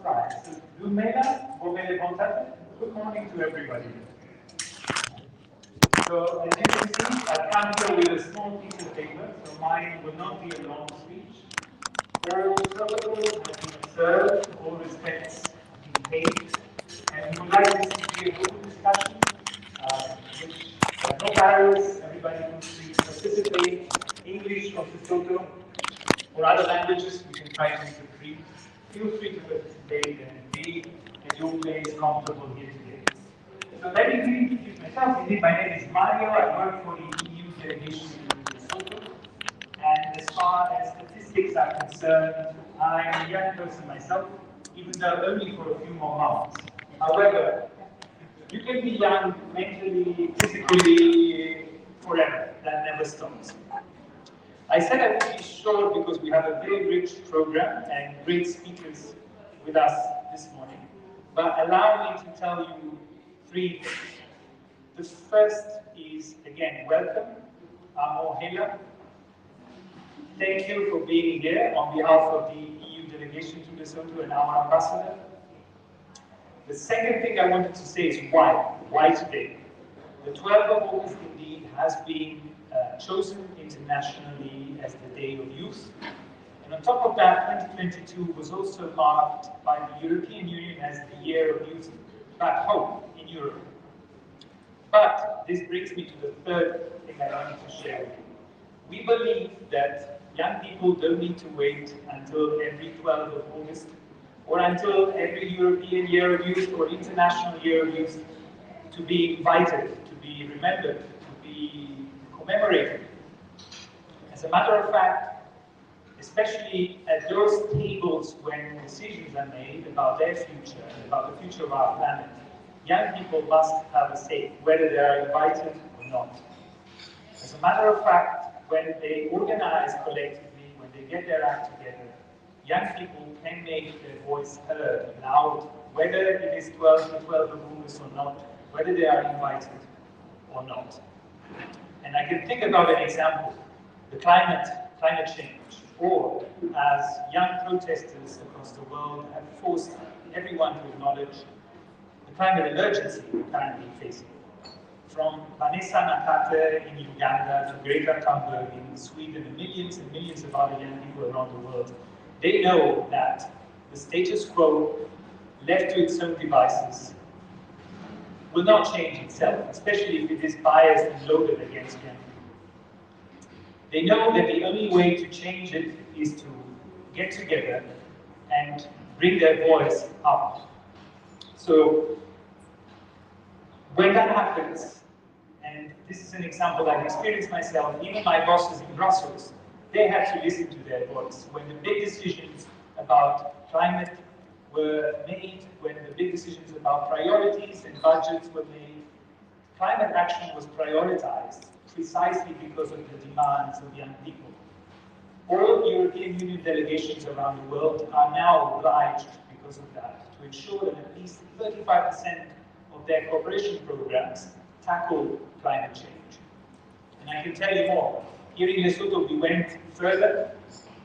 Right. So, Lumela, Bomele Bontate, good morning to everybody. So, as you can see, I've come here with a small piece of paper, so mine will not be a long speech. All protocols have been observed, all respects have been paid, and we would like this to be a good discussion, which no barriers, everybody can free to participate. English from Lesotho or other languages, we can try to make it free. Feel free to participate and be at your place comfortable here today. So let me introduce myself. Indeed, my name is Mario. I work for the EU delegation in Lesotho. And as far as statistics are concerned, I'm a young person myself, even though only for a few more months. However, you can be young mentally, physically, forever. That never stops. I said I would be short because we have a very rich program and great speakers with us this morning. But allow me to tell you three things. The first is, again, welcome, Amo Hela. Thank you for being here on behalf of the EU delegation to Lesotho and our ambassador. The second thing I wanted to say is why. Why today? The 12th of August indeed has been chosen internationally as the Day of Youth. And on top of that, 2022 was also marked by the European Union as the Year of Youth back home in Europe. But this brings me to the third thing I wanted to share with you. We believe that young people don't need to wait until every 12th of August or until every European Year of Youth or International Year of Youth to be invited, to be remembered, to be commemorated. As a matter of fact, especially at those tables when decisions are made about their future and about the future of our planet, young people must have a say, whether they are invited or not. As a matter of fact, when they organize collectively, when they get their act together, young people can make their voice heard loud, whether it is 12th of August or not, whether they are invited or not. And I can think about an example, the climate change, or as young protesters across the world have forced everyone to acknowledge the climate emergency we're currently facing. From Vanessa Nakate in Uganda to Greta Thunberg in Sweden and millions of other young people around the world, they know that the status quo, left to its own devices, will not change itself, especially if it is biased and loaded against young people. They know that the only way to change it is to get together and bring their voice up. So when that happens, and this is an example I've experienced myself, even my bosses in Brussels, they had to listen to their voice. When the big decisions about climate were made, when the big decisions about priorities and budgets were made, climate action was prioritized precisely because of the demands of young people. All European Union delegations around the world are now obliged, because of that, to ensure that at least 35% of their cooperation programs tackle climate change. And I can tell you more. Here in Lesotho, we went further.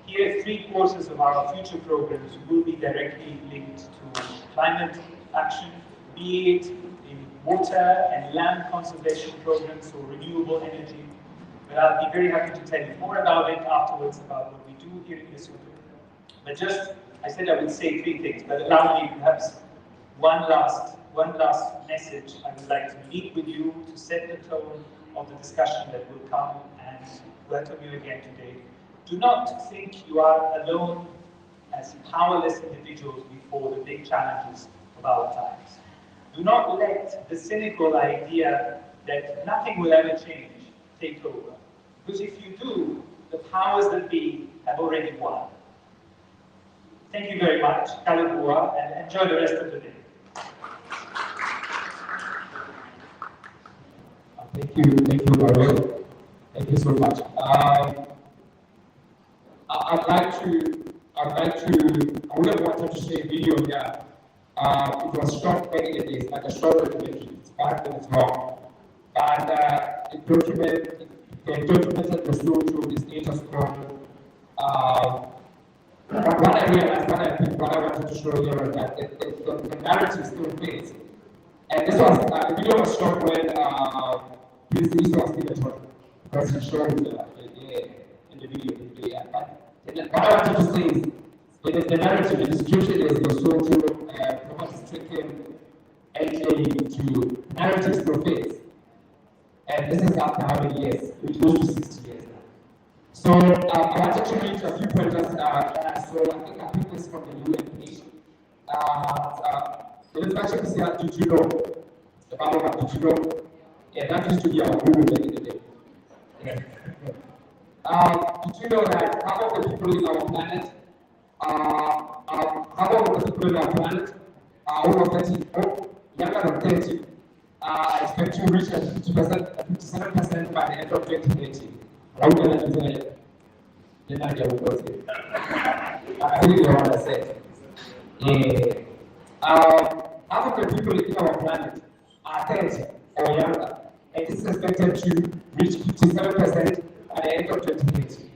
Here, 3/4 of our future programs will be directly linked to climate action, be it in water and land conservation programs or renewable energy. But I'll be very happy to tell you more about it afterwards, about what we do here in Lesotho. But just, I said I would say 3 things, but allow me perhaps one last message I would like to leave with you to set the tone of the discussion that will come, and welcome you again today. Do not think you are alone as powerless individuals before the big challenges of our times. Do not let the cynical idea that nothing will ever change take over. Because if you do, the powers that be have already won. Thank you very much, Kalabua, and enjoy the rest of the day. Thank you, Mario. Thank you so much. I would have wanted to share a video here. It was shot many days, like a short documentary. It's 5 minutes long. But it documented the social, the status quo. But what I I realized, what I wanted to show you was that the narrative still fits. And this was, the video was shot when Prince Easter was still at home. Because he showed in the video. But what I wanted to say is, the narrative, the distribution is the social, properties taken actually to narrative still fits. And this is after how many years? It goes to 60 years now. So I wanted to read a few pointers that I saw. I think I picked this from the UN page. The introduction is here, did you know? The Bible of did you know? Yeah, that used to be our Google back in the day. Yeah. Did you know that half of the people in our planet, half of the people in our planet are over 30, younger than 30, expect to reach 50%, 57% by the end of 2030. I think you know what I said. Yeah. Half of the people in our planet are 30 or younger, and this is expected to reach 57% at the end of 2030.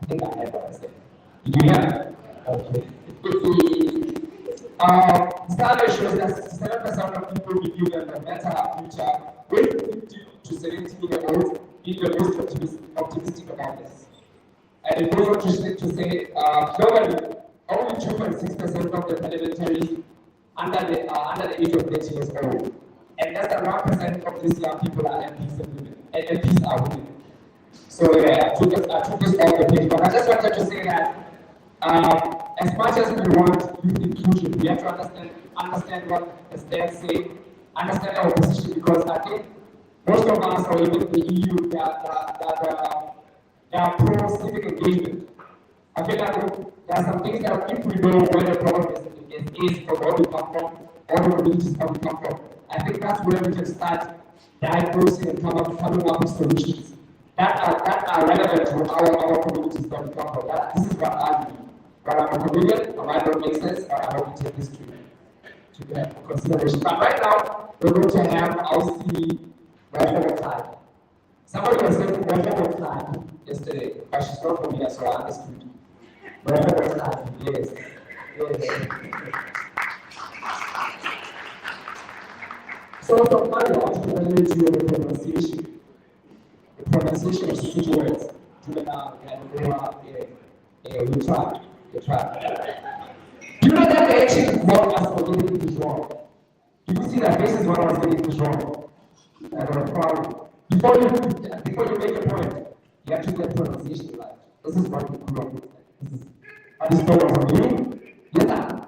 I think I heard what I said. Did you hear that? Okay. Study shows that 67% of people believe that a better future with 50 to 70-year-olds being the most optimistic about this. And it goes on to say, globally, only 2.6% of the parliamentaries under the age of 30 years old. And less than 1% of these young people are MPs and women. And MPs are women. So yeah, I took this off the page, but I just wanted to say that as much as we want youth inclusion, we have to understand what the stats say, understand our position, because I think most of us, or even the EU, they are pro-civic engagement. I feel like there are some things that if we know where the problem is from where we come from, or the communities where we come from, I think that's where we can start diagnosing and coming up with solutions that are relevant to our communities where we come from. This is what I believe. But I'm a comedian, I might not make sense, but I want to take this to consideration. But right now, we're going to have our see Welfare Time. Somebody was saying Welfare Time yesterday, but she's not from here, so I understood. Welfare Time, yes. So from now, I want to relate to the pronunciation of switch words. We try. You know that they actually want us for getting English wrong. You can see that this is what I was getting English wrong. I got a problem. Before you make a point, you have to get pronunciation right. This is what you grew up with. I just told from you. Yeah.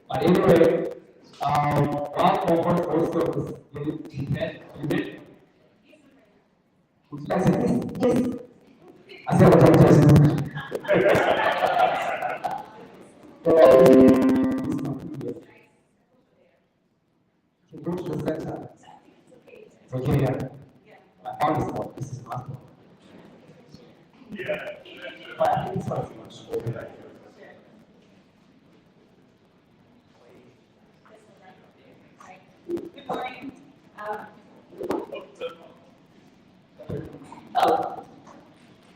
But anyway, one more also was you did. Would you like to say yes? I said what I'm saying. Go to the center. It's okay, yeah. I found this one. This is master. Yeah. But I think this one is much older. Good morning.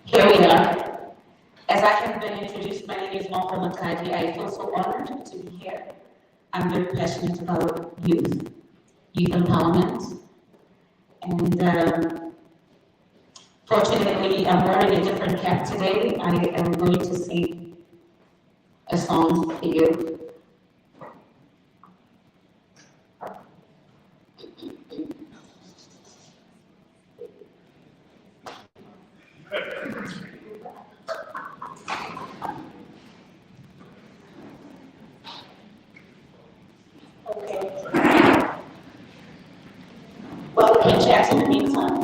Here we are. As I have been introduced, my name is Martha Makadi. I feel so honored to be here. I'm very passionate about youth empowerment. And fortunately, I'm wearing a different cap today. I am going to sing a song for you. Well, we can chat in the meantime.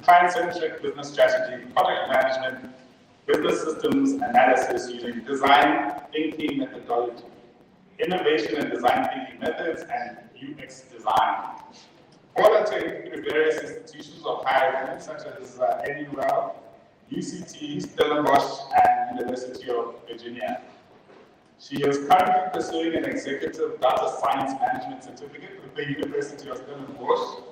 Client-centric business strategy, project management, business systems analysis using design thinking methodology, innovation and design thinking methods, and UX design. Auditing through various institutions of higher learning such as NUL, UCT, Stellenbosch, and University of Virginia. She is currently pursuing an executive data science management certificate with the University of Stellenbosch,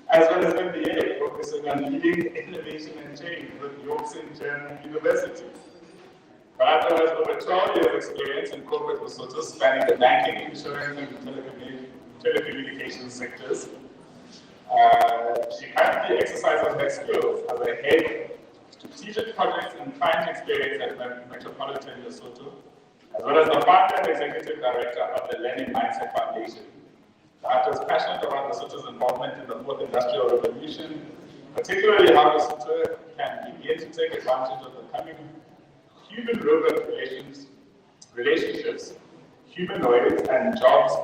as well as MBA, focusing on leading innovation and change with Yorkshire German University. Barato has over 12 years experience in corporate Lesotho, spanning the banking, insurance, and telecommunications sectors. She currently exercises her skills as a head of strategic projects and client experience at Metropolitan Lesotho, as well as the founder and executive director of the Learning Mindset Foundation. Barato is passionate about Lesotho's involvement in the fourth industrial revolution, particularly how Lesotho can begin to take advantage of the coming human-robot relationships, humanoids, and jobs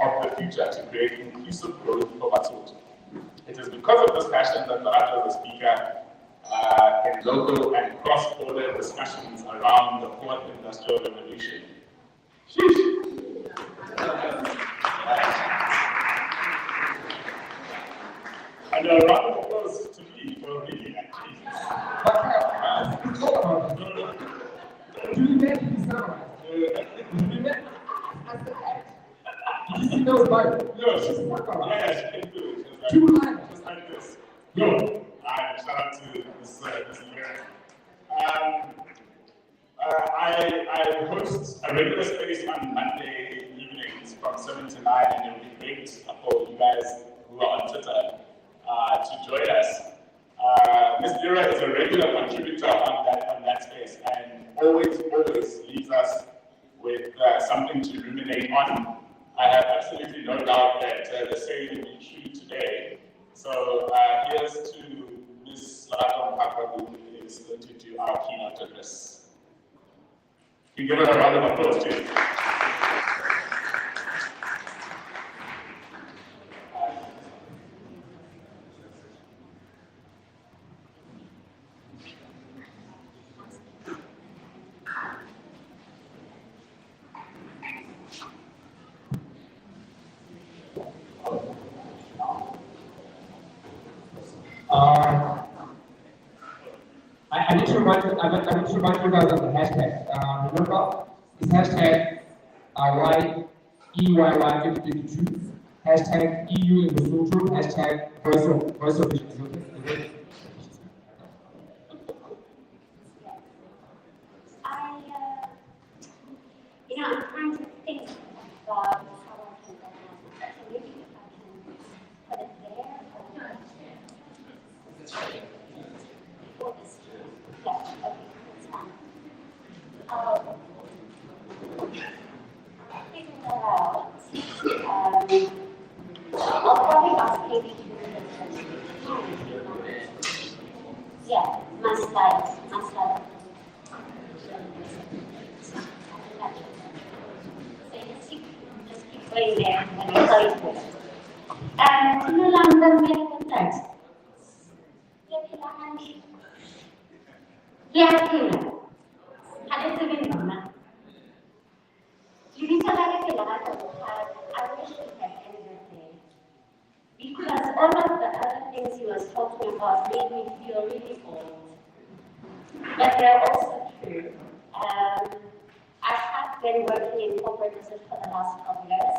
of the future to create inclusive growth for Lesotho. It is because of this passion that Barato is a speaker in local and cross-border discussions around the fourth industrial revolution. Sheesh. And a round of applause to me for reading that. Do you make it summarize? Do you make Did you see those Bible? No, Just work on it. yeah, she can do it. Just 2 lines. like this. Go. Shout out to this event. I host a regular space on Monday evenings from 7 to 9, and it would be great for you guys who are on Twitter to join us. Ms. Dura is a regular contributor on that space, and always leaves us with something to ruminate on. I have absolutely no doubt that the same will be true today. So here's to Ms. Larato Mpaka, who is going to do our keynote address. You can give her a round of applause too. I need to remind you guys of the hashtag. Remember, this hashtag YEYY2022, hashtag EU in Lesotho, hashtag voice of Lesotho. I'm trying to think about how I can organize it. So maybe if I can put it there or this. Yeah, okay, that's fine. Figure that out. I'll probably ask Katie to do this. Yeah, my slides. Going there when I saw it. London medical text. I wish we had ended there. Because all of the other things he was talking about made me feel really old. But they're also true. I have been working in corporate research for the last 12 years,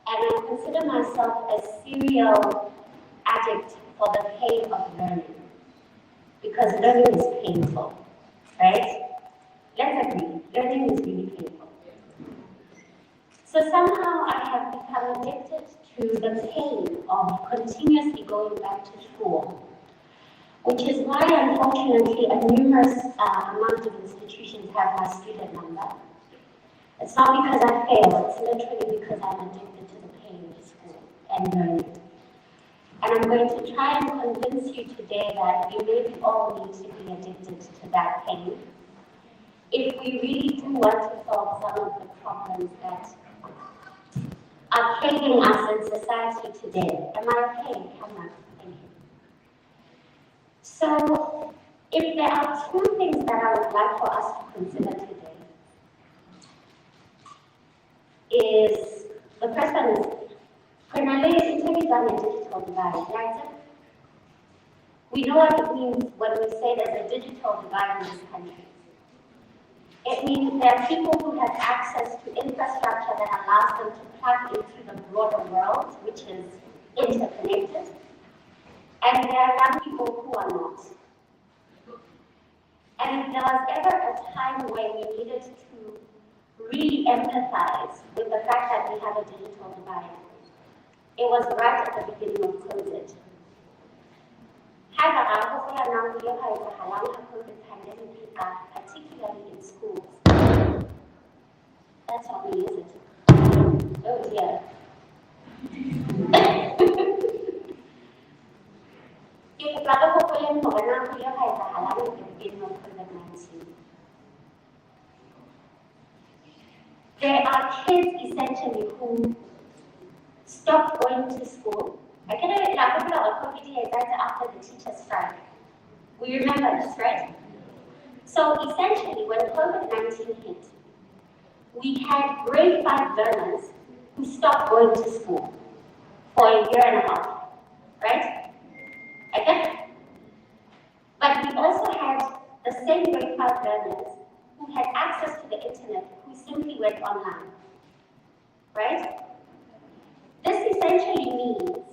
and I consider myself a serial addict for the pain of learning, because learning is painful, right? Let's agree, learning is really painful. So somehow I have become addicted to the pain of continuously going back to school, which is why, unfortunately, a numerous amount of institutions have my student number. It's not because I fail, it's literally because I'm addicted to the pain of school and learning. And I'm going to try and convince you today that we really all need to be addicted to that pain if we really do want to solve some of the problems that are plaguing us in society today. Am I okay? Come on, thank you. So, if there are two things that I would like for us to consider today, is the first one is, when I on a digital divide, right? We know what it means when we say there's a digital divide in this country. It means there are people who have access to infrastructure that allows them to plug into the broader world, which is interconnected, and there are young people who are not. And if there was ever a time where we needed to really empathize with the fact that we have a digital divide, it was right at the beginning of COVID. COVID pandemic hit us, particularly in schools. That's how we use it. Oh dear. If there are kids essentially who stopped going to school. I can after the teacher strike. We remember this, right? So essentially, when COVID-19 hit, we had grade 5 learners who stopped going to school for a year and a half, right? Okay? But we also had the same grade 5 learners who had access to the internet who simply went online, right? This essentially means,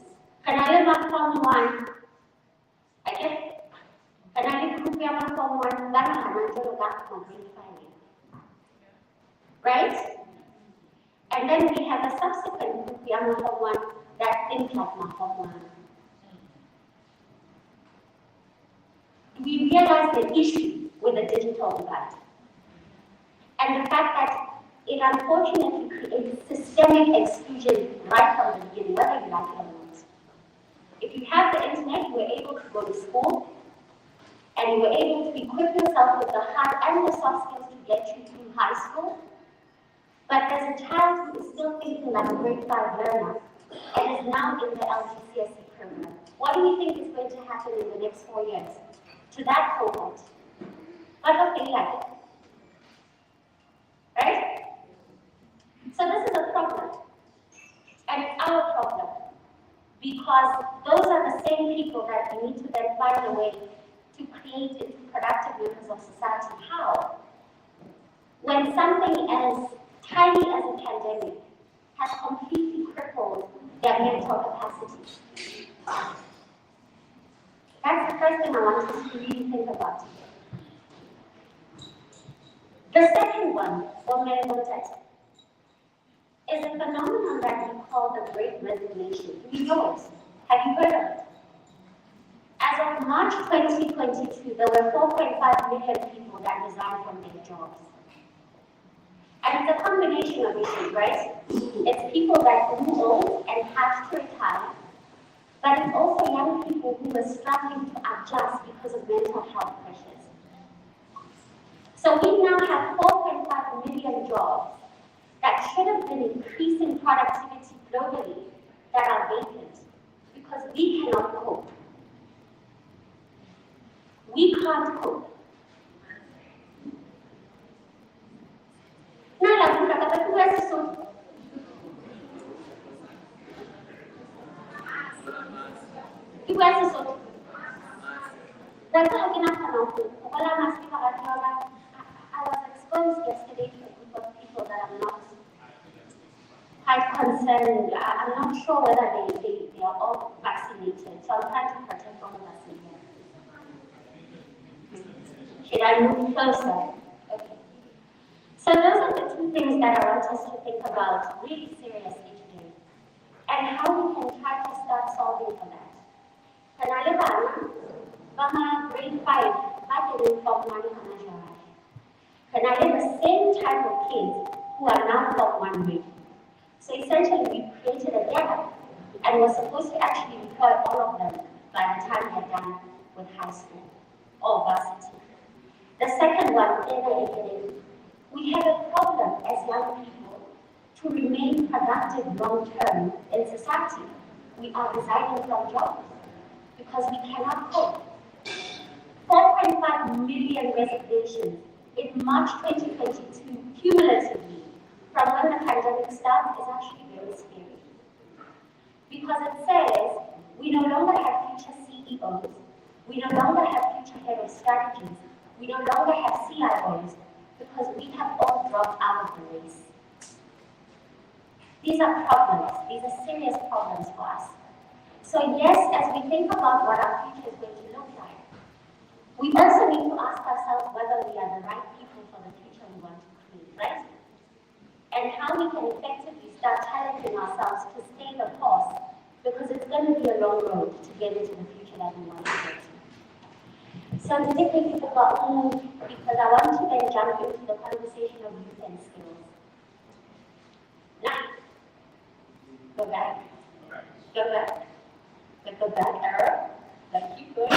can I learn my Form 1? Okay? Can I learn my Form 1? Right? And then we have a subsequent Form 1 that thinks like my Form 1. We realize the issue with the digital divide. And the fact that it unfortunately creates systemic exclusion right from the beginning, whether you like it or not. If you have the internet, you were able to go to school, and you were able to equip yourself with the hard and the soft skills to get you through high school. But there's a child who is still thinking like a grade 5 learner and is now in the LGCSE program. What do you think is going to happen in the next 4 years to that cohort? What do they like? Right? So this is a problem. And it's our problem. Because those are the same people that we need to then find a way to create into productive members of society. How? When something as tiny as a pandemic has completely crippled their mental capacity. That's the first thing I want us to really think about. The second one, is a phenomenon that we call the Great Resignation. Do you know it? Have you heard of it? As of March 2022, there were 4.5 million people that resigned from their jobs. And it's a combination of issues, right? It's people that grew old and had to retire, but it's also young people who were struggling to adjust because of mental health pressures. So we now have 4.5 million jobs that should have been increasing productivity globally that are vacant because we cannot cope. We can't cope. I was exposed yesterday to a group of people that I'm not quite concerned. I'm not sure whether they are all vaccinated, so I'm trying to protect all of us in here. Should I move closer? Okay. So those are the two things that I want us to think about really seriously today, and how we can try to start solving for that. Grade 5, I didn't Form 1 the same type of kids who are now Form 1 ready. So essentially, we created a gap, and we're supposed to actually employ all of them by the time they're done with high school or varsity. The second one, we have a problem as young people to remain productive long-term in society. We are resigning from jobs because we cannot cope. 4.5 million resignations in March 2022 cumulatively from when the pandemic started is actually very scary. because it says we no longer have future CEOs, we no longer have future head of strategies, we no longer have CIOs, because we have all dropped out of the race. These are problems, these are serious problems for us. So yes, as we think about what our future is going to look like, we also need to ask ourselves whether we are the right people for the future we want to create, right? And how we can effectively start challenging ourselves to stay the course, because it's going to be a long road to get into the future that we want to get to. So the different people got moved because I want to then jump into the conversation of youth and skills. Now, go back, go back, go back, error, let's keep going.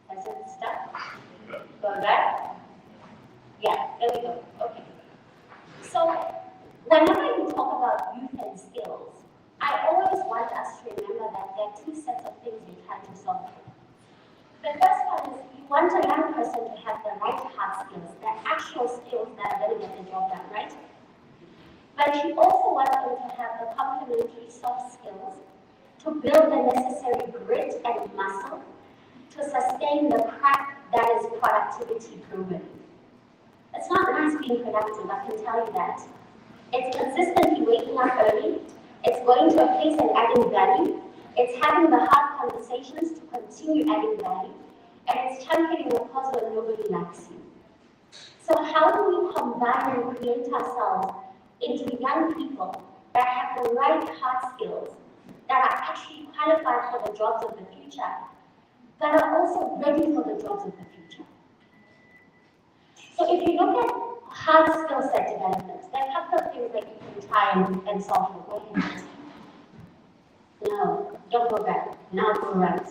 Has it stuck? Go back. Yeah, there we go. Okay. So, whenever you talk about youth and skills, I always want us to remember that there are two sets of things we're trying to solve. The first one is you want a young person to have the right hard skills, the actual skills that are going to get the job done, right? But you also want them to have the complementary soft skills to build the necessary grit and muscle to sustain the craft that is productivity proven. It's not nice being productive, I can tell you that. It's consistently waking up early, it's going to a place and adding value, it's having the hard conversations to continue adding value, and it's championing the cause when nobody likes you. So how do we combine and create ourselves into young people that have the right hard skills, that are actually qualified for the jobs of the future, that are also ready for the jobs of the future? So if you look at hard skill set development, there are a couple of things that you can try and solve for. Go ahead. No, don't go back. Now go right.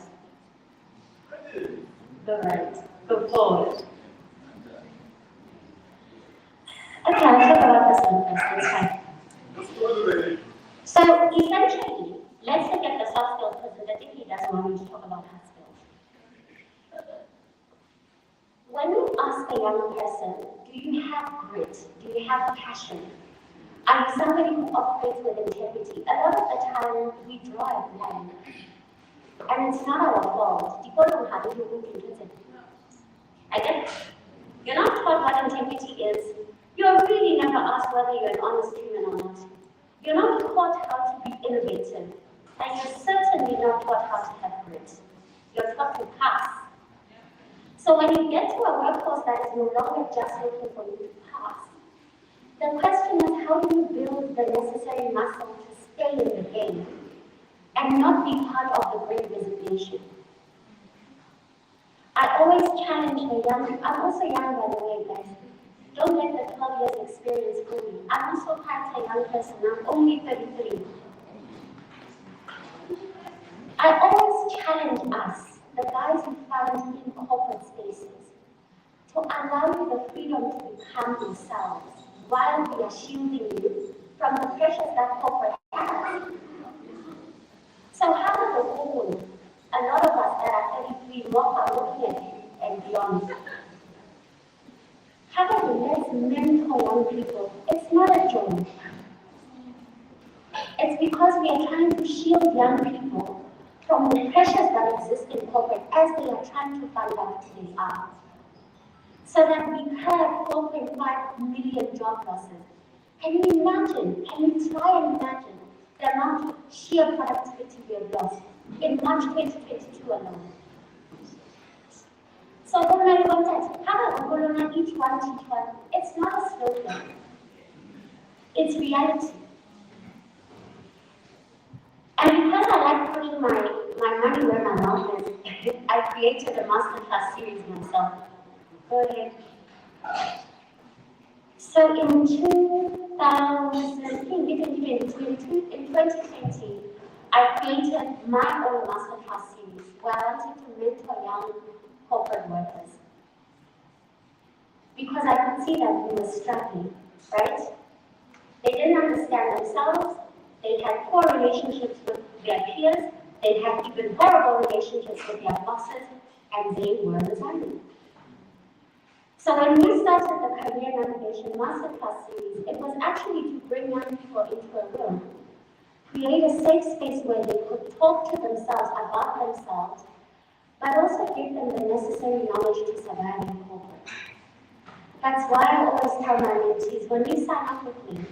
Go right. Go forward. Okay, I'll talk about this one first. That's fine. So essentially, let's look at the soft skills because the degree doesn't want me to talk about hard skills. When you ask a young person, do you have grit? Do you have passion? Are you somebody who operates with integrity? A lot of the time, we draw a blank. And it's not our fault. Again, you're not taught what integrity is. You're really never asked whether you're an honest human or not. You're not taught how to be innovative. And you're certainly not taught how to have grit. You're taught to pass. So when you get to a workforce that is no longer just looking for you to pass, the question is, how do you build the necessary muscle to stay in the game and not be part of the great resignation? I always challenge the young. I'm also young, by the way, guys. Don't let the 12 years experience fool you. I'm also quite a young person. I'm only 33. I always challenge us, the guys who find in corporate spaces, to allow you the freedom to become yourselves while we are shielding you from the pressures that corporate has. So how does the whole, a lot of us that are 33 walk are looking at you and beyond? How about let's mentor young people? It's not a joke. It's because we are trying to shield young people from the pressures that exist in corporate as they are trying to find out who they are. So that we have 4.5 million job losses. Can you imagine, can you try and imagine the amount of sheer productivity we have lost in March 2022 alone? So then I looked at, how about Golona, each one teach one? It's not a slogan. It's reality. And because I like putting my money where my mouth is, I created a masterclass series myself. Go ahead. So in 2020, I created my own masterclass series where I wanted to mentor young corporate workers. Because I could see that we were struggling, right? They didn't understand themselves, they had poor relationships with their peers, they had even horrible relationships with their bosses, and they were resigning. So when we started the Career Navigation Masterclass series, it was actually to bring young people into a room, create a safe space where they could talk to themselves about themselves, but also give them the necessary knowledge to survive in corporate. That's why I always tell my mentees, when you sign up with me,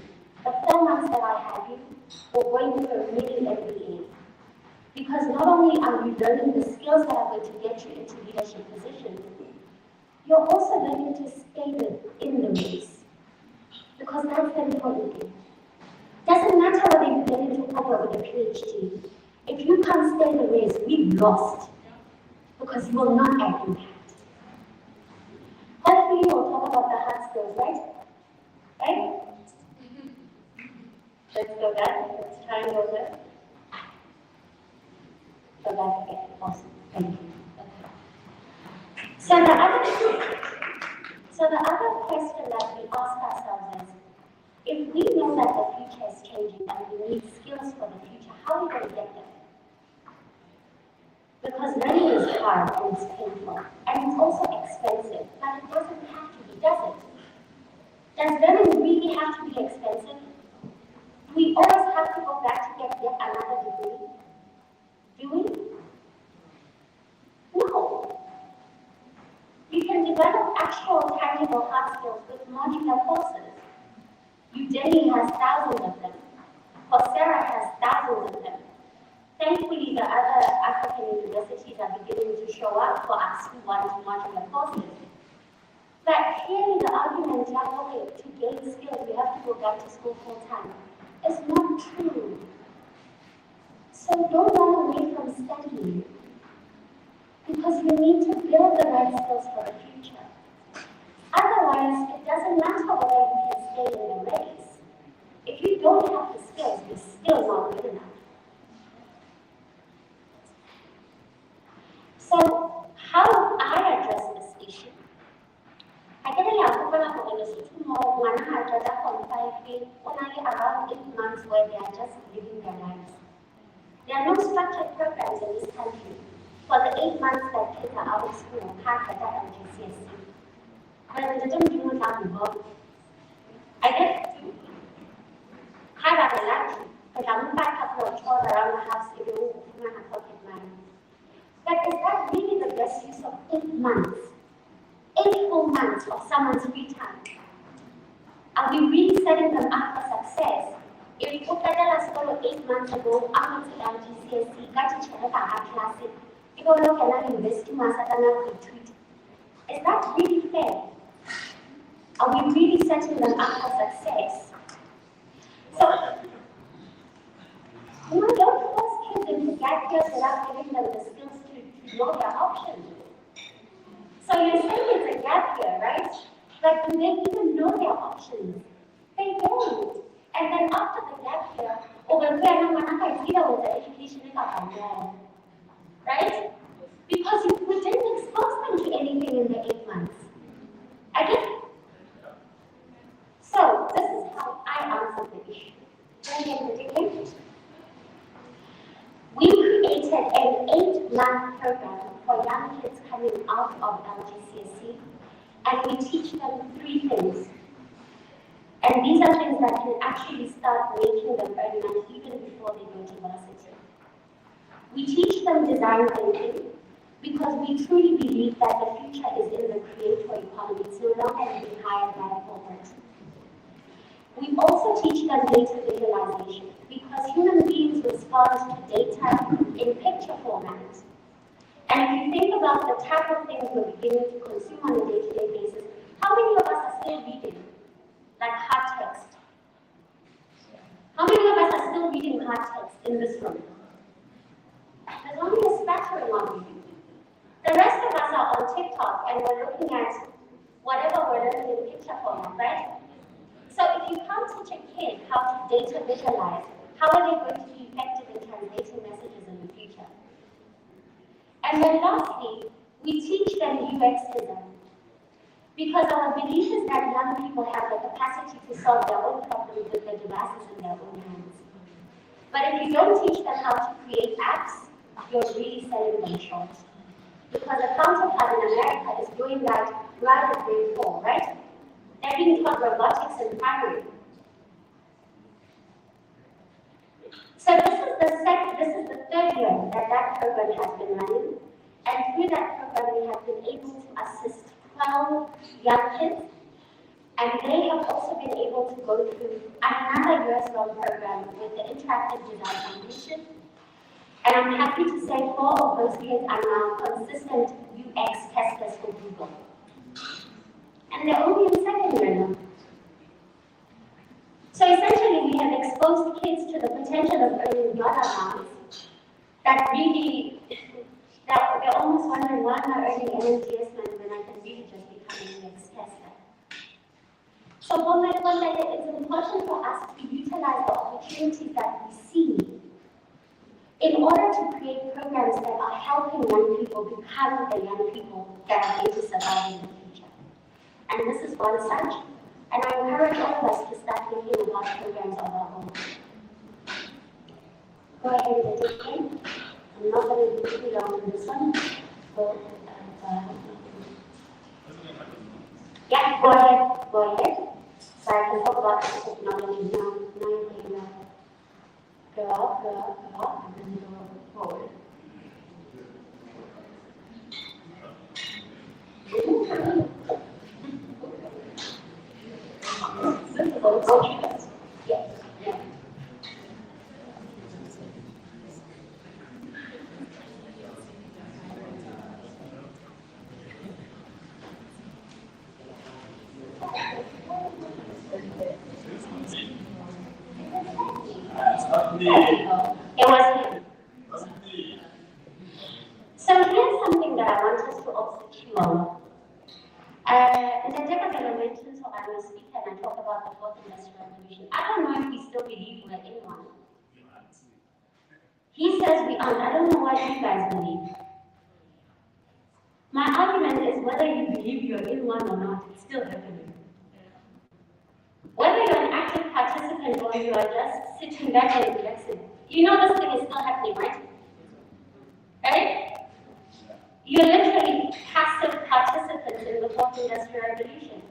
the 4 months that I have you, we're going through a mini MBA. Because not only are you learning the skills that are going to get you into leadership positions, you're also learning to stay in the race. Because that's the important thing. Doesn't matter whether you get into corporate with a PhD. If you can't stay in the race, we've lost. Because you will not add impact. Hopefully we'll talk about the hard skills, right? Right? Let's go back. Let's try and go there. Go back again. Awesome. Thank you. Okay. So the other question that we ask ourselves is, if we know that the future is changing and we need skills for the future, how are we going to get them? Because learning is hard and it's painful, and it's also expensive, but it doesn't have to be, does it? Does learning really have to be expensive? Do we always have to go back to get yet another degree? Do we? No. You can develop actual tangible hard skills with modular courses. Udemy has thousands of them. Coursera has thousands of them. Thankfully, the other African universities are beginning to show up for us who want modular courses. But clearly the argument that, okay, to gain skills, we have to go back to school full time, is not true. So don't run away from studying, because you need to build the right skills for the future. Otherwise, it doesn't matter whether you can stay in the race. If you don't have the skills, you're still not good enough. So, how do I address this issue? I get a young couple of years tomorrow, one had from 5 days, only around 8 months where they are just living their lives. There are no structured programs in this country for the 8 months that kids are out of school, can't get that GCSE. But they don't do that involved. I get to have a lunch, but I'm back up for chores around the house if you want to pocket money. But is that really the best use of 8 months? 8 full months of someone's free time? Are we really setting them up for success? If you put that school 8 months ago, I went to GCSE, got to check out our classes, people look at that university, tweet. Is that really fair? Are we really setting them up for success? So, don't force kids into gap years without giving them the skills to know their options. So you're saying it's a gap year, right? But do they even know their options? They don't. And then after the gap year, with the education right? Because we didn't expose them to anything in the 8 months. Again? So this is how I answer the issue. We created an 8-month program for young kids coming out of LGCSE, and we teach them 3 things. And these are things that can actually start making them earn money even before they go to university. We teach them design thinking because we truly believe that the future is in the creator economy. It's no longer being hired by a corporate. We also teach them data visualization because human beings respond to data in picture format. And if you think about the type of things we're beginning to consume on a day-to-day basis, how many of us are still reading? Like hard text. How many of us are still reading hard text in this room? There's only a smattering of you. The rest of us are on TikTok and we're looking at whatever we're learning in picture format, right? So if you can't teach a kid how to data visualize, how are they going to be effective in translating messages in the future? And then lastly, we teach them UX design. Because our belief is that young people have the capacity to solve their own problems with their devices in their own hands. But if you don't teach them how to create apps, you're really selling them short. Because a counterpart in America is doing that right at grade 4, right? They're being taught robotics in primary. So this is the third year that program has been running, and through that program we have been able to assist 12 young kids, and they have also been able to go through another years-long program with the interactive design foundation. And I'm happy to say 4 of those kids are now consistent UX testers for Google. And they're only in second year now. So essentially, we have exposed kids to the potential of earning dollar amounts that really, that they're almost wondering why am I earning NMDS money when I can really just become an UX tester. So for my point, it's important for us to utilize the opportunities that we see in order to create programs that are helping young people become the young people that are going to survive in the future. And this is one such. And I encourage all of us to start thinking about programs of our own. Go ahead and take in. I'm not going to be too long on this one. So, yeah, go ahead. Go ahead. So I can talk about the technology now. Go up, and then go forward. Yes. Yeah. It was him. So here's something that I want us to also chew on. Ndadeka mentioned, so I will speak and I talk about the fourth industrial revolution. I don't know if we still believe we're in one. He says we aren't. I don't know what you guys believe. My argument is whether you believe you're in one or not, it's still happening. Whether you're an active participant or you are just sitting back and relaxing, you know this thing is still happening, right? Right? You're literally passive participants in the fourth industrial revolution.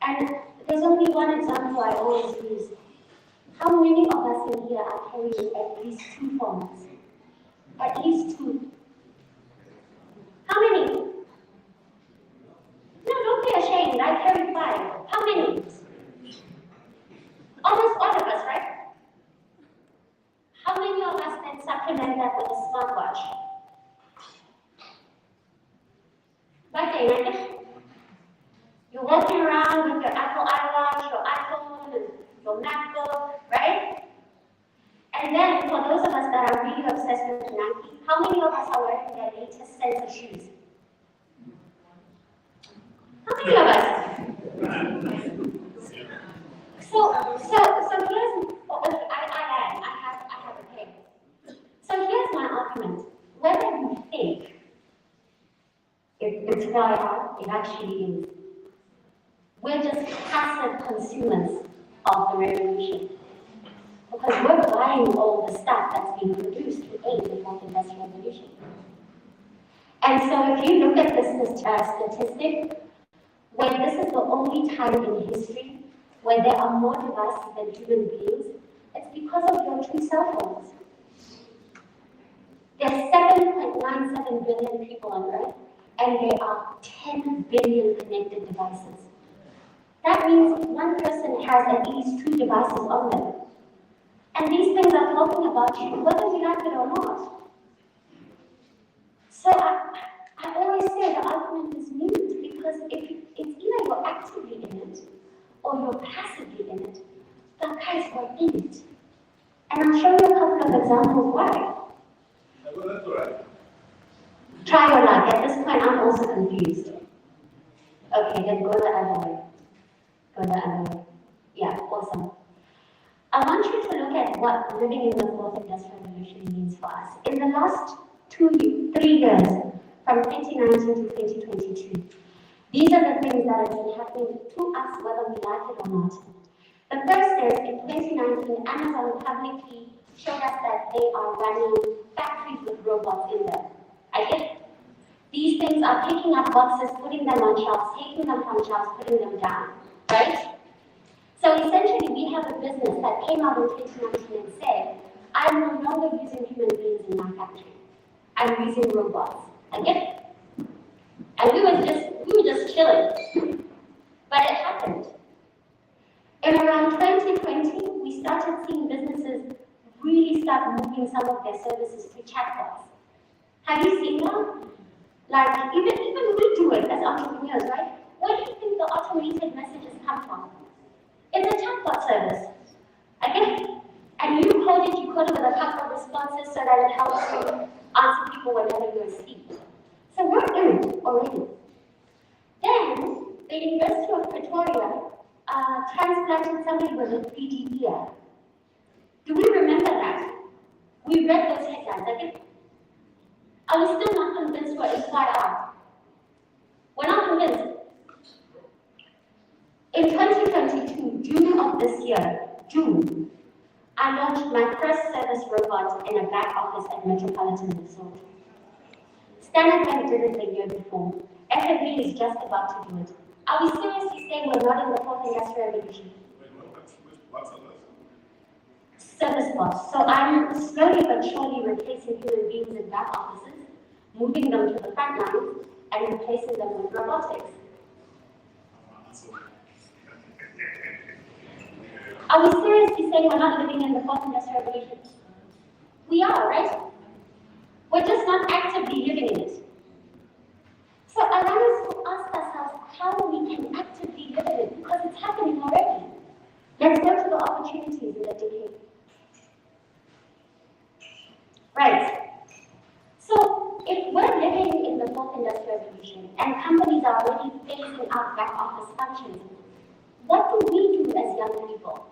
And there's only one example I always use. How many of us in here are carrying at least 2 phones? At least 2. How many? No, don't be ashamed. I carry 5. How many? Almost all of us, right? How many of us then supplement that with a smartwatch? Okay, you're walking around with your Apple iWatch, your iPhone, and your MacBook, right? And then for those of us that are really obsessed with Nike, how many of us are wearing their latest sensor shoes? How many of us? So here's, I have a pay. So here's my argument. Whether you think it's who I are, it actually is. We're just passive consumers of the revolution. Because we're buying all the stuff that's being produced to aid the fourth industrial revolution. And so if you look at this statistic, where this is the only time in history where there are more devices than human beings, it's because of your 2 cell phones. There's 7.97 billion people on Earth, and there are 10 billion connected devices. That means one person has at least 2 devices on them. And these things are talking about you, whether you like it or not. So I always say the argument is mute, because if it's either you're actively in it or you're passively in it, but guys, we're in it. And I'll show you a couple of examples why. Try your luck. At this point, I'm also confused. Okay, then go the other way. Go the other way. Yeah, awesome. I want you to look at what living in the fourth industrial revolution means for us. In the last 3 years, from 2019 to 2022, these are the things that have been happening to us, whether we like it or not. The first is, in 2019, Amazon publicly showed us that they are running factories with robots in them. I get it. These things are picking up boxes, putting them on shelves, taking them from shelves, putting them down, right? So essentially, we have a business that came out in 2019 and said, I'm no longer using human beings in my factory. I'm using robots. I get it. And we were just chilling. But it happened. And around 2020, we started seeing businesses really start moving some of their services to chatbots. Have you seen that? Like, even we do it as entrepreneurs, right? Where do you think the automated messages come from? It's a chatbot service. Okay? And you code it with a couple of responses so that it helps you answer people whenever you're asleep. So we're in it already. Then, the University of Pretoria transplanted somebody with a 3D ear. Do we remember that? We read those headlines. Okay? Are we still not convinced we're inside out? We're not convinced. In 2022, June of this year, June, I launched my first service robot in a back office at Metropolitan Resort. Standard Bank did it the year before. FNB is just about to do it. Are we seriously saying we're not in the fourth industrial revolution? Service bots. So I'm slowly but surely replacing human beings in back offices, moving them to the front lines, and replacing them with robotics. Are we seriously saying we're not living in the fourth industrial revolution? We are, right? We're just not actively living in it. So allow us to ask ourselves how we can actively live in it, because it's happening already. Let's go to the opportunities in the decade. Right. So if we're living in the fourth industrial revolution and companies are already phasing out back office functions, what do we do as young people?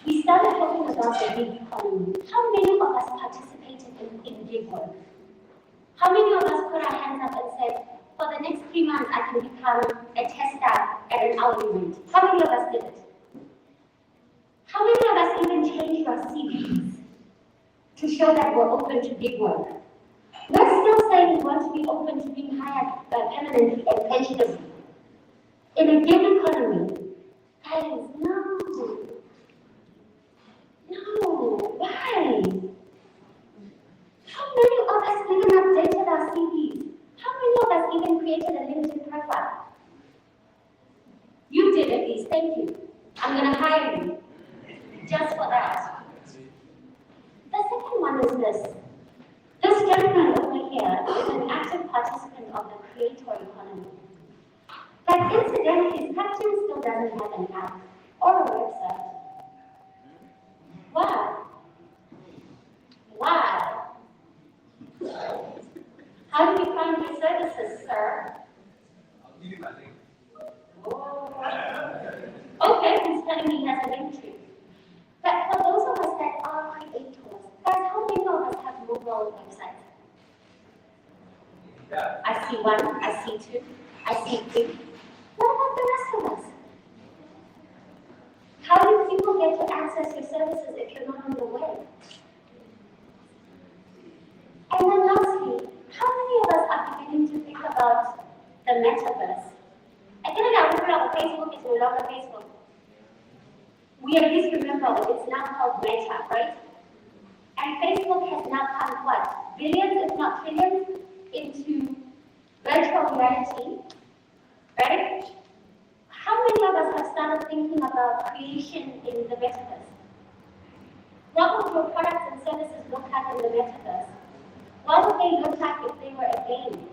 We started talking about the gig economy. How many of us participated in gig work? How many of us put our hands up and said, for the next 3 months I can become a tester at an hourly rate? How many of us did it? How many of us even changed our CVs to show that we're open to gig work? We're still saying we want to be open to being hired permanently and pensionably. In a gig economy, guys, no. Why? How many of us even updated our CVs? How many of us even created a LinkedIn profile? You did at least, thank you. I'm going to hire you just for that. The second one is this. This gentleman over here is an active participant of the creator economy. But incidentally, his company still doesn't have an app or a website. Why? Why? How do we find these services, sir? Okay, he's telling me he has a link tree. But for those of us that are creators, guys, how many of us have mobile websites? I see one, I see two, I see three. What about the rest of us? How do people get to access your services if you're not on the web? And then lastly, how many of us are beginning to think about the metaverse? I think that Facebook is no longer Facebook. We at least remember it's now called Meta, right? And Facebook has now come what? Billions, if not trillions, into virtual reality, right? How many of us have started thinking about creation in the metaverse? What would your products and services look like in the metaverse? What would they look like if they were a game?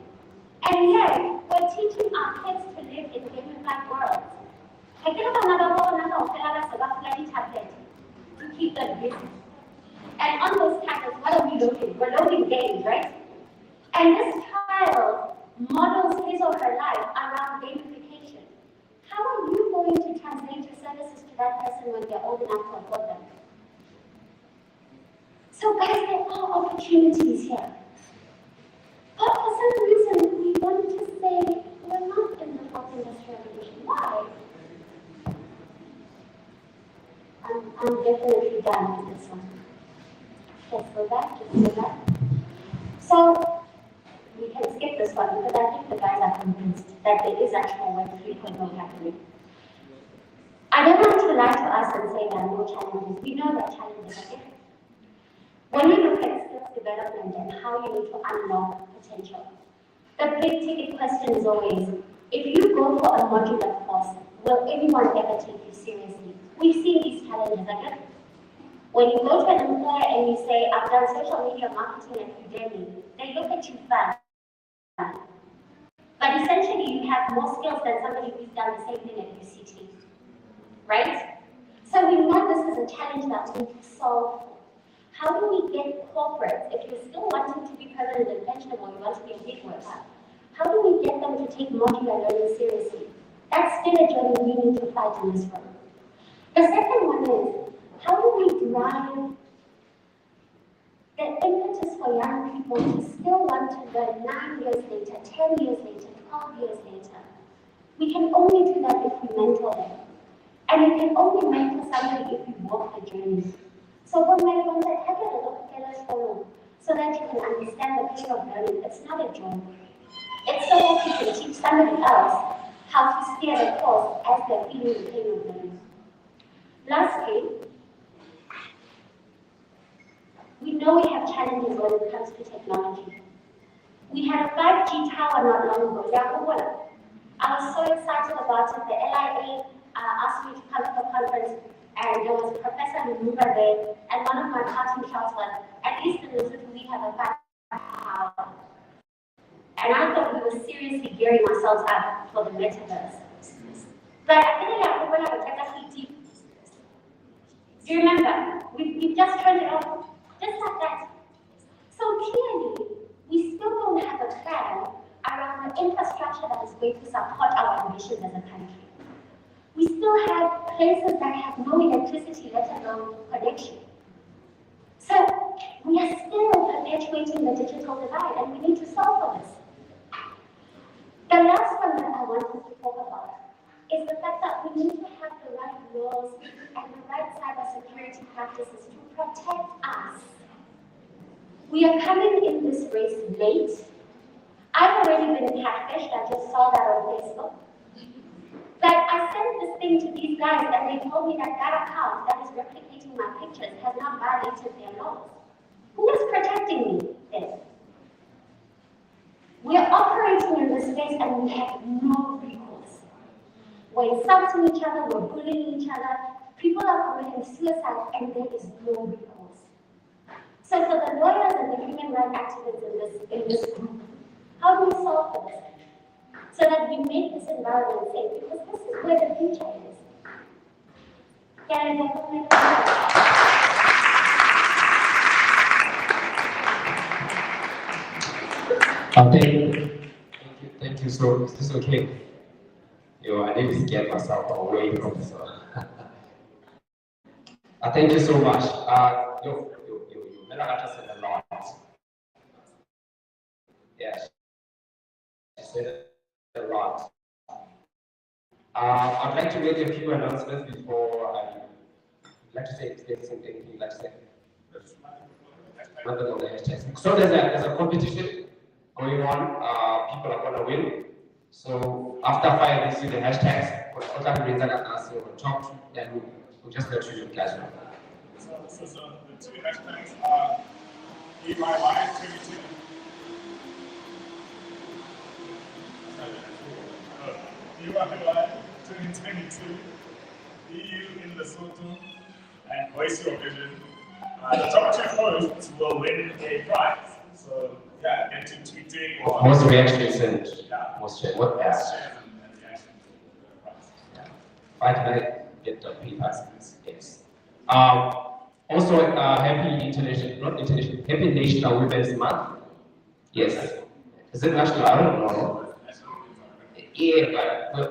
And yet, we're teaching our kids to live in gamified worlds. I think about another tablet to keep them busy. And on those tablets, what are we loading? We're loading games, right? And this child models his or her life around gamification. How are you going to translate your services to that person when they're old enough to afford them? So guys, there are opportunities here. But for some reason, we want to say we're not in the fourth industrial revolution. Why? I'm definitely done with this one. Just go back. So we can skip this one because I think the guys are convinced that there is actual Web 3.0 happening. I don't want to lie to us and say there are no challenges. We know that challenges are different. When we look at skills development and how you need to unlock potential, the big ticket question is always, if you go for a modular course, will anyone ever take you seriously? We've seen these challenges again. When you go to an employer and you say, I've done social media marketing at Udemy, they look at you fast. But essentially, you have more skills than somebody who's done the same thing at UCT, right? So we know this is a challenge that we need to solve. How do we get corporates, if you're still wanting to be president and pensionable, you want to be a gig worker, how do we get them to take modular learning seriously? That's still a journey we need to fight in this room. The second one is, how do we drive the impetus for young people to still want to learn 9 years later, 10 years later, 12 years later? We can only do that if we mentor them. And you can only mentor somebody if you walk the journey. So when I want to have a look at so that you can understand the pain of learning, it's not a joke. It's so that you can teach somebody else how to steer the course as they're feeling the pain of learning. Lastly, we know we have challenges when it comes to technology. We had a 5G tower not long ago. I was so excited about it. The LIA asked me to come to the conference, and there was Professor Mumuba there, and one of my parting shots was, at least in Lesotho we have a 5G tower. And I thought we were seriously gearing ourselves up for the metaverse. But I think do you remember? We just turned it off, just like that. So clearly, we still don't have a plan around the infrastructure that is going to support our ambitions as a country. We still have places that have no electricity, let alone connection. So we are still perpetuating the digital divide, and we need to solve for this. The last one that I wanted to talk about is the fact that we need to have the right laws and the right cybersecurity practices to protect us. We are coming in this race late. I've already been catfished, I just saw that on Facebook. But I sent this thing to these guys and they told me that that account that is replicating my pictures has not violated their laws. Who is protecting me then? We are operating in this space and we have no recourse. We're insulting each other, we're bullying each other, people are committing suicide and there is no recourse. So for the lawyers and the human rights activists in this group, how do we solve for this? So that we make this environment safe, because this is where the future is. Thank you. So, is this okay? I need to get myself away from this. Thank you so much. You said a lot. Yes, she said a lot. I'd like to make a few announcements before I like to say something you'd like to say. So there's a competition going on. People are going to win. So after 5 days, the hashtags, what I'm going to ask you on top, then we'll just let you guys know. So the two hashtags are Be My Life 22. Be My Life 2022. Be You in Lesotho and Voice Your Vision. The top two hosts will win a prize. So yeah, get to tweeting or most reactions and what and else? reactions to the prize. Yeah. 5 minutes, get the pre-passes. Yes. Also, Happy National Women's Month. Yes. Is it national? I don't know. Yeah, but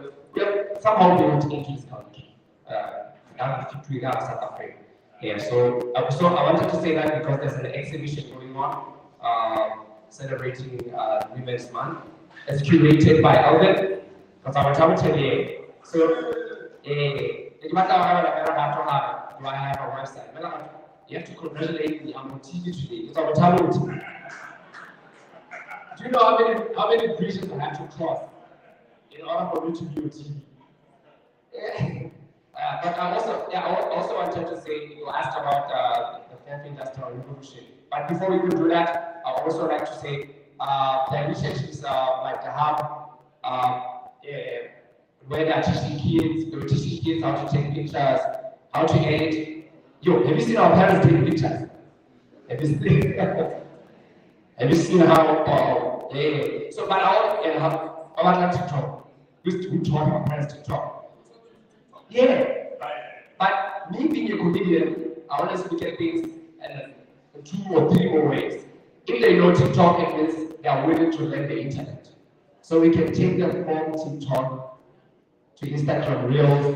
somehow we don't think it's country. South Africa. Yeah, so I wanted to say that because there's an exhibition going on celebrating Women's Month. It's curated by Albert, because I was today. So, it matter how do I have a website? You have to congratulate me. I'm on TV today. It's our talent. Do you know how many bridges I had to cross in order for me to be on TV? But I also wanted to say, you asked about the fourth industrial revolution. But before we do that, I would also like to say the initiatives like the hub, where they are teaching kids how to take pictures, how to edit. Yo, have you seen our parents take pictures? Have you seen how? Yeah. So, but about TikTok, we taught our parents TikTok. Yeah. But me being a comedian, I always look at things in 2 or 3 more ways. If they know TikTok, it means they are willing to learn the internet. So we can take them from TikTok to Instagram Reels.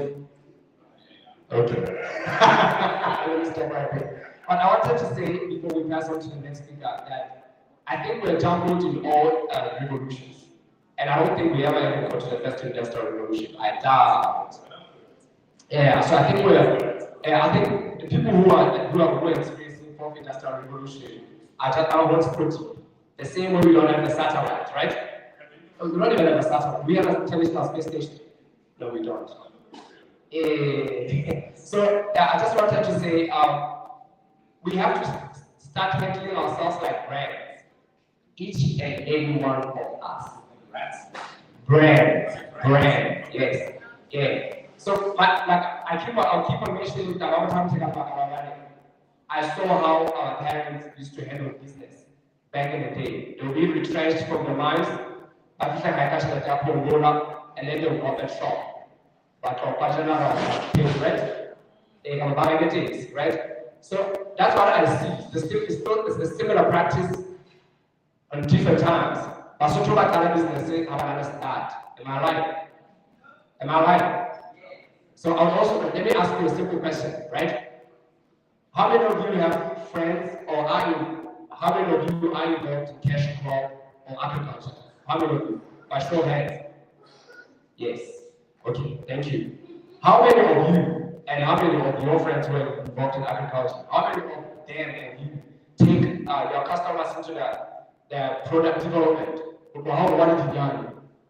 Okay. Let me stop right there. But I wanted to say, before we pass on to the next speaker, that I think we're jumbled in all revolutions. And I don't think we ever go to the first industrial revolution. I doubt. Yeah, so I think I think the people who are experiencing fourth industrial revolution are just what's put the same way we don't have the satellite, right? We don't even have a satellite. We have a international space station. No, we don't. So I just wanted to say we have to start handling ourselves like brands. Each and every one of us. Brand. Yes. Yeah. So, I'll keep on mentioning that all time I saw how our parents used to handle business back in the day. They would be retrenched from the mines, and then they would open shop. But right? They can buy the things, right? So that's what I see. It's a similar practice on different times. But so talk about business, how I understand. Am I right? So let me ask you a simple question, right? How many of you have friends or how many of you are involved in cash crop or agriculture? How many of you? By show of hands. Yes. Okay, thank you. How many of you and how many of your friends were involved in agriculture? How many of them and you take your customers into the product development? What have you done?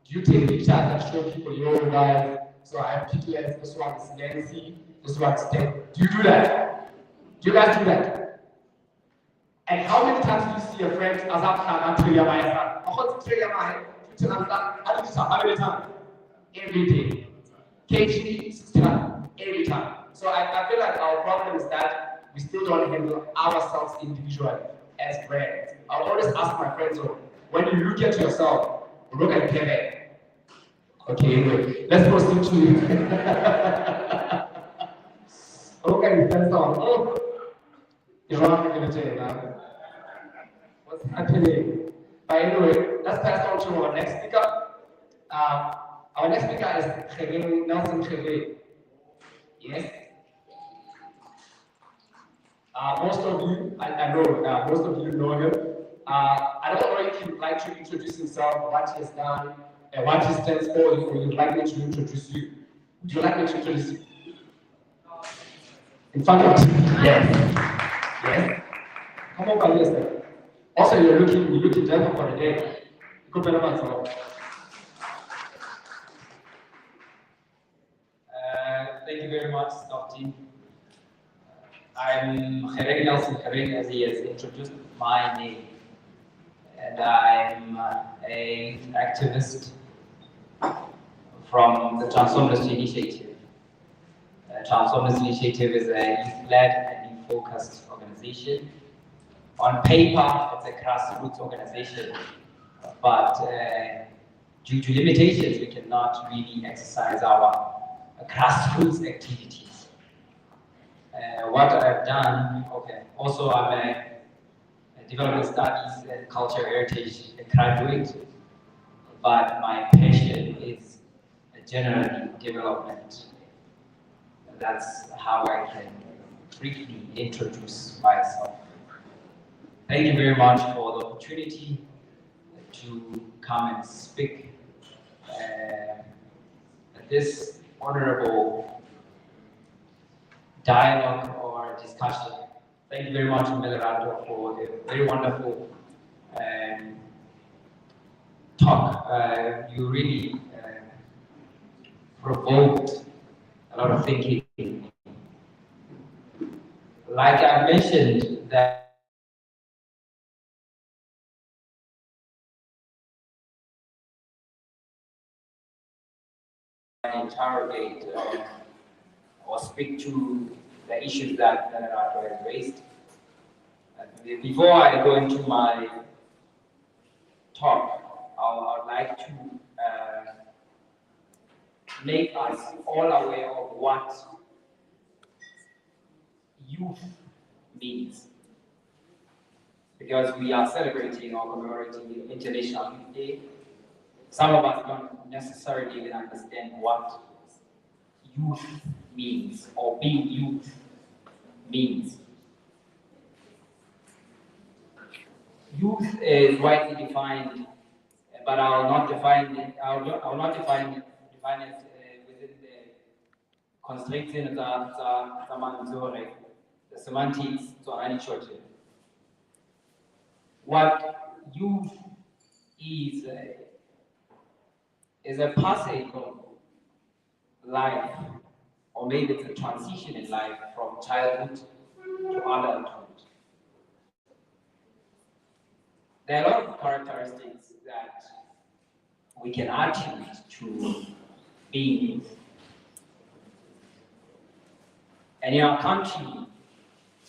Do you take pictures that show people your guys? So I have PTS, this one is Nancy, this one is Ted. Do you do that? Do you guys do that? And how many times do you see your friends as how many times? Every day. KG, 6 times, every time. So I feel like our problem is that we still don't handle ourselves individually as brands. I always ask my friends, when you look at yourself, look at Kevin. Okay, anyway, let's proceed to okay, that's all. Oh, you're wrong in the now. What's happening? But anyway, let's pass on to our next speaker. Our next speaker is Nelson Khebe. Yes. Most of you, I know, most of you know him. I don't know if he'd like to introduce himself, what he has done, and what he stands for, if you'd like me to introduce you. Would you like me to introduce you? In front of you? Yes. Yes. Come over here, sir. Also, you're looking devil for the day. Go better myself. Thank you very much, staff team. I'm Khereng Nelson Khebe, as he has introduced my name. And I'm an activist from the Transformers Initiative. Transformers Initiative is a youth-led and youth-focused organization. On paper, it's a grassroots organization, but due to limitations, we cannot really exercise our grassroots activities. What I've done, also I'm a development studies and culture heritage graduate, but my passion is generally development. And that's how I can briefly introduce myself. Thank you very much for the opportunity to come and speak at this honorable dialogue or discussion. Thank you very much, Melorado, for the very wonderful talk. You really provoked a lot of thinking. Like I mentioned, that interrogate or speak to the issues that are raised. Before I go into my talk, I would like to make us all aware of what youth means. Because we are celebrating or commemorating International Youth Day, some of us don't necessarily even understand what youth means or being youth means. Youth is widely defined, but I will not define it. I will not define it within the constraints in the semantics to any church. What youth is a passage of life, or maybe it's a transition in life from childhood to adulthood. There are a lot of characteristics that we can attribute to being youth. And in our country,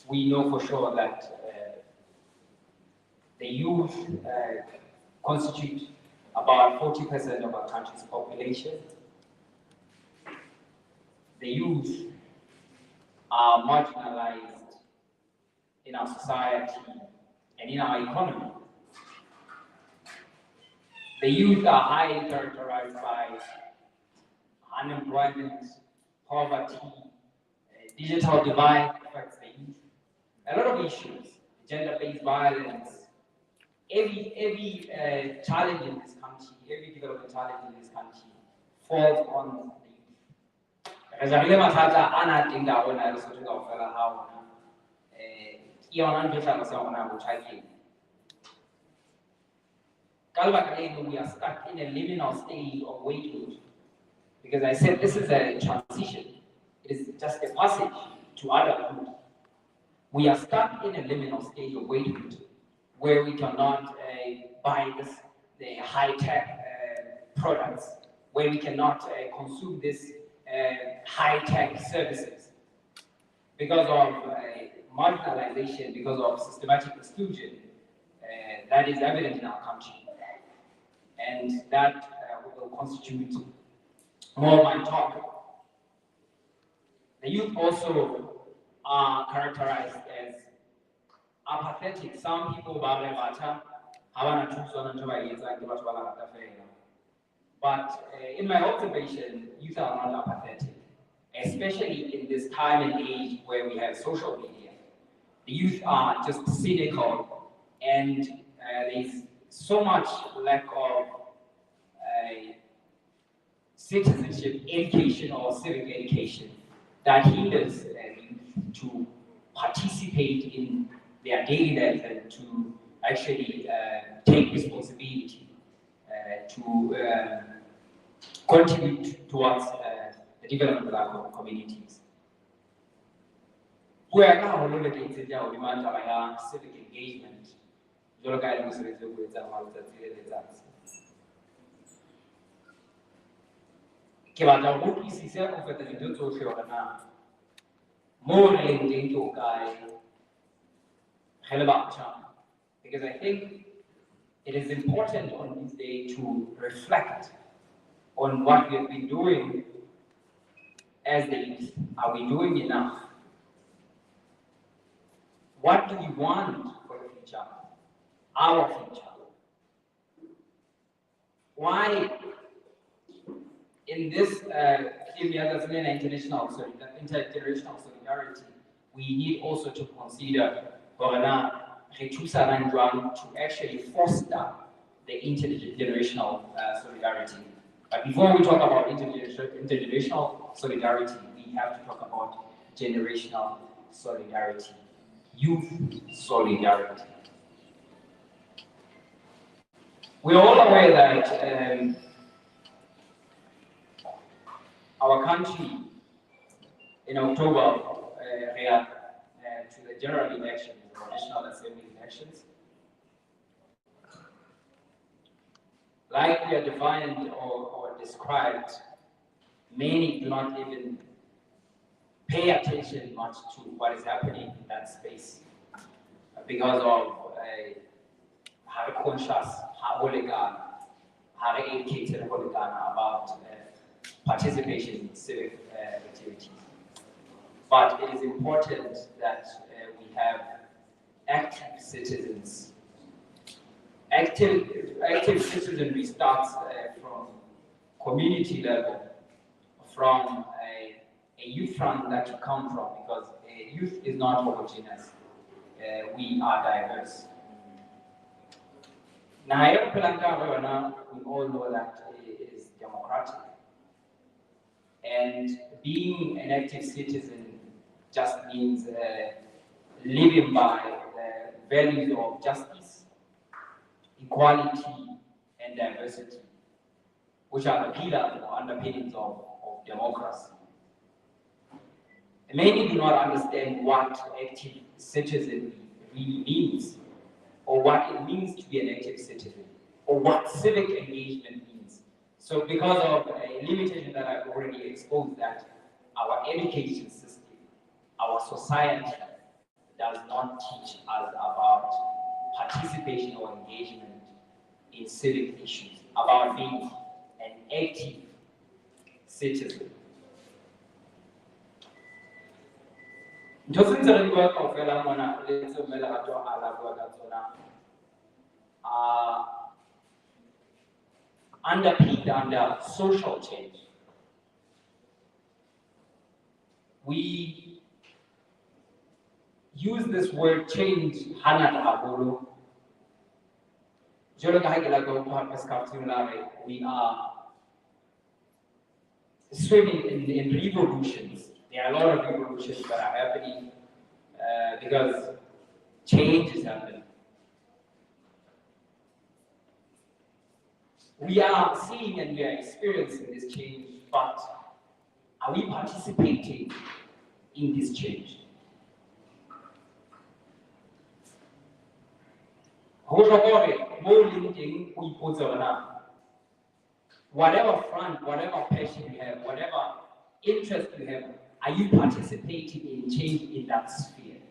we know for sure that the youth constitute about 40% of our country's population. The youth are marginalized in our society and in our economy. The youth are highly characterized by unemployment, poverty, digital divide affects the youth. A lot of issues, gender-based violence, every challenge in this country, every development challenge in this country falls on the youth. As I remember, I think that when I was talking about how we are stuck in a liminal stage of waithood, because I said this is a transition. It is just a passage to adulthood. We are stuck in a liminal stage of waithood, where we cannot buy the high-tech products, where we cannot consume this high-tech services because of marginalization, because of systematic exclusion that is evident in our country. And that will constitute more of my talk. The youth also are characterized as apathetic. Some people but in my observation, youth are not apathetic, especially in this time and age where we have social media. The youth are just cynical, and there's so much lack of citizenship education or civic education that hinders youth to participate in their daily life and to actually take responsibility to contribute towards the development of our communities. We are now looking at civic engagement. Because I think it is important on this day to reflect on what we have been doing as the youth. Are we doing enough? What do we want for the future? Our future. Why in this intergenerational solidarity, we need also to consider to actually foster the intergenerational solidarity. But before we talk about intergenerational solidarity, we have to talk about generational solidarity, youth solidarity. We're all aware that our country in October react to the general elections or National Assembly elections. Like we are defined or described, many do not even pay attention much to what is happening in that space because of how conscious, how hooligan, how educated hooligan about participation in civic activities. But it is important that we have active citizens. Active citizenry starts from community level, from a youth front that you come from, because youth is not homogeneous. We are diverse. Now, we all know that it is democratic. And being an active citizen just means living by the values of justice, equality, and diversity, which are the pillars or underpinnings of democracy. Many do not understand what active citizenry really means, or what it means to be an active citizen, or what civic engagement means. So because of a limitation that I've already exposed, that our education system, our society does not teach us about participation or engagement in civic issues, about being an active citizen. Underpinned under social change. We use this word change, we are swimming in revolutions. There are a lot of revolutions that are happening because change is happening. We are seeing and we are experiencing this change, but are we participating in this change? Whatever front, whatever passion you have, whatever interest you have, are you participating in change in that sphere?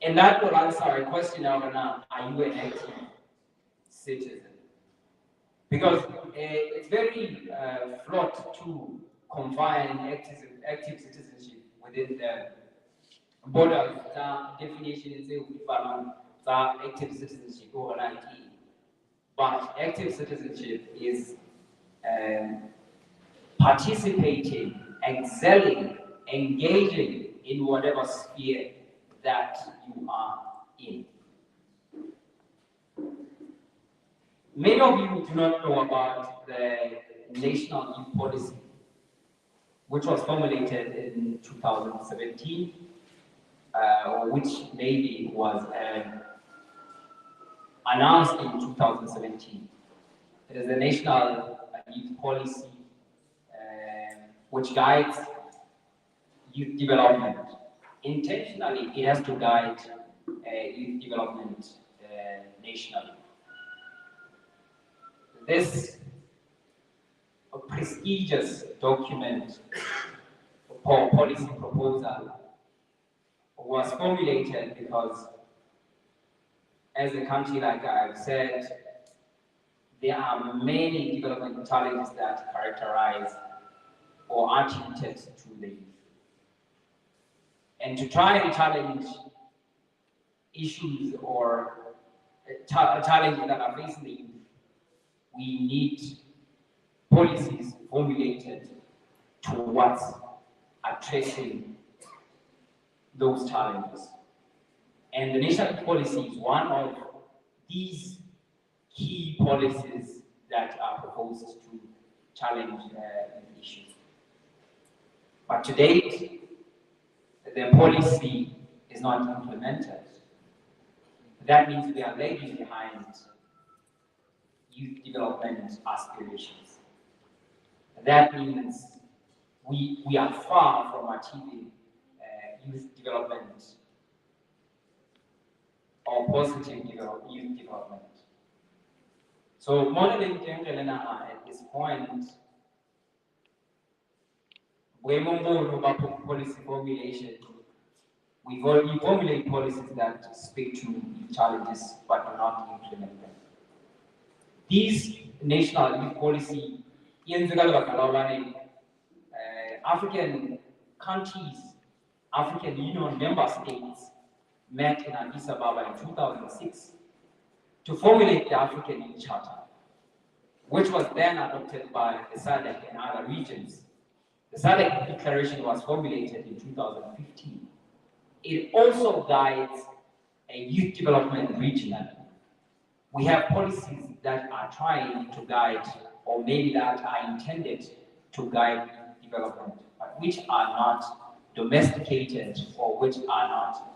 And that will answer a question now, are you an active citizen? Because it's very fraught to confine active citizenship within the borders. The definition is active citizenship or but active citizenship is participating, excelling, engaging in whatever sphere that you are in. Many of you do not know about the National Youth Policy, which was formulated in 2017, or which maybe was announced in 2017. It is a National Youth Policy which guides youth development. Intentionally, it has to guide youth development nationally. This prestigious document or policy proposal was formulated because, as a country, like I've said, there are many development challenges that characterize or are attributed to the youth. And to try and challenge issues or challenges that are facing the youth, we need policies formulated towards addressing those challenges. And the national policy is one of these key policies that are proposed to challenge these issues. But to date, the policy is not implemented. That means we are lagging behind youth development aspirations. That means we are far from achieving youth development or positive youth development. So modeling Elena at this point, we about policy formulation. We formulate policies that speak to challenges but do not implement them. These national youth policy, African countries, African Union member states met in Addis Ababa in 2006 to formulate the African Youth Charter, which was then adopted by the SADC and other regions. The SADC Declaration was formulated in 2015. It also guides a youth development regionally. We have policies that are trying to guide, or maybe that are intended to guide youth development, but which are not domesticated or which are not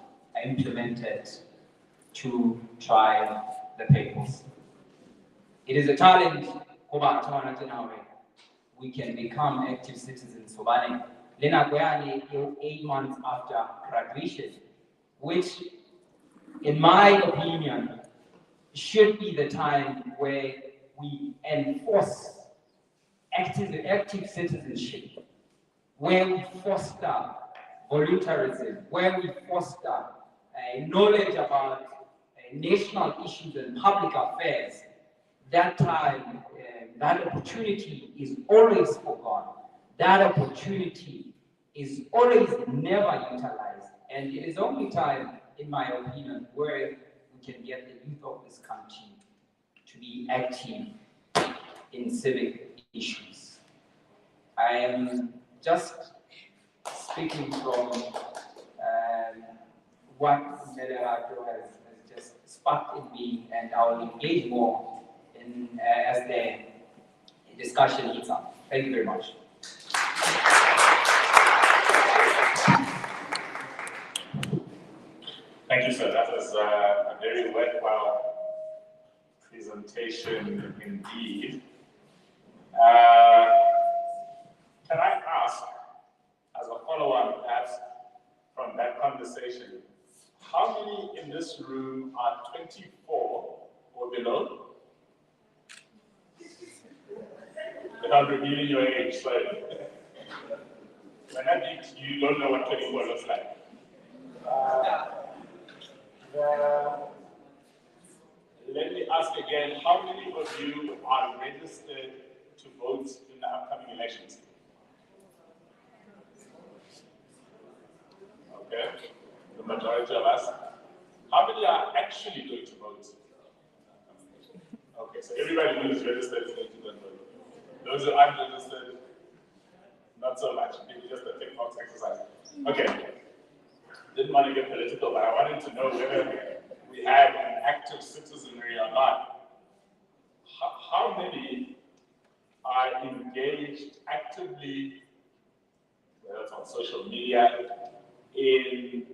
implemented to drive the purpose. It is a challenge. We can become active citizens. 8 months after graduation, which, in my opinion, should be the time where we enforce active citizenship, where we foster voluntarism, where we foster knowledge about national issues and public affairs. That time, that opportunity is always forgotten. That opportunity is always never utilized. And it is only time, in my opinion, where we can get the youth of this country to be active in civic issues. I am just speaking from what Mederato has just sparked in me, and I will engage more in as the discussion heats up. Thank you very much. Thank you, sir. That was a very worthwhile presentation indeed. Can I ask, as a follow-on, perhaps, from that conversation, how many in this room are 24 or below? Without revealing your age, sorry. When I think you don't know what 24 looks like. Let me ask again, how many of you are registered to vote in the upcoming elections? Okay, the majority of us. How many are actually going to vote? Okay, so everybody who is registered is going to vote. Those who aren't registered, not so much. Maybe just a tick box exercise. Okay. Didn't want to get political, but I wanted to know whether we have an active citizenry or not. How many are engaged actively, whether it's on social media, in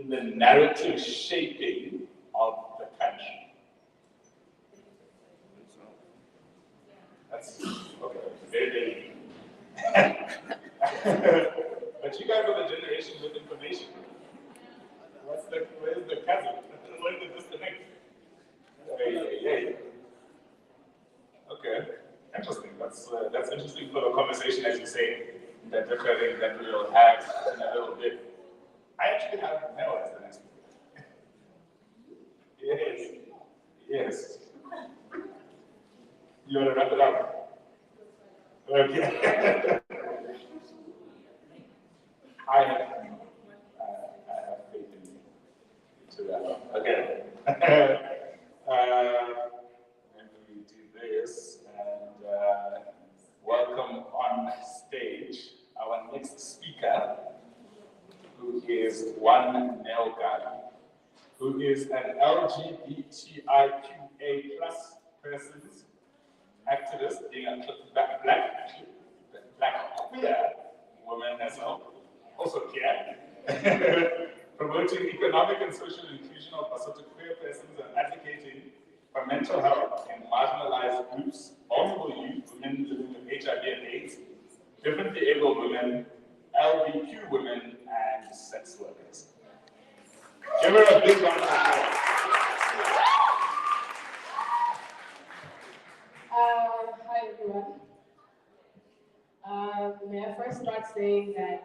the narrative shaping of the country? That's okay, very, but you guys are the generation with information. Where's the chasm? Where's the disconnect? Hey. Okay, interesting. That's interesting for the conversation, as you say, that different that we will have in a little bit. I actually have Mel as the next one. Yes. You want to wrap it up? Okay. I have faith in you to wrap up. Okay. Let me do this and welcome on stage our next speaker, who is One Nelga, who is an LGBTIQA+ persons activist, being a black queer woman as well, also queer, promoting economic and social inclusion of Basotho queer persons and advocating for mental health in marginalized groups, vulnerable youth, women living with HIV and AIDS, differently abled women, LGBTQ women, and sex workers. Give her a big round of applause. Hi everyone. May I first start saying that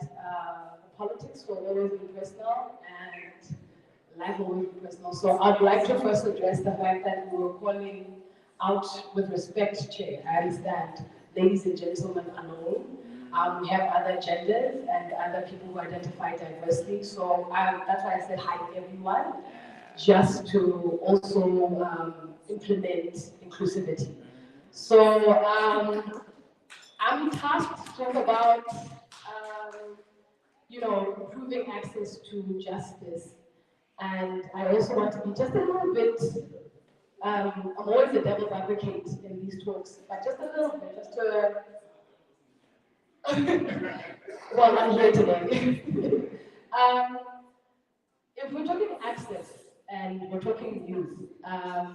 politics will always be personal and life will always be personal. So I'd like to first address the fact that we were calling out with respect, Chair. I understand ladies and gentlemen are known. We have other genders and other people who identify diversely. So that's why I said hi everyone, just to also implement inclusivity. So I'm tasked to talk about, improving access to justice. And I also want to be just a little bit, I'm always the devil's advocate in these talks, but just a little bit, just to, well, I'm here today. If we're talking access and we're talking youth,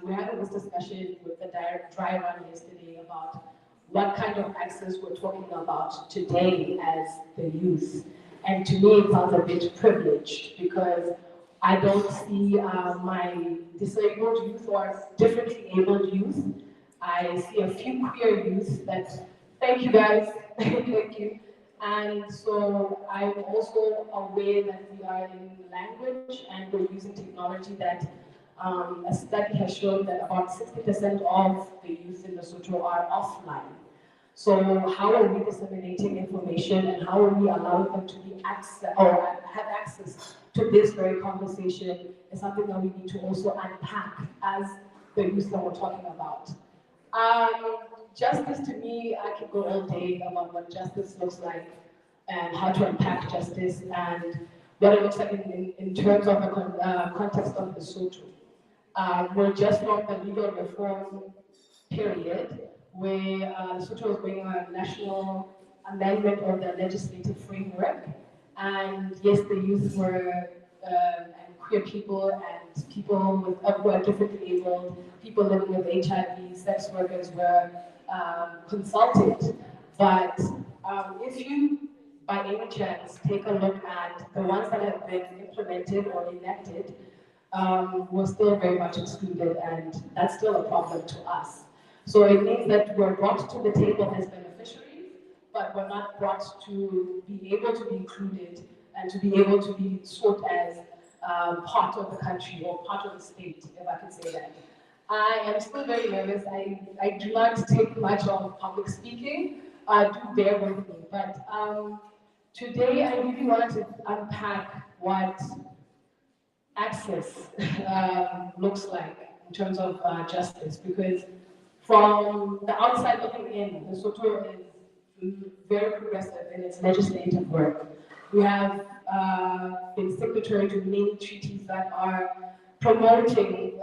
we're having this discussion with the dry run yesterday about what kind of access we're talking about today as the youth. And to me, it sounds a bit privileged because I don't see my disabled youth or differently abled youth. I see a few queer youth that, thank you guys, thank you. And so I'm also aware that we are in language and we're using technology that a study has shown that about 60% of the youth in Lesotho are offline. So how are we disseminating information and how are we allowing them to be have access to this very conversation is something that we need to also unpack as the youth that we're talking about. Justice to me, I could go all day about what justice looks like and how to unpack justice and what it looks like in terms of the context of Lesotho. We're just from the legal reform period where Lesotho was bringing a national amendment of the legislative framework. And yes, the youth were, and queer people and people who are differently abled, people living with HIV, sex workers were consulted. But if you, by any chance, take a look at the ones that have been implemented or enacted, were still very much excluded, and that's still a problem to us. So it means that we're brought to the table as beneficiaries, but we're not brought to be able to be included and to be able to be sought as part of the country or part of the state, if I can say that. I am still very nervous. I do not take much of public speaking. Do bear with me. But today I really wanted to unpack what access looks like in terms of justice, because from the outside looking in, Lesotho is very progressive in its legislative work. We have been signatory to many treaties that are promoting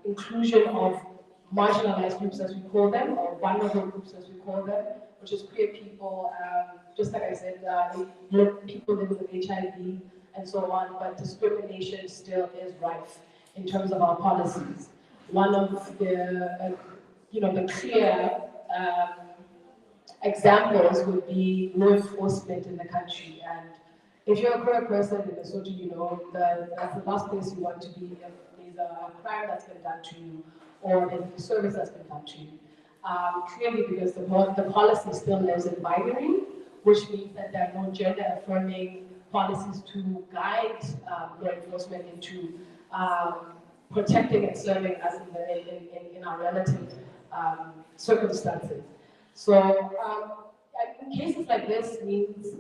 inclusion of marginalized groups, as we call them, or vulnerable groups, as we call them, which is queer people, just like I said, people living with HIV, and so on, but discrimination still is rife in terms of our policies. One of the clear examples would be law enforcement in the country. And if you're a queer person in Lesotho, you know that's the last place you want to be if there's a crime that's been done to you or there's a service that's been done to you. Clearly, because the policy still lives in binary, which means that there are no gender-affirming policies to guide law enforcement into protecting and serving us in our relative circumstances. So in cases like this means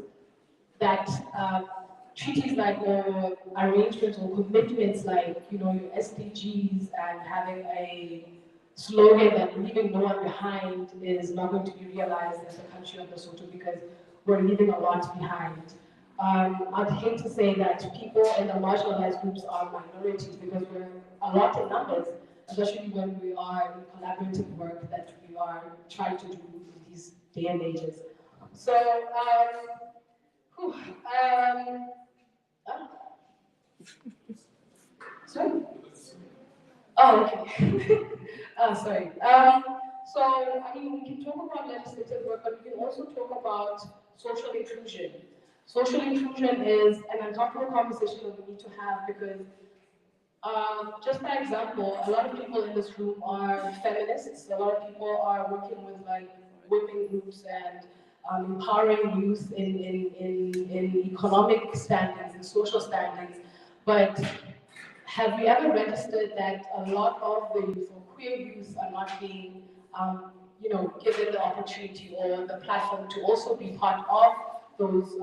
that treaties like or arrangements or commitments like your SDGs and having a slogan that leaving no one behind is not going to be realized as a country of Lesotho because we're leaving a lot behind. I'd hate to say that people in the marginalized groups are minorities because we're a lot in numbers, especially when we are in collaborative work that we are trying to do in these day and ages. So, sorry? Oh, okay. Sorry. So, I mean, we can talk about legislative work, but we can also talk about social inclusion. Social inclusion is an uncomfortable conversation that we need to have because, just by example, a lot of people in this room are feminists. A lot of people are working with like women groups and empowering youth in economic standings and social standings. But have we ever registered that a lot of the youth or queer youth are not being, given the opportunity or the platform to also be part of those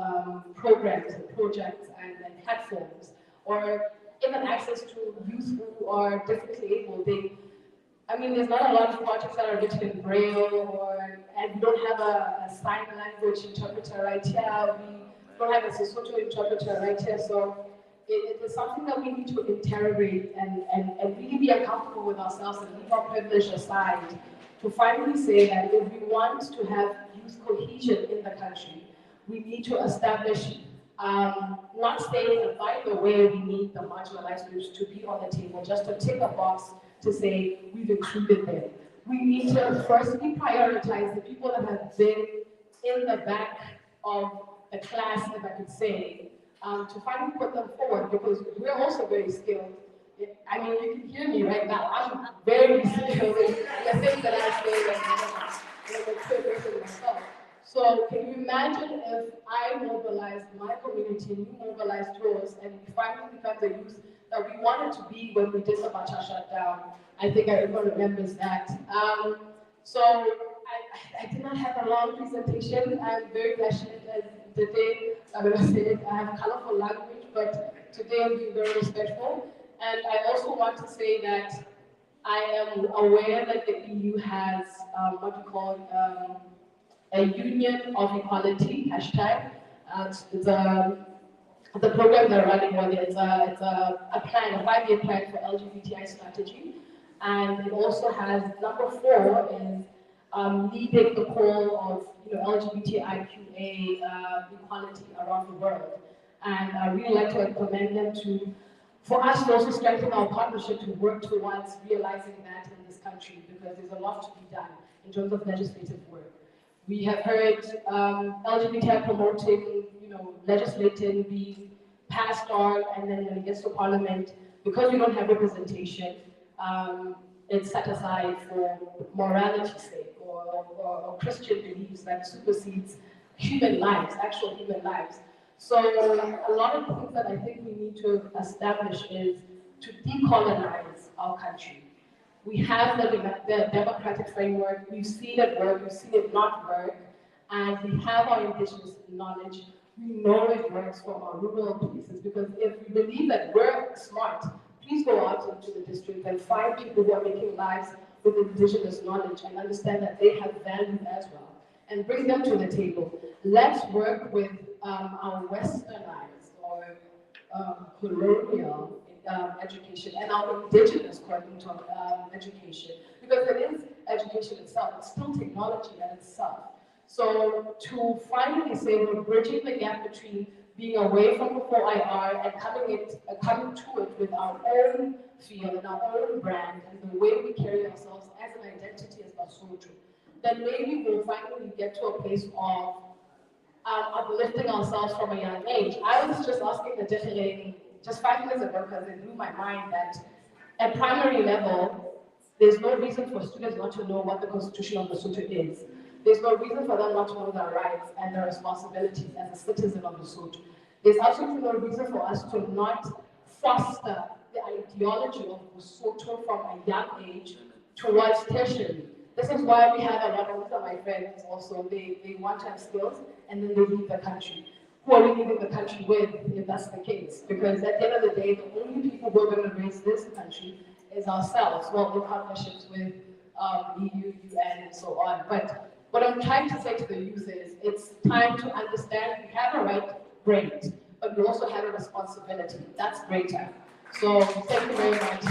programs and projects and platforms, or even access to youth who are differently able? There's not a lot of projects that are written in Braille, and we don't have a sign language interpreter right here. We don't have a Sesotho interpreter right here. So it is something that we need to interrogate and really be uncomfortable with ourselves and leave our privilege aside to finally say that if we want to have youth cohesion in the country, we need to establish, not saying that by the way we need the marginalized groups to be on the table just to tick a box to say we've included them. We need to firstly prioritize the people that have been in the back of the class, if I could say, to finally put them forward, because we're also very skilled. I mean, you can hear me right now. I'm very skilled in the things that I say and I'm a queer person myself. So can you imagine if I mobilized my community, you mobilized yours, and we finally become the youth that we wanted to be when we did the Bacha shutdown? I think everyone remembers that. So I did not have a long presentation. I'm very passionate, and today, I'm going to say it, I have colorful language, but today I'm being very respectful. And I also want to say that I am aware that the EU has what we call a Union of Equality hashtag. The program they're running with it's a plan, a 5-year plan for LGBTI strategy, and it also has number 4 is leading the call of LGBTIQA equality around the world. And I really like to commend them for us to also strengthen our partnership to work towards realizing that in this country, because there's a lot to be done in terms of legislative work. We have heard LGBTI promoting, legislating being passed on, and then when it gets to parliament, because we don't have representation, it's set aside for morality's sake or Christian beliefs that supersedes human lives, actual human lives. So a lot of things that I think we need to establish is to decolonize our country. We have the democratic framework, we've seen it work, we've seen it not work, and we have our indigenous knowledge. We know it works from our rural places, because if we believe that we're smart, please go out into the district and find people who are making lives with indigenous knowledge and understand that they have value as well, and bring them to the table. Let's work with our westernized or colonial education and our indigenous curriculum education, because it is education itself, it's still technology in itself. So to finally say we're bridging the gap between being away from the 4IR and coming to it with our own feel and our own brand and the way we carry ourselves as an identity as Basotho, then maybe we'll finally get to a place of uplifting ourselves from a young age. I was just asking the different just 5 minutes ago, because it blew my mind that at primary level, there's no reason for students not to know what the Constitution of Lesotho is. There's no reason for them not to know their rights and their responsibilities as a citizen of Lesotho. There's absolutely no reason for us to not foster the ideology of Lesotho from a young age towards tertiary. This is why we have a lot of my friends also, they want to have skills and then they leave the country. Who are we leaving the country with if that's the case? Because at the end of the day, the only people who are going to raise this country is ourselves, well, in partnerships with EU, UN, and so on. But what I'm trying to say to the youth is, it's time to understand we have a right, great, but we also have a responsibility. That's greater. So thank you very much.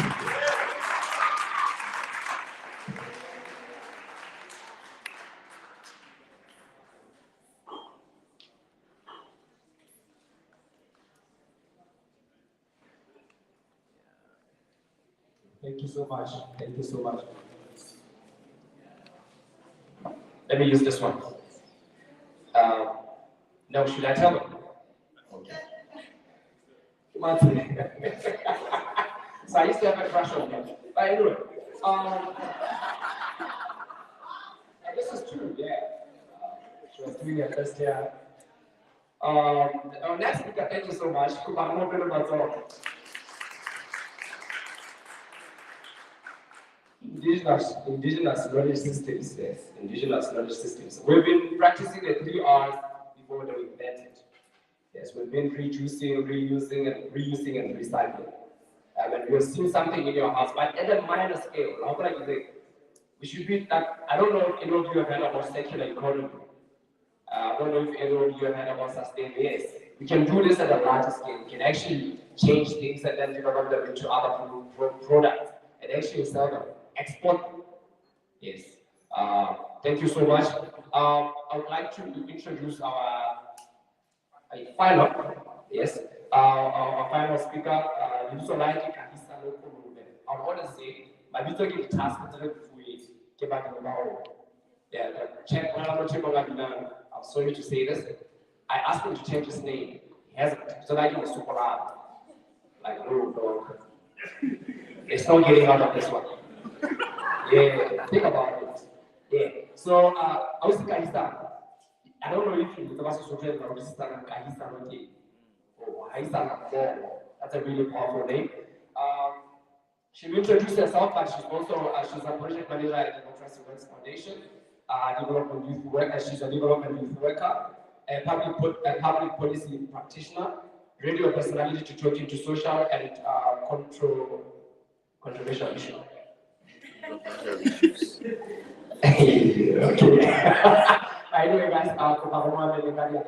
Thank you so much. Thank you so much. Let me use this one. No, should I tell them? Okay. So I used to have a crush on him. But anyway, this is true, yeah. She was doing her first year. Our next speaker, thank you so much. Indigenous knowledge systems, yes, indigenous knowledge systems. We've been practicing the 3 R's before they were invented. Yes, we've been reducing, reusing, and recycling. And you're seeing something in your house, but at a minor scale. How can I say? We should be like, I don't know if any of you have heard about circular economy. I don't know if any of you have heard about sustainability. Yes, we can do this at a larger scale. We can actually change things and then develop them into other products and actually sell them. Export. Yes. Thank you so much. I would like to introduce our final, yes, our final speaker, Yusolaiki Kahisa Lokomube. I want to say, my video give task to get back to the yeah, I'm sorry to say this. I asked him to change his name. He hasn't. So like he was super hard. Like, no. It's not getting out of this one. Yeah, think about it. Yeah. So I was in Kahisa. I don't know if you have a social Kahisa or Kahisa. That's a really powerful name. She will introduce herself, but she's also she's a project manager at the Democracy Works Foundation, development youth worker. She's a development youth worker, a public policy practitioner, radio personality to talk into social and controversial issues. Okay. Anyway, guys, thank you.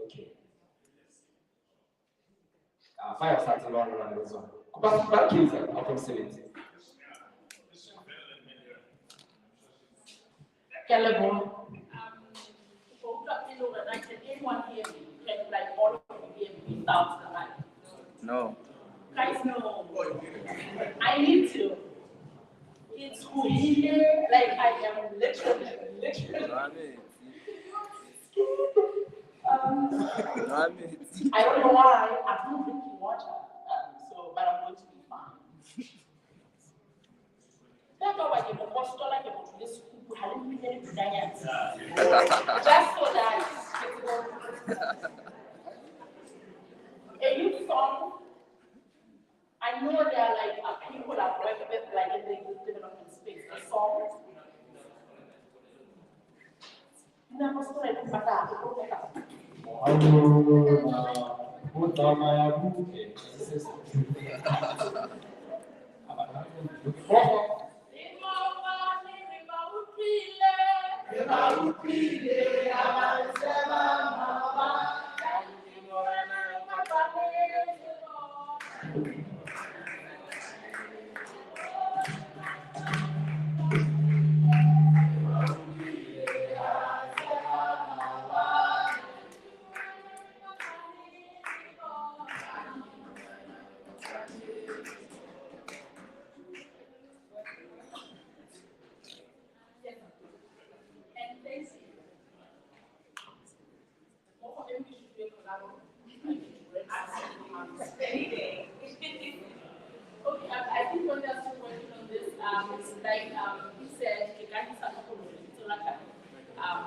Okay. Fire starts around this one. Back kids are from 70. Caleb, anyone here can like all of you here without the light? No. Guys, no. I need to. It's who here, like I am literally. I don't know why I'm not drinking water, but I'm going to be fine. That's why I can post like about this who hadn't been very diet. Just so that a youth song. I know there are like people I've worked with like in the youth development space. The song. Never saw it, but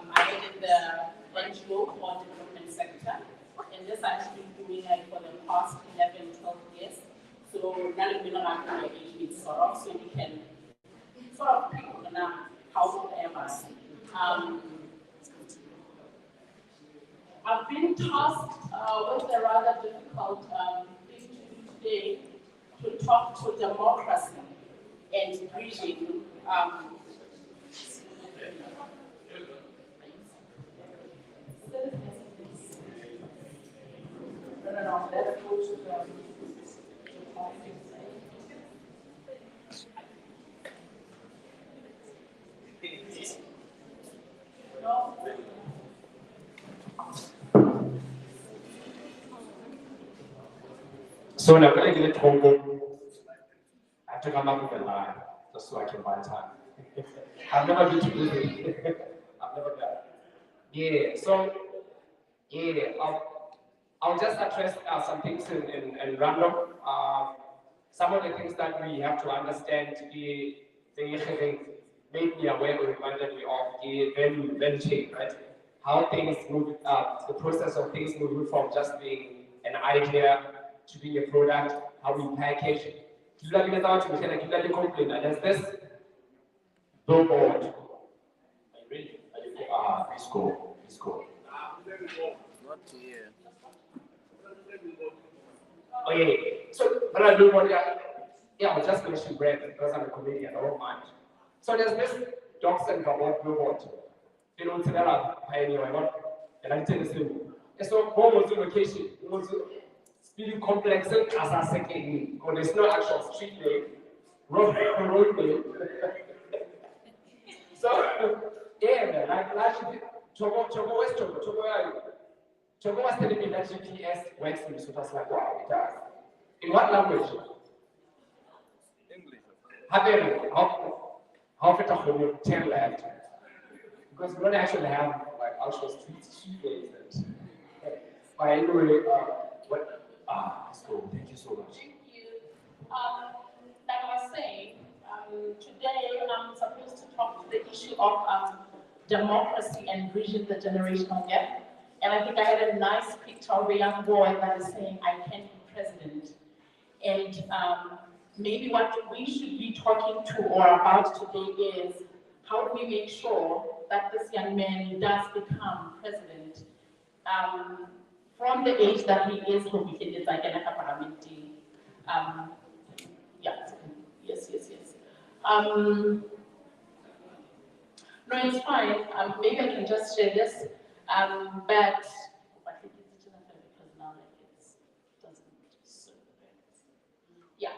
I did the NGO or development sector, and this I've been doing like for the past 11, 12 years. So now we've been around my age sort of, so we can sort of how am I? I've been tasked with a rather difficult thing to do today, to talk to democracy and bridging. No, let's go to the So now, when I get it Congo, I to come up with a lie just so I can buy time. I've never been to Brisbane. I've never done. Yeah, so yeah, I'll just address some things in random. Some of the things that we have to understand, they made me aware or reminded me of value chain, right? How things move, the process of things moving from just being an idea to being a product, how we package. There's this billboard. Are you ready? It's cool. It's cool. Not here. Oh yeah. So, but I do want I'll just mention brand because I'm a comedian. I don't mind. So there's this Docs and Gabon billboard. They don't tell that pioneer. And I tell you, so home was the location. It was speedy complex as a second. Or there's no actual street name, road name. So yeah, like Chogo West Chogo where are you? Chogo was telling me that GPS works in Lesotho. I was like, wow, it does. In what language? English. How often you 10 left? Because we don't actually have like actual streets and but anyway, let's go. Thank you so much. Thank you. Like I was saying, today I'm supposed to talk to the issue of democracy and bridging the generational gap. And I think I had a nice picture of a young boy that is saying, I can be president. And maybe what we should be talking to or about today is, how do we make sure that this young man does become president from the age that he is, yes. No, it's fine. Maybe I can just share this. But I think it's because now doesn't serve the yeah.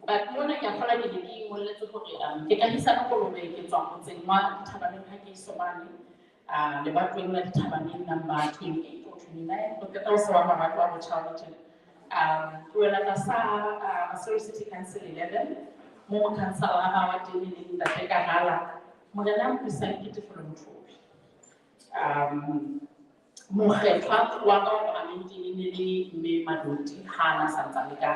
But when I can follow the game, let's go ke ka hisa no go be ke tswa motseng wa Thabaneng ha ke Somane le batho ba Thabaneng number 28 or 29 but also wa mabatho wa Botjhabela ke wela ka sa Maseru City Council 11 mo council wa Dinileng da ke ka hala mo gana mo sa ke tefolo motho mokgethwa wa ka parlamenteng ne le mme Madoti hana santsa le ka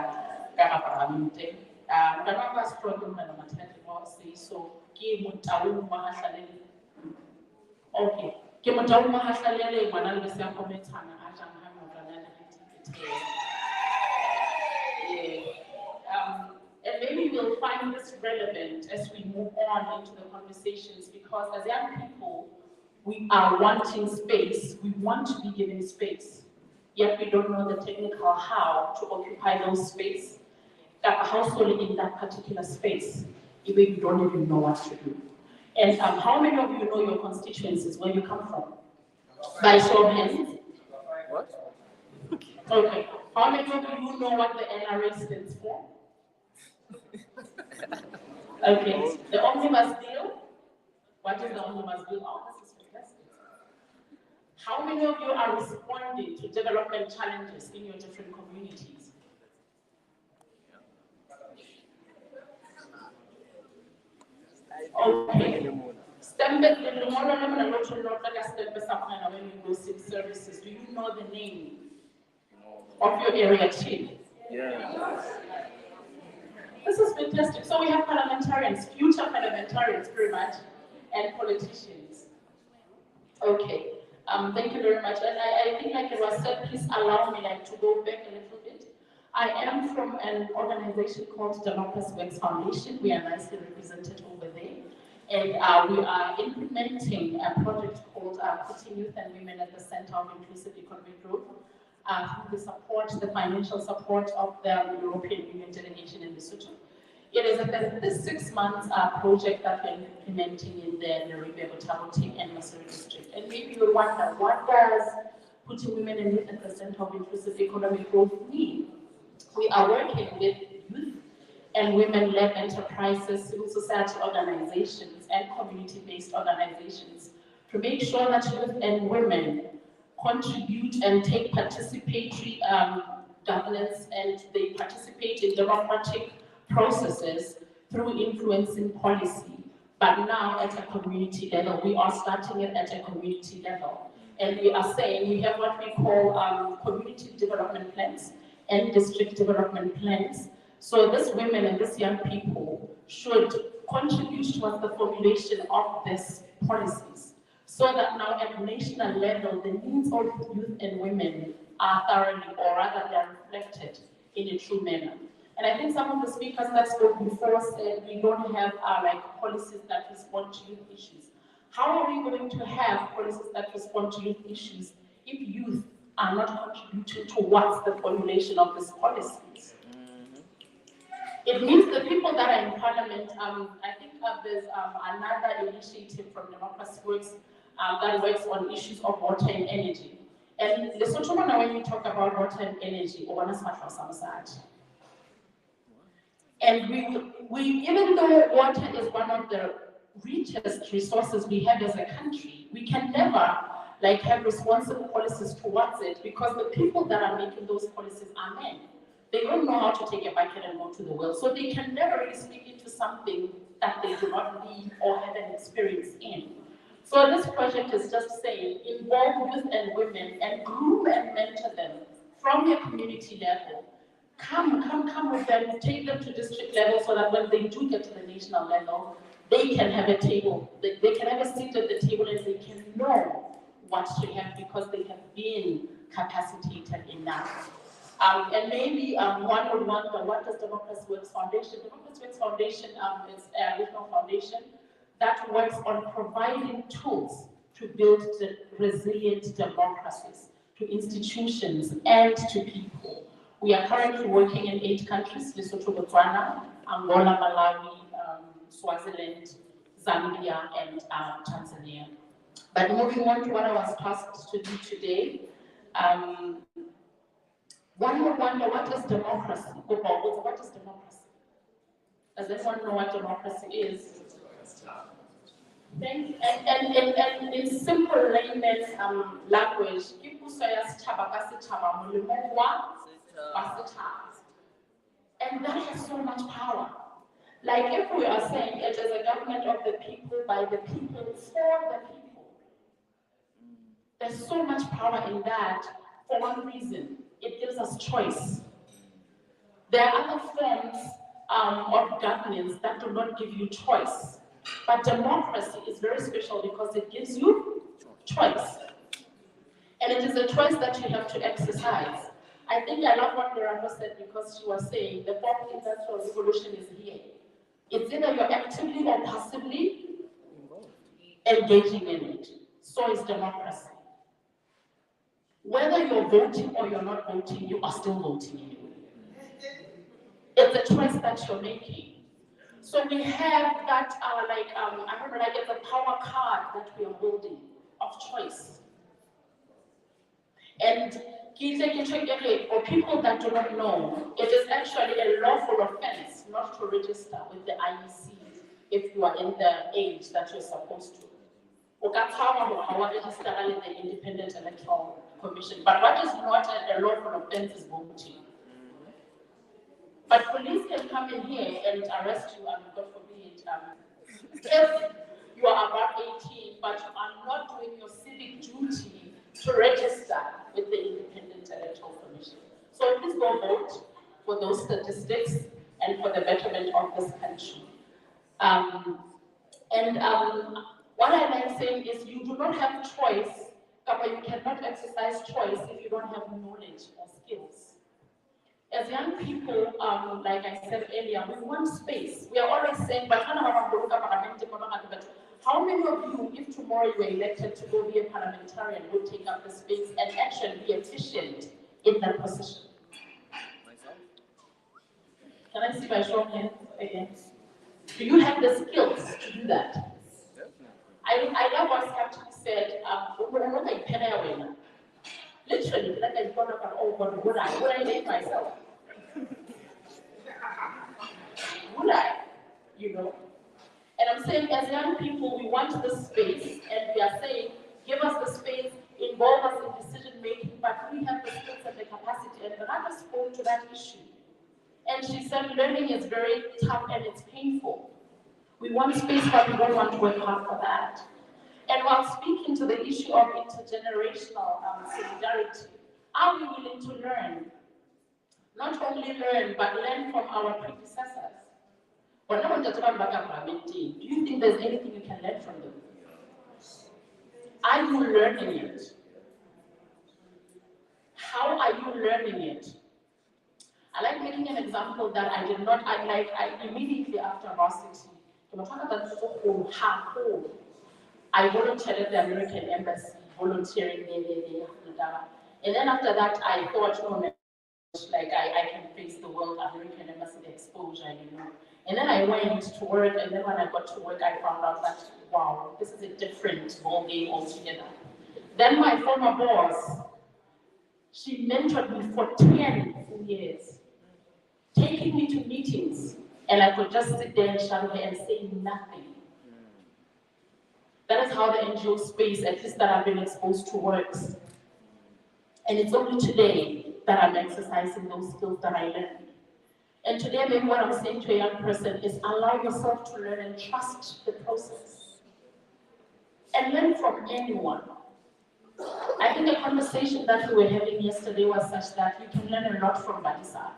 parlamente ngwana wa strong mo na mathata wa se so ke motau wa hahlalele okay ke motau wa hahlalele ngwana le se a kometshana a jang ha motlana and maybe we'll find this relevant as we move on into the conversations because as young people we are wanting space, we want to be given space, yet we don't know the technical how to occupy those space, how solely in that particular space, even you don't even know what to do. And how many of you know your constituencies, where you come from? By show of hands? What? Okay. How many of you know what the NRA stands for? Okay. The Omnibus Bill? What is the Omnibus Bill? Oh, this is fantastic. How many of you are responding to development challenges in your different communities? Okay. When you go seek services, do you know the name of your area chief? Yeah. This is fantastic. So we have parliamentarians, future parliamentarians very much, and politicians. Okay. Thank you very much. And I think like it was said, please allow me to go back a little bit. I am from an organization called Democracy Works Foundation. We are nicely represented over there. And we are implementing a project called Putting Youth and Women at the Center of Inclusive Economic Growth through the financial support of the European Union delegation in Lesotho. It is a 36-month project that we're implementing in the Naribe, Botaboti, and Maseru district. And maybe you would wonder, what does Putting Women and Youth at the Center of Inclusive Economic Growth mean? We are working with youth and women-led enterprises, civil society organizations, and community-based organizations to make sure that youth and women contribute and take participatory governance, and they participate in democratic processes through influencing policy. But now at a community level, we are starting it at a community level. And we are saying we have what we call community development plans and district development plans. So these women and these young people should contribute towards the formulation of these policies, so that now at national level, the needs of youth and women are thoroughly, or rather they are reflected in a true manner. And I think some of the speakers that spoke before said we don't have policies that respond to youth issues. How are we going to have policies that respond to youth issues if youth are not contributing towards the formulation of these policies? It means the people that are in parliament, I think there's another initiative from Democracy Works that works on issues of water and energy. And Lesotho, when we talk about water and energy, and we even though water is one of the richest resources we have as a country, we can never have responsible policies towards it, because the people that are making those policies are men. They don't know how to take a bucket and go to the well, so they can never really speak into something that they do not need or have an experience in. So this project is just saying, involve youth and women and groom and mentor them from your community level. Come with them, take them to district level, so that when they do get to the national level, they can have a table, they can have a seat at the table, and they can know what to have because they have been capacitated enough. And maybe one would wonder, what does Democracy Works Foundation? Democracy Works Foundation is a regional foundation that works on providing tools to build resilient democracies, to institutions and to people. We are currently working in 8 countries: Lesotho, Botswana, Angola, Malawi, Swaziland, Zambia, and Tanzania. But moving on to what I was tasked to do today, one would wonder, what is democracy? What is democracy? Does anyone know what democracy is? Thank you. And in simple layman's language, people say and that has so much power. Like if we are saying it is a government of the people, by the people, for the people. There's so much power in that for one reason. It gives us choice. There are other forms of governance that do not give you choice. But democracy is very special because it gives you choice. And it is a choice that you have to exercise. I think I love what Miranda said, because she was saying the 4th industrial revolution is here. It's either you're actively or passively engaging in it. So is democracy. Whether you're voting or you're not voting, you are still voting anyway. It's a choice that you're making. So we have that, I remember it's a power card that we are holding of choice. And for people that do not know, it is actually a lawful offense not to register with the IEC if you are in the age that you're supposed to. Register with the Independent Electoral Commission. But what is not a lawful offense is voting. But police can come in here and arrest you, and God forbid, if you are above 18, but you are not doing your civic duty to register with the Independent Electoral Commission. So please go vote for those statistics and for the betterment of this country. What I like saying is you do not have choice, but you cannot exercise choice if you don't have knowledge or skills. As young people, like I said earlier, we want space. We are always saying, but how many of you, if tomorrow you are elected to go be a parliamentarian, would take up the space and actually be efficient in that position? Can I see by show of hands again? Do you have the skills to do that? I love what Captain said, literally, like I thought about, oh God, would I make myself? Would I? You know? And I'm saying, as young people, we want the space, and we are saying, give us the space, involve us in decision making, but we have the skills and the capacity, and Miranda spoke to that issue. And she said learning is very tough and it's painful. We want space, but we don't want to work hard for that. And while speaking to the issue of intergenerational solidarity, are we willing to learn? Not only learn, but learn from our predecessors. Do you think there's anything you can learn from them? Are you learning it? How are you learning it? I like making an example that I immediately after varsity, I volunteered at the American Embassy, volunteering there. And then after that, I thought, no, like I can face the world, American Embassy, the exposure, you know. And then I went to work, and then when I got to work, I found out that, wow, this is a different ballgame altogether. Then my former boss, she mentored me for 10 full years, taking me to meetings, and I could just sit there and shadow her and say nothing. That is how the NGO space, at least that I've been exposed to, works. And it's only today that I'm exercising those skills that I learned. And today, maybe what I'm saying to a young person is allow yourself to learn and trust the process. And learn from anyone. I think a conversation that we were having yesterday was such that you can learn a lot from Badisa.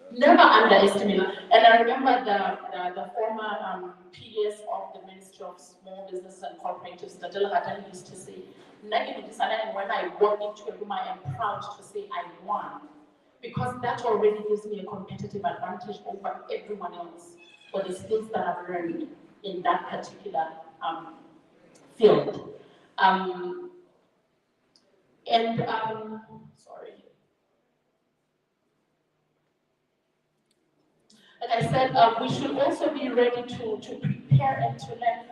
Never underestimate. And I remember the former PS of the Ministry of Small Business and Cooperatives, Nadella Hatani, used to say, and when I walk into a room, I am proud to say I won. Because that already gives me a competitive advantage over everyone else for the skills that I've learned in that particular field. Sorry. Like I said, we should also be ready to prepare and to learn.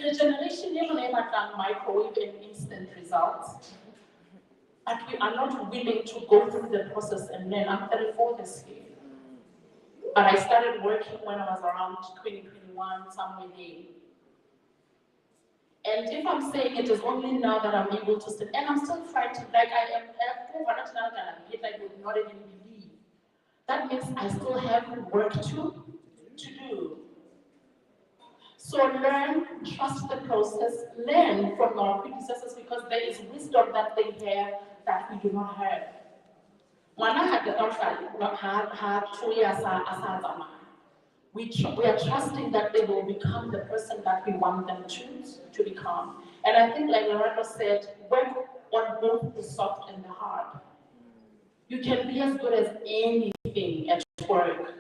Regeneration never done microwave and instant results. But we are not willing to go through the process and learn. I'm 34 this year. But I started working when I was around 2021, somewhere there. And if I'm saying it is only now that I'm able to sit, and I'm still frightened, like I am, like I would not even believe. That means I still have work to do. So learn, trust the process, learn from our predecessors because there is wisdom that they have that we do not have. We are trusting that they will become the person that we want them to become. And I think, like Loretta said, work on both the soft and the hard. You can be as good as anything at work,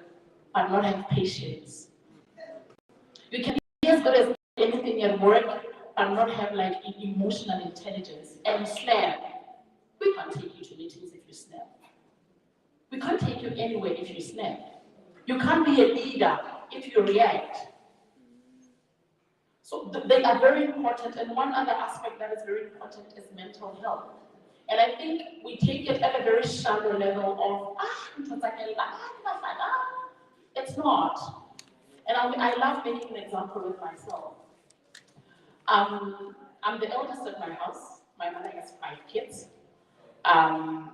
but not have patience. You can be as good as anything at work, but not have like emotional intelligence. And snap. We can't take you to meetings if you snap. We can't take you anywhere if you snap. You can't be a leader if you react. So they are very important. And one other aspect that is very important is mental health. And I think we take it at a very shallow level of, it's not. And I love making an example with myself. I'm the eldest at my house. My mother has 5 kids. And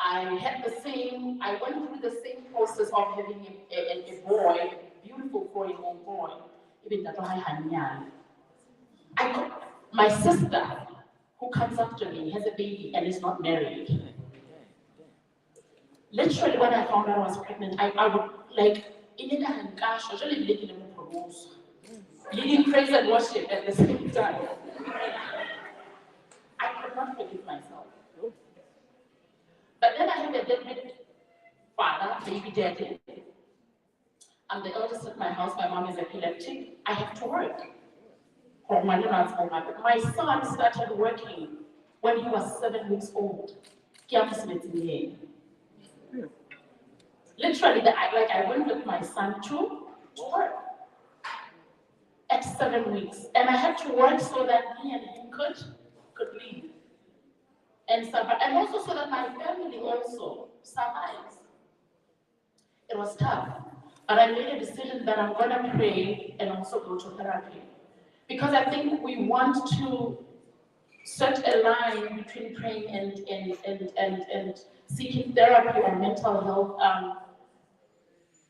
I went through the same process of having a boy, a beautiful 4-year-old boy. My sister, who comes after me, has a baby and is not married. Literally, when I found out I was pregnant, I would like, leading praise and worship at the same time. I could not forgive myself. But then I have a dead father, baby daddy. I'm the eldest at my house. My mom is epileptic. I have to work. My son started working when he was 7 weeks old. Literally, I went with my son to work at 7 weeks. And I had to work so that me and him could leave. And survive, and also so that my family also survives. It was tough, but I made a decision that I'm gonna pray and also go to therapy. Because I think we want to set a line between praying and seeking therapy or mental health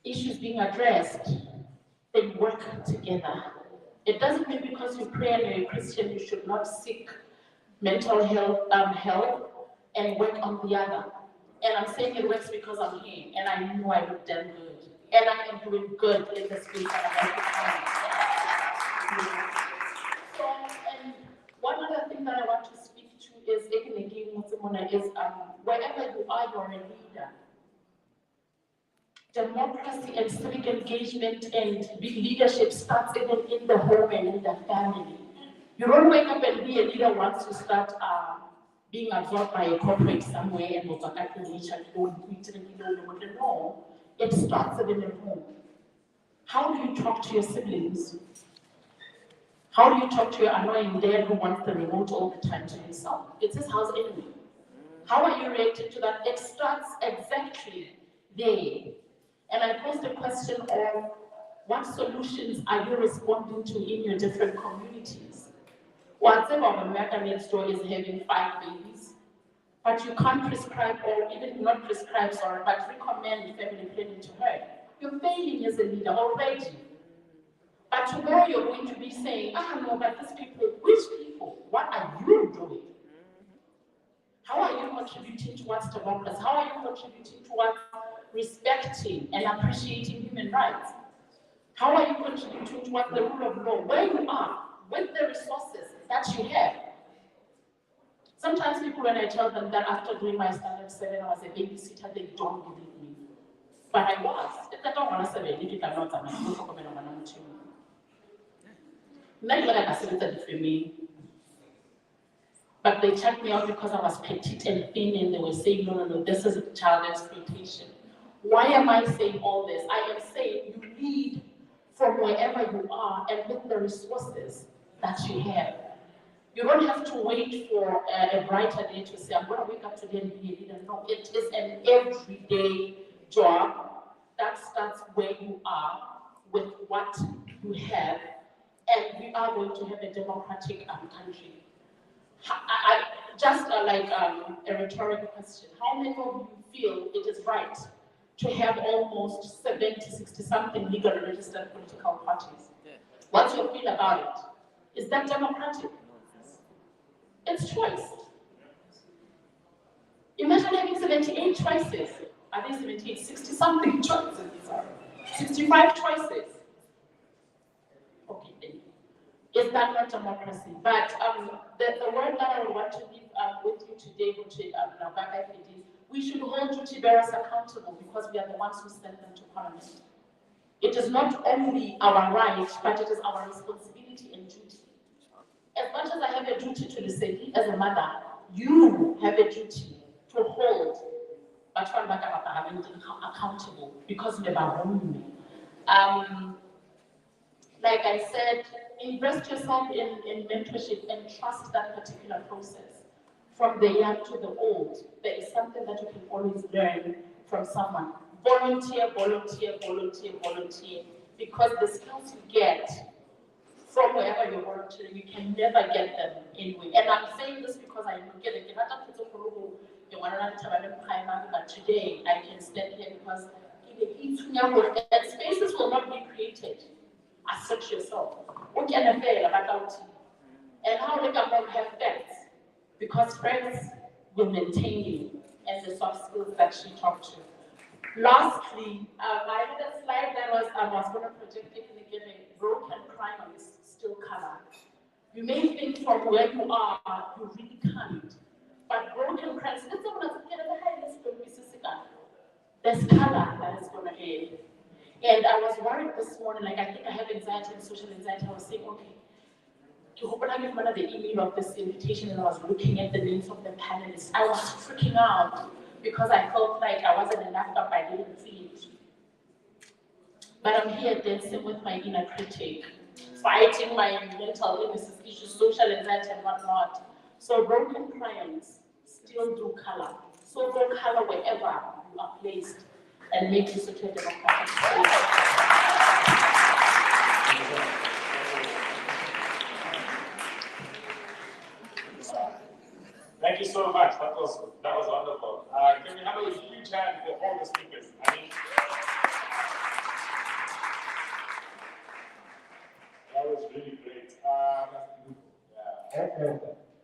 issues being addressed, they work together. It doesn't mean because you pray and you're a Christian, you should not seek mental health help and work on the other. And I'm saying it works because I'm here and I know I look damn good. And I am doing good in the space that I'm occupying. So, and one other thing that I want to speak to is, wherever you are, you're a leader. Democracy and civic engagement and leadership starts even in the home and in the family. You don't wake up and be a leader once you start being absorbed by a corporate somewhere and no, it starts even at home. How do you talk to your siblings? How do you talk to your annoying dad who wants the remote all the time to himself? It's his house anyway. How are you reacting to that? It starts exactly there. And I posed a question of what solutions are you responding to in your different communities? Whatever America next door is having 5 babies, but you can't prescribe or even not prescribe, sorry, but recommend family planning to her. You're failing as a leader already. But tomorrow you're going to be saying, no, but these people, which people? What are you doing? How are you contributing towards democracy? How are you contributing towards respecting and appreciating human rights? How are you contributing towards the rule of law? Where you are, with the resources that you have. Sometimes people, when I tell them that after doing my standard 7, I was a babysitter, they don't believe me. But I was. If they don't want to say, you cannot, I'm not. But they checked me out because I was petite and thin, and they were saying, no, this is child exploitation. Why am I saying all this? I am saying you lead from wherever you are and with the resources that you have. You don't have to wait for a brighter day to say, I'm going to wake up today and be a leader. No, it is an everyday job that starts where you are with what you have, and we are going to have a democratic country. Just a rhetorical question. How many of you feel it is right to have almost 70, 60 something legally registered political parties? What's your feel about it? Is that democratic? It's choice. Imagine having 78 choices. Are they 78? 60 something choices. 65 choices. Okay, then. Is that not democracy? But the word that I would want to leave with you today, which is we should hold duty bearers accountable because we are the ones who send them to Parliament. It is not only our right, but it is our responsibility and duty. As much as I have a duty to Lesedi as a mother, you have a duty to hold accountable because you never own me. Like I said, invest yourself in mentorship and trust that particular process. From the young to the old, there is something that you can always learn from someone. Volunteer, volunteer, volunteer, volunteer, because the skills you get from wherever you're volunteering, you can never get them anyway. And I'm saying this because I get it. But today I can stand here because spaces will not be created. Assert yourself. And how they can have friends? Because friends will maintain you and the soft skills that she talked to. Lastly, I had a slide that I was going to project it in the giving. Broken crayons still color. You may think from where you are, you really can't. But broken crayons, there's color that is going to aid. And I was worried this morning, I think I have anxiety and social anxiety. I was saying, okay, to open up one of the email of this invitation, and I was looking at the names of the panelists. I was freaking out because I felt like I wasn't enough up, I didn't see it. But I'm here dancing with my inner critic, fighting my mental illnesses, issues, social anxiety and whatnot. So broken crayons still do color. So go color wherever you are placed and make you such a democratic space. Thank you so much. That was wonderful. Can we have a huge hand for all the speakers? I mean, that was really great. Yeah,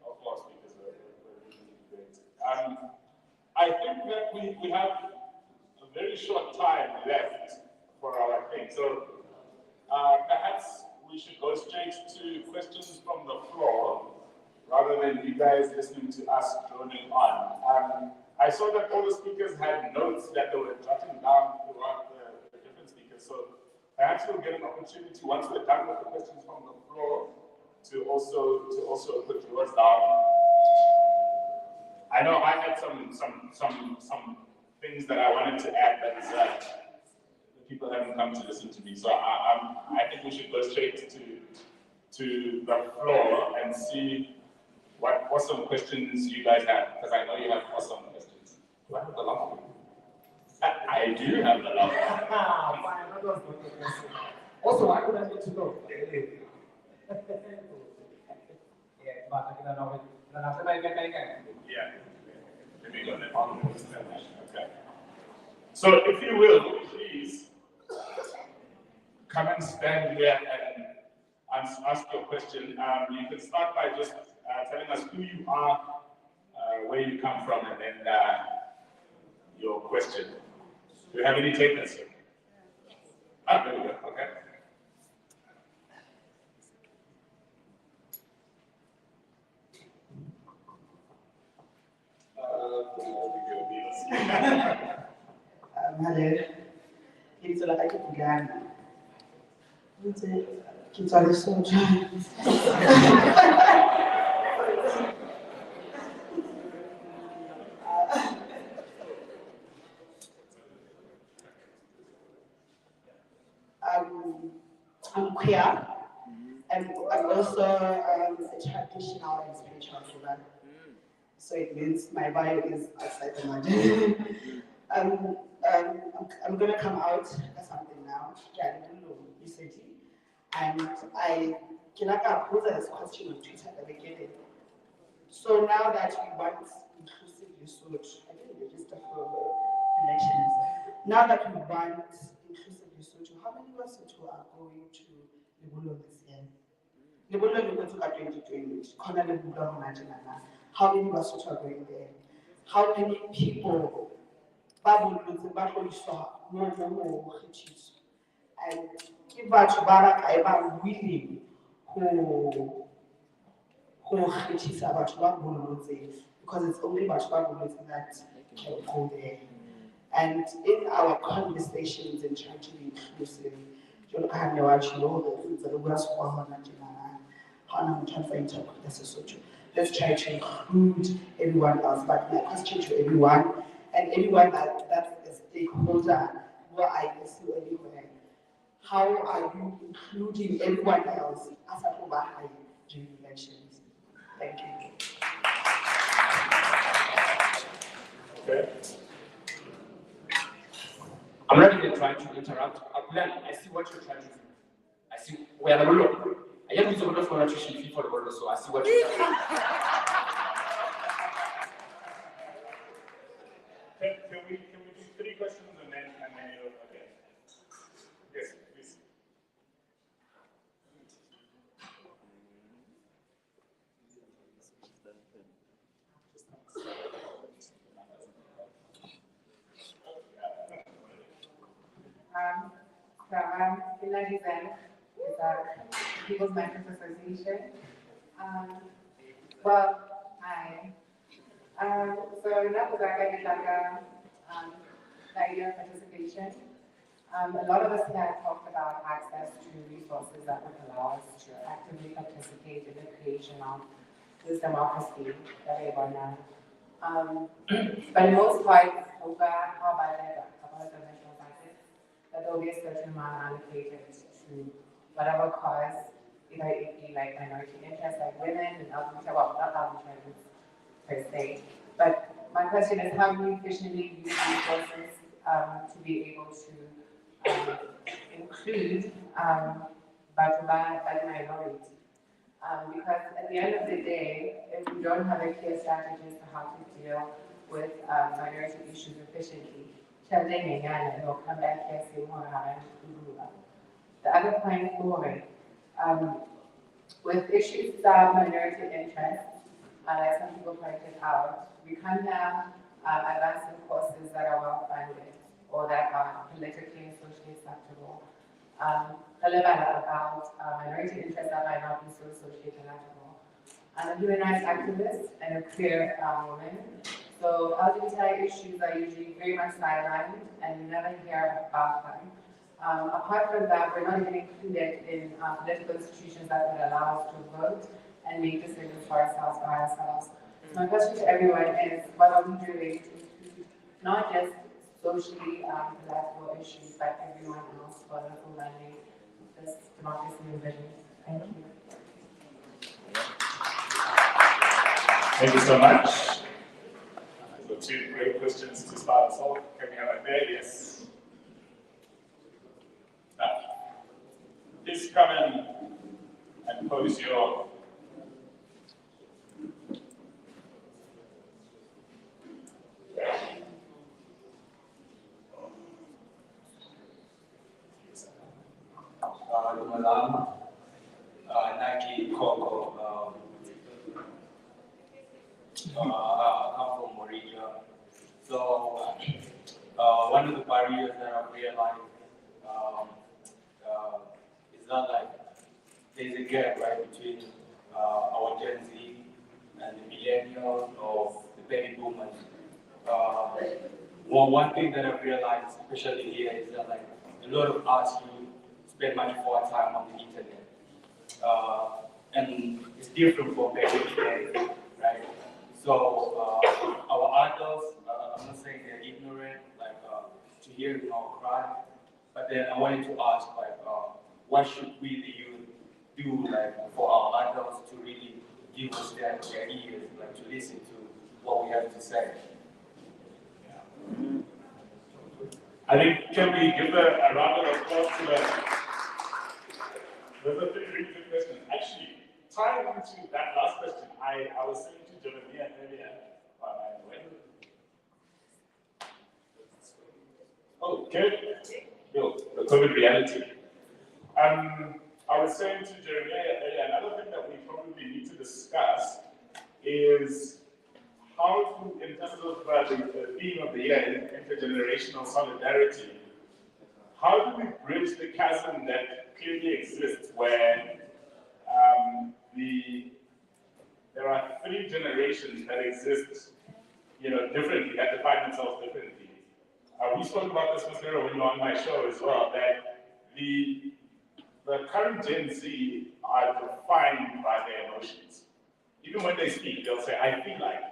of course, speakers were really great. I think that we have a very short time left for our thing. So perhaps we should go straight to questions from the floor rather than you guys listening to us droning on. I saw that all the speakers had notes that they were jotting down throughout the different speakers. So perhaps we'll get an opportunity once we're done with the questions from the floor to also put yours down. I know I had some things that I wanted to add that the people haven't come to listen to me. So I think we should go straight to the floor and see what awesome questions you guys have, because I know you have awesome questions. Do I have the laugh? I do have the laugh. Also, I would like to know. Yeah. Let me go there. Okay. So if you will, please come and stand here and ask your question. You can start by just telling us who you are, where you come from, and then your question. Do you have any takers? There we go. Okay. Hello, it's like I keep going. It's all so dry. I'm queer, and I'm also a traditional and spiritual woman. So it means my bio is outside the margin. I'm gonna come out as something now. Yeah, I don't know recently, and I can pose this question on Twitter at the beginning. So now that we want inclusive research, I didn't register for elections. Now that we want inclusive research, how many Lesotho are going to Lebolo this year? Lebolo is going to 2020. Kona Lebolo Manjana. How many Lesotho are going there? How many people? And give batho ba ba willing who kgethisa batho ba bolotseng, because it's only batho ba bolotseng that can go there. And in our conversations and trying to be inclusive, let's try to include everyone else. But my question to everyone, and everyone that's a stakeholder, where I guess you anywhere, how are you including everyone else as a Bahai during elections? Thank you. Okay. I'm not even trying to interrupt. I see what you're trying to do. I see where the rule. I am using the for nutrition fee for the world, so I see what you're trying to do. Can we do 3 questions and then you okay? Yes, please. So I'm Hilary Zen, with the People's Mentors Association. Well, hi. So Nakuzaka is like the idea of participation. A lot of us here talked about access to resources that would allow us to actively participate in the creation of this democracy that we want now. But most part, over how bad about the mental practice, that there will be a certain amount allocated to whatever cause, either it be like minority interests, like women and LGBT, well, not LGBT per se. But my question is, how do we efficiently use resources to be able to include Batuma by minority? Because at the end of the day, if we don't have a clear strategy as to how to deal with minority issues efficiently, it will come back here and say, the other point forward, with issues of minority interest, as some people pointed out, we can't have advancing courses that are well funded or that are politically and socially acceptable. About minority interests that might not be so socially acceptable. I'm a human rights activist and a queer woman. So LGBTI issues are usually very much sidelined and you never hear about them. Apart from that, we're not even included in political institutions that would allow us to vote and make decisions for ourselves by ourselves. So my question to everyone is, what are we doing to include not just socially political issues, but everyone else for the full learning this democracy and vision? Thank you. Thank you so much. So two great questions to start us off. Can we have a there? Yes. Please come in and pose your Malam, Naki Koko, I come from Mauritius. So, one of the barriers that I've realized is that like there's a gap right between our Gen Z and the millennials of the baby boomers. One thing that I've realized, especially here, is that like a lot of us who spend much more time on the internet, and it's different from back in the day, right? So our adults, I'm not saying they're ignorant, like to hear our cry, but then I wanted to ask, like, what should we, the youth, do, like, for our adults to really give us their ears, like, to listen to what we have to say? Yeah. I think, can we give a round of applause to Those are three really good questions. Actually, tying into that last question, I was saying to Jeremiah earlier, oh, good. Yo, the COVID reality. I was saying to Jeremiah earlier, another thing that we probably need to discuss is how to, in terms of the theme of the year, intergenerational solidarity, how do we bridge the chasm that clearly exists where there are three generations that exist, differently, that define themselves differently. We spoke about this, Ms. Miro, when you were on my show as well, that the current Gen Z are defined by their emotions. Even when they speak, they'll say, I feel like.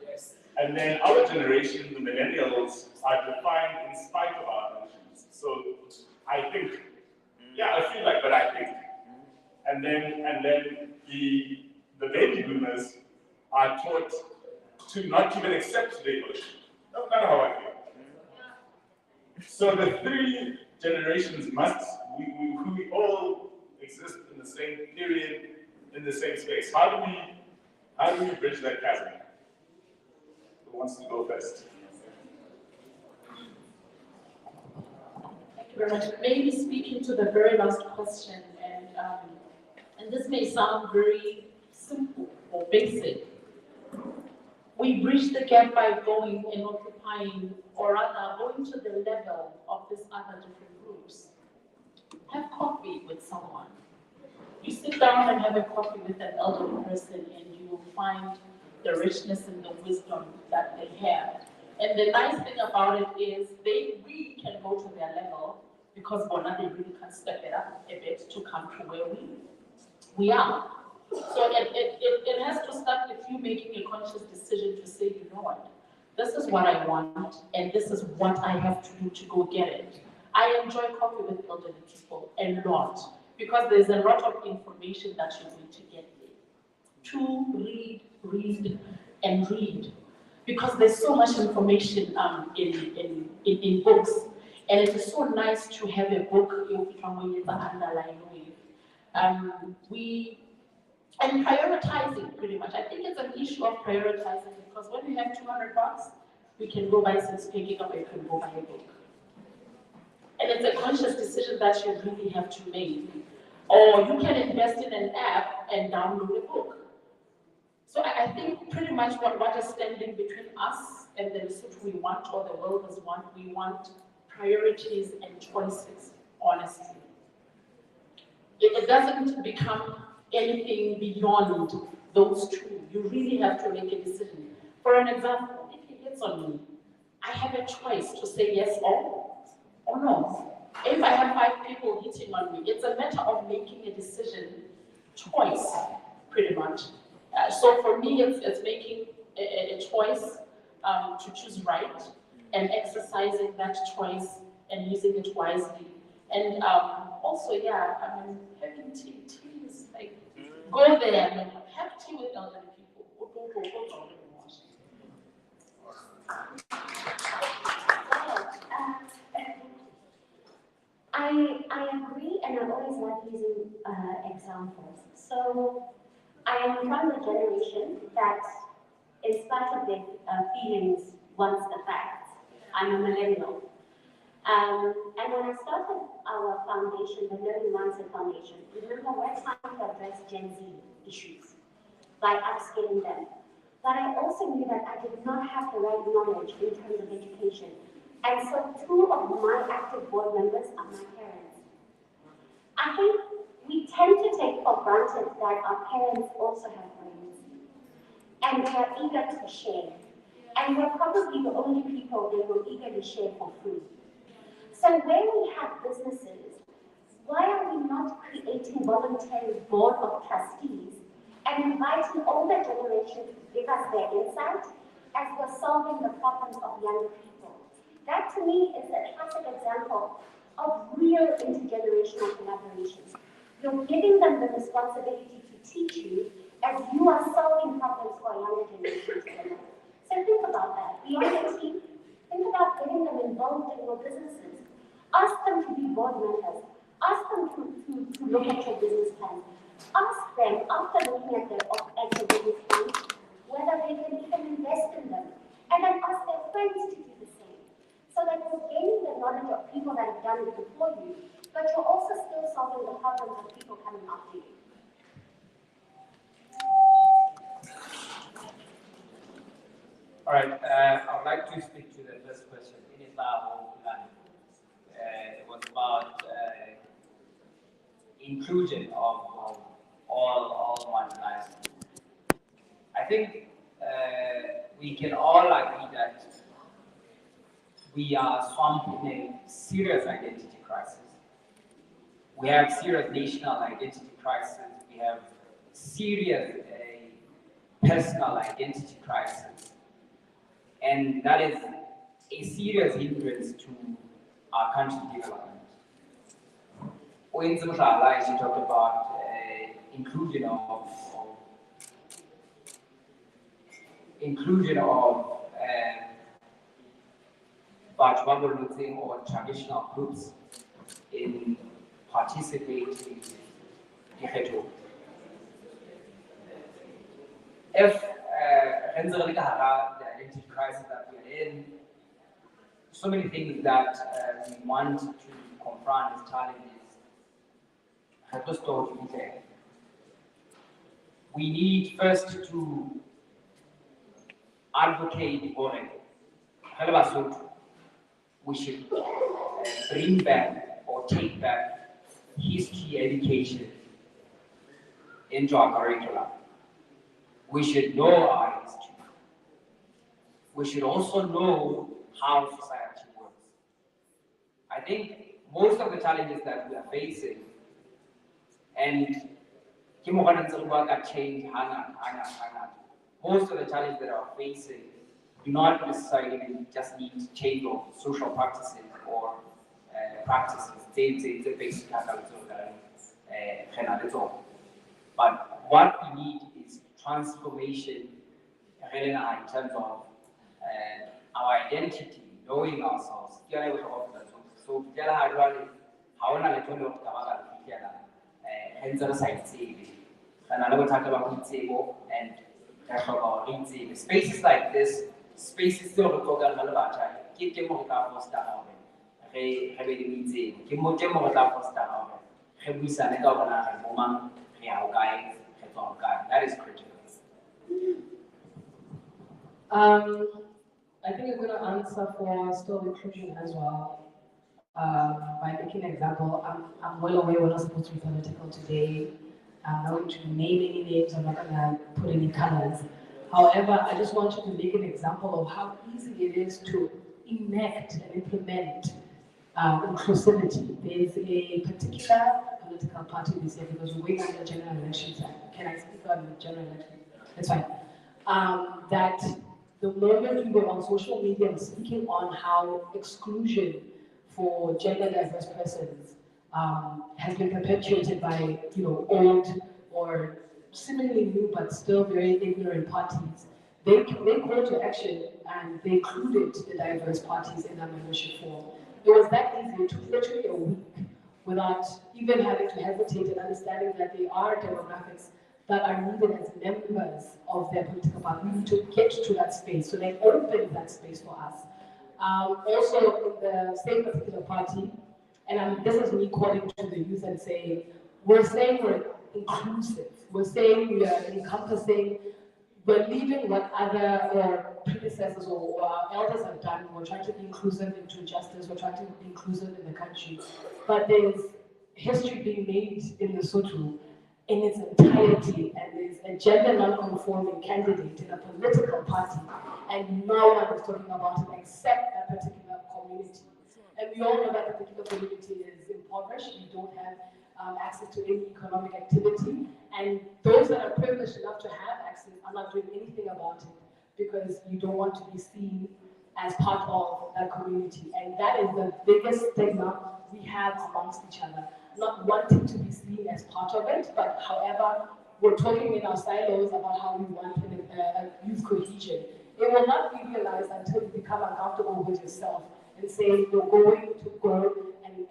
Yes. And then our generation, the millennials, are defined in spite of our emotions. So I think, yeah, I feel like, but I think. And then the baby boomers are taught to not even accept the emotion. That's not how I feel. So the three generations we all exist in the same period, in the same space. How do we bridge that chasm? Who wants to go first? Thank you very much. Maybe speaking to the very last question, and this may sound very simple or basic. We bridge the gap by going and occupying, or rather going to the level of these other different groups. Have coffee with someone. You sit down and have a coffee with an elderly person and you will find the richness and the wisdom that they have. And the nice thing about it is we can go to their level because they really can step it up a bit to come to where we are. So it has to start with you making a conscious decision to say, you know what, this is what I want and this is what I have to do to go get it. I enjoy coffee with elderly people a lot because there's a lot of information that you're going to get there. To read, and read. Because there's so much information in books. And it is so nice to have a book you can underline with. And prioritizing, pretty much. I think it's an issue of prioritizing, because when you have $200, we can go buy some picking up, or you can go buy a book. And it's a conscious decision that you really have to make. Or you can invest in an app and download a book. So I think pretty much what is standing between us and the Lesotho we want, or the world is want, we want priorities and choices, honestly. It doesn't become anything beyond those two. You really have to make a decision. For an example, if he hits on me, I have a choice to say yes or no. If I have 5 people hitting on me, it's a matter of making a decision, choice, pretty much. So for me, it's making a choice to choose right, and exercising that choice and using it wisely. And also, yeah, I mean, having tea is like, go there, I mean, have tea with elderly people. I agree, and I always like using examples. So I am from the generation that, in spite of their feelings, wants the facts. I'm a millennial. And when I started our foundation, the Learning Mindset Foundation, remember, we're trying to address Gen Z issues by upskilling them. But I also knew that I did not have the right knowledge in terms of education. And so 2 of my active board members are my parents. I think we tend to take for granted that our parents also have brains, and they are eager to share. And we're probably the only people they will eagerly share for free. So when we have businesses, why are we not creating voluntary board of trustees and inviting older generations to give us their insight as we're solving the problems of younger people? That to me is a classic example of real intergenerational collaboration. You're giving them the responsibility to teach you as you are solving problems for a younger generation together. So think about that. Beyond your team, think about getting them involved in your businesses. Ask them to be board members. Ask them to look at your business plan. Ask them, after looking at your business plan, whether they can even invest in them. And then ask their friends to do the same. So that you're gaining the knowledge of people that have done it before you, but you're also still solving the problems of people coming after you. All right, I would like to speak to the first question. It was about inclusion of all marginalized. I think we can all agree that we are swamped in a serious identity crisis. We have serious national identity crisis. We have serious personal identity crisis. And that is a serious hindrance to our country's development. When Zumshala, she talked about inclusion of Bachwago or traditional groups in participating in Heto. If the identity crisis that we are in, so many things that we want to confront as challenges have to start to be there. We need first to advocate for it. We should bring back or take back history education into our curriculum. We should know our history. We should also know how society works. I think most of the challenges that we are facing, and change, most of the challenges that are facing do not necessarily just need change of social practices or practices. It's a basic but what we need is transformation in terms of our identity, knowing ourselves. So, And I know we talked about table and about table. Spaces like this, spaces still look at Malabacha, keep more for star. Have a meeting, give more for star. Have we sent a governor and woman, real guy, that is critical. I think I'm going to answer for still inclusion as well. By making an example, I'm well aware we're not supposed to be political today. I'm not going to name any names, I'm not going to put any colors. However, I just want you to make an example of how easy it is to enact and implement inclusivity. There's a particular political party this year because we're waiting on the general elections. Can I speak on the general election? That's fine. That the moment we were on social media and speaking on how exclusion for gender diverse persons has been perpetuated by old or seemingly new but still very ignorant parties, they called to action and they included the diverse parties in their membership form. It was that easy. It took literally a week without even having to hesitate and understanding that they are demographics that are needed as members of their political party. We need to get to that space. So they opened that space for us. Also, in the same particular party, and this is me calling to the youth and saying, we're inclusive. We're saying we are encompassing, we're leaving what other predecessors or our elders have done. We're trying to be inclusive into justice. We're trying to be inclusive in the country. But there's history being made in Lesotho in its entirety, and there's a gender non-conforming candidate in a political party, and no one is talking about it except that particular community. And we all know that particular community is impoverished. We don't have access to any economic activity, and those that are privileged enough to have access are not doing anything about it because you don't want to be seen as part of that community. And that is the biggest stigma we have amongst each other. Not wanting to be seen as part of it, but however, we're talking in our silos about how we want a youth cohesion. It will not be realized until you become uncomfortable with yourself and say you're going to go and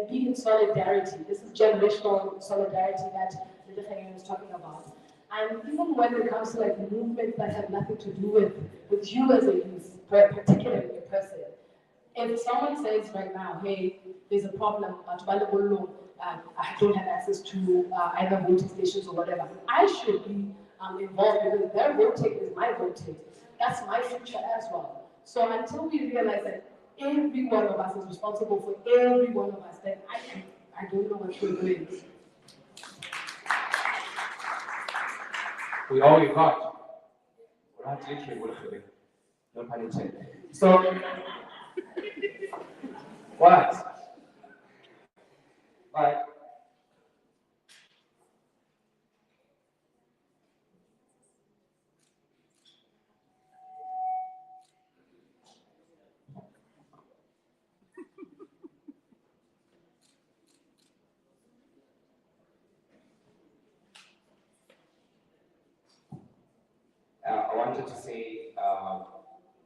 be in solidarity. This is generational solidarity that the Khayam was talking about. And even when it comes to like movements that have nothing to do with you as a youth, particularly a person. If someone says right now, hey, there's a problem, I don't have access to either voting stations or whatever, I should be involved because their voting is my voting. That's my future as well. So until we realize that every one of us is responsible for every one of us, then I don't know what we're doing. We all got. We're not taking no pun intended. So, what? But I wanted to say,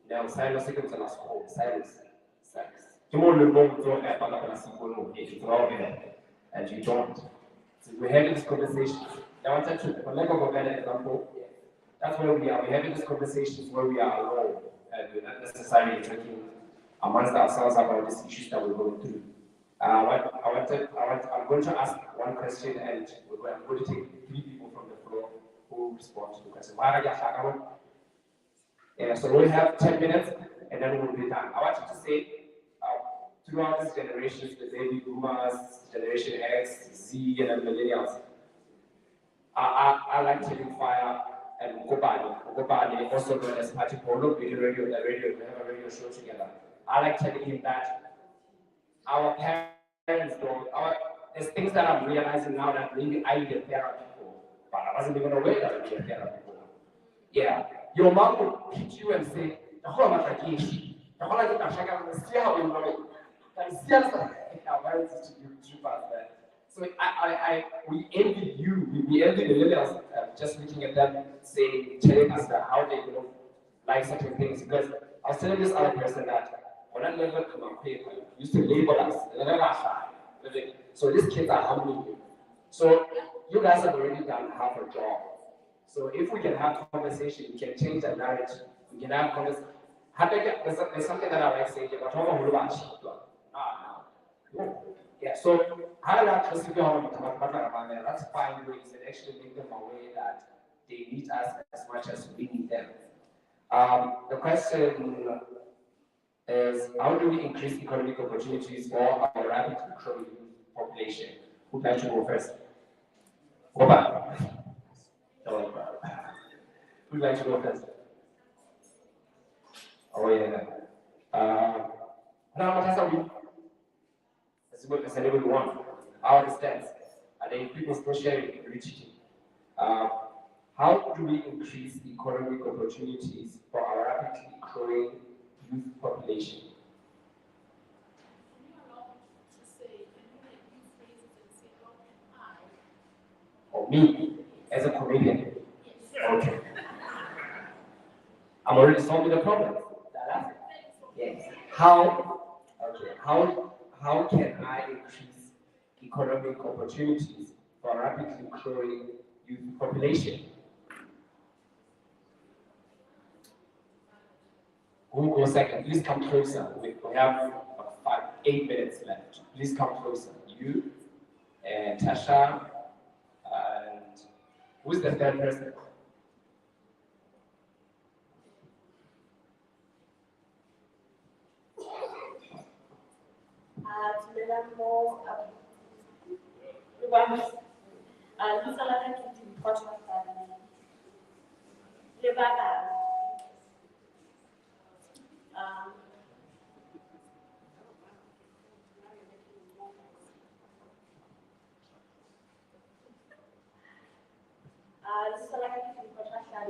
now silence seconds and silence, sex. You want to go and you don't. So we're having this conversation. I wanted to, for lack of a better example, that's where we are. We're having these conversations where we are alone and we're not necessarily talking amongst ourselves about these issues that we're going through. I'm going to ask one question and I'm going to take 3 people from the floor who respond to the question. So we'll have 10 minutes and then we'll be done. I want you to say, throughout these generations, the baby boomers, Generation X, Z, and millennials, I like taking fire and Mukobani, also known as Party Polo, radio, we have a radio show together. I like telling him that our parents don't, there's things that I'm realizing now that maybe I did parent before, but I wasn't even aware that I did parent before. Yeah, your mom will hit you and say, the whole of my see how we know. Our parents used to do that. So we envy you, we envy the millennials, just looking at them, telling us that how they like certain things. Because I was telling this other person that when I never come on paper, used to label us, so these kids are humbling you. So you guys have already done half a job. So if we can have conversation, we can change the narrative. We can have conversation. There's something that I like saying, but yeah, so I like to see let's find ways and actually make them aware that they need us as much as we need them. The question is, how do we increase economic opportunities for our rapidly growing population? Who'd like to go first? Oba. Who'd like to go first? Oh yeah. Now that's how we. That's anybody want. I understand. And then people still sharing richly. How do we increase economic opportunities for our rapidly growing youth population? Or me, as a comedian? Okay. I'm already solving the problem. Yes. How can I increase economic opportunities for a rapidly growing youth population? Who will go second? Please come closer. We have 8 minutes left. Please come closer. You and Tasha, and who's the third person?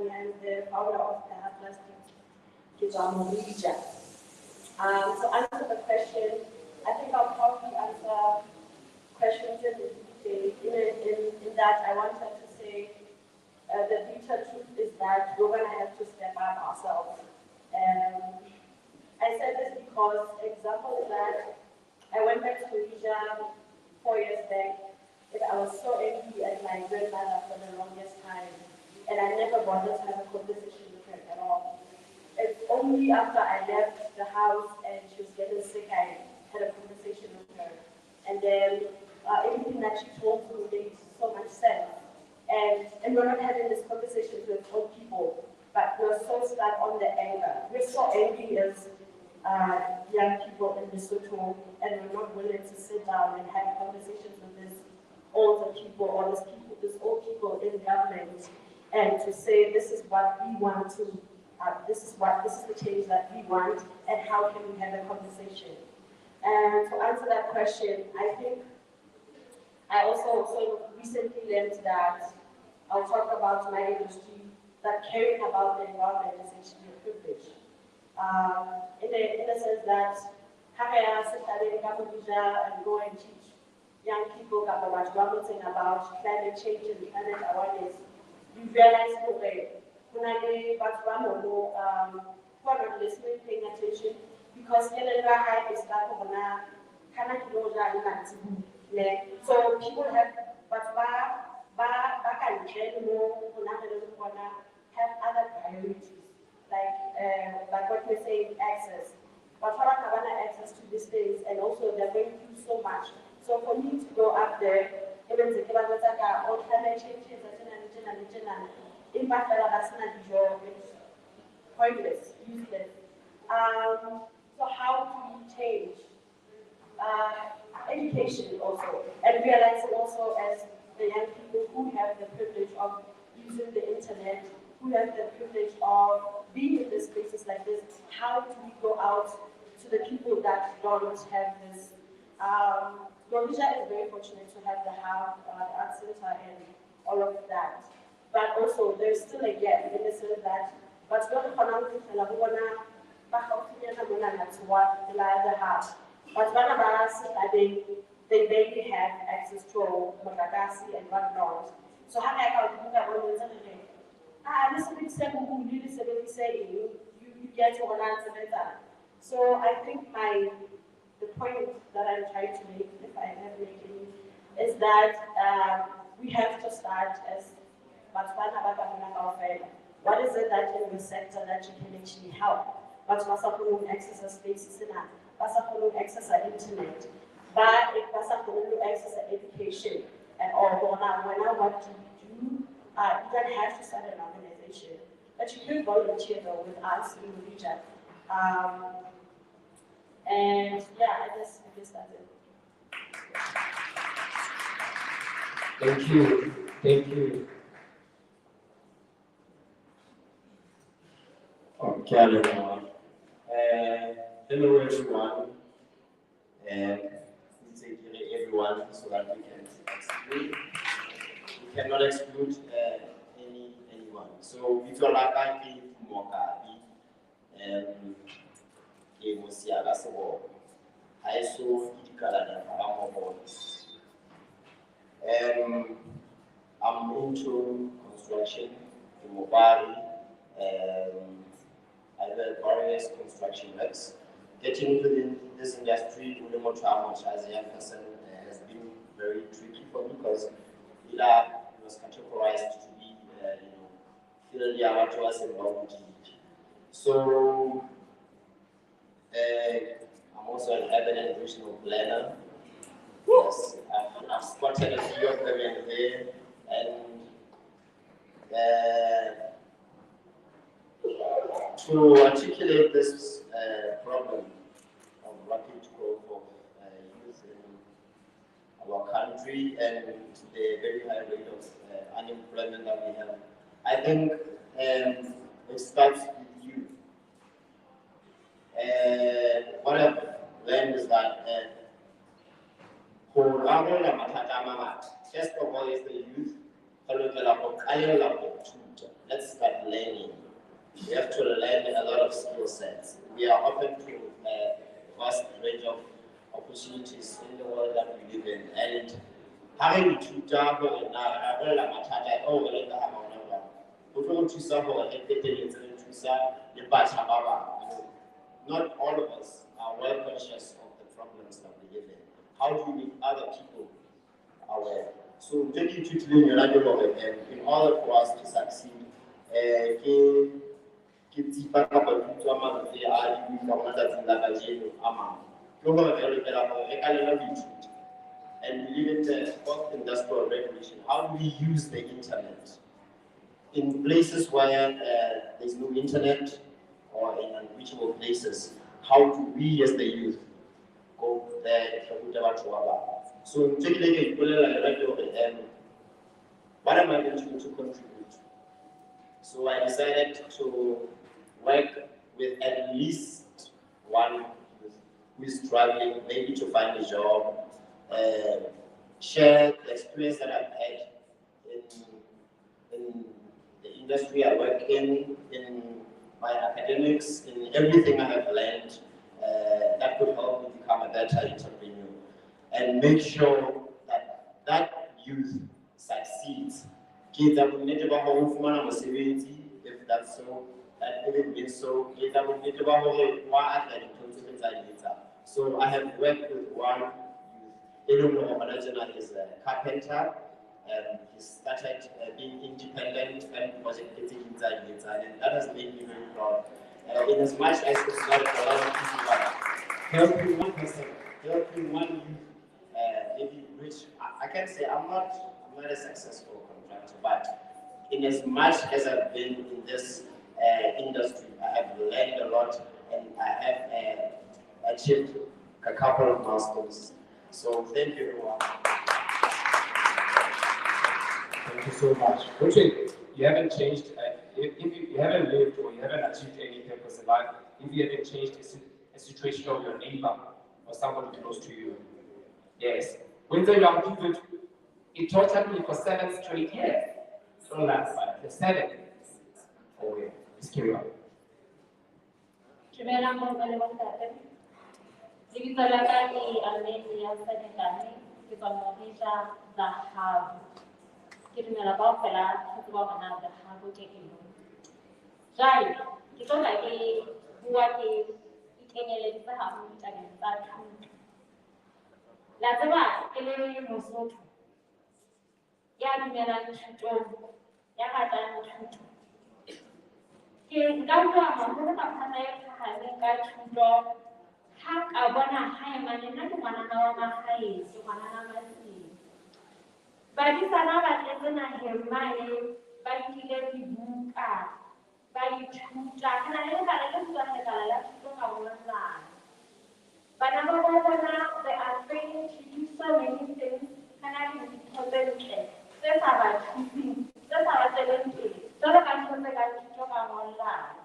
and the founder of the Atlas Kijamo region. To answer the question, I think I'll probably answer questions in that I wanted to say the bitter truth is that we're going to have to step up ourselves. I said this because example is that I went back to Asia 4 years back, and I was so angry at my grandmother for the longest time, and I never bothered to have a conversation with her at all. It's only after I left the house and she was getting sick, I had a conversation with her. And then everything that she told me made so much sense. And we're not having this conversation with old people, but we're so stuck on the anger. We're so angry as young people in Lesotho, and we're not willing to sit down and have conversations with these older people or these old people in government, and to say this is what we want to, this is the change that we want, and how can we have a conversation? And to answer that question, I think I also recently learned that I'll talk about my industry, that caring about the environment is actually a privilege. In the sense that Hagaya Sekare Kamuja and go and teach young people about climate change and climate awareness, you realize that who are not listening, paying attention, because so people have have other priorities, like what we're saying, access. But access to these things, and also they're going through so much. So for me to go up there, even the climate changes, impact it's pointless, useless. So how do we change? Education also, and realizing also as the young people who have the privilege of using the internet, who have the privilege of being in the spaces like this, how do we go out to the people that don't have this? Rhodesia is very fortunate to have the Art Center and all of that. But also, there's still a gap in the sense that, but not they barely have access to Madagascar and whatnot. So how you get to one answer better. So I think the point that I'm trying to make, if I have made any, is that we have to start as what is it that in the sector that you can actually help? But also access spaces in access internet, but it was access education and all. Now, when I want to do, you don't have to start an organization, but you can volunteer though with us in the region. And yeah, I guess that's it. Thank you. Thank you. Okay, everyone. Hello, everyone. Please take everyone so that we can exclude. We cannot exclude anyone. So, if you're like I keep Mokabi, I saw I'm into construction in Mobile. I have various construction works. Getting into this industry with as a young person has been very tricky for me because it was categorized to be, what was involved. So I'm also an urban and regional planner. Yes, I've spotted a few of them in there, and to articulate this problem of rapid growth of youth in our country and the very high rate of unemployment that we have, I think it starts with you. What I've learned is that first of all is the youth. Let's start learning. We have to learn a lot of skill sets. We are open to a vast range of opportunities in the world that we live in. And having to not all of us are well conscious of the problems that we live in. How do we make other people aware? So, in order for us to succeed, and we live in the fourth industrial revolution. How do we use the internet in places where there's no internet or in unreachable places? How do we as the youth go there? So, what am I going to contribute? So I decided to work with at least one who is struggling, maybe to find a job, share the experience that I've had in the industry I work in my academics, in everything I have learned that could help me become a better entrepreneur, and make sure that that youth succeeds. Kids that will need about home if that's so, that if it means so, kids that will need about so I have worked with one youth. Is a carpenter, and he started being independent and project inside, and that has made me very proud. In as much as it's not a lot of people, helping one person, helping one youth, maybe reach. I can say I'm not a successful contractor, but in as much as I've been in this industry, I have learned a lot, and I have achieved a couple of milestones. So thank you, everyone. Thank you so much. Coaching, you haven't changed, if you haven't lived or you haven't achieved any purpose in life, if you haven't changed a situation of your neighbor or someone close to you. Yes. When the young people, it tortured me for 7 straight years. So last time, the 7. Oh, yeah. Let's carry on. Ke dumela kaofela go tloga gona Dahabo ke eng. Jwale ke tloga ke bua ke ikenyelleditse haholo tabeng tsa thuto. La tseba ke le Mosotho ya dumelang thutong, ya ratang thuto. Ke nka bua haholo ka phata e phahameng ka thuto, ha ka bona hae mane nna ke ngwanana wa magae, ke ngwanana Masilo. Badisana ba tletse naheng mane, ba nkile dibuka, ba ithuta, ke na le lekala le bitswang lekala la thuto ka online. Bana ba bona, they are trained to do so many things, kana le dintho tse ntle, tse sa ba thusing, tse sa ba tsweleng pele, jwalo ka ntho tse ka thuto ka online.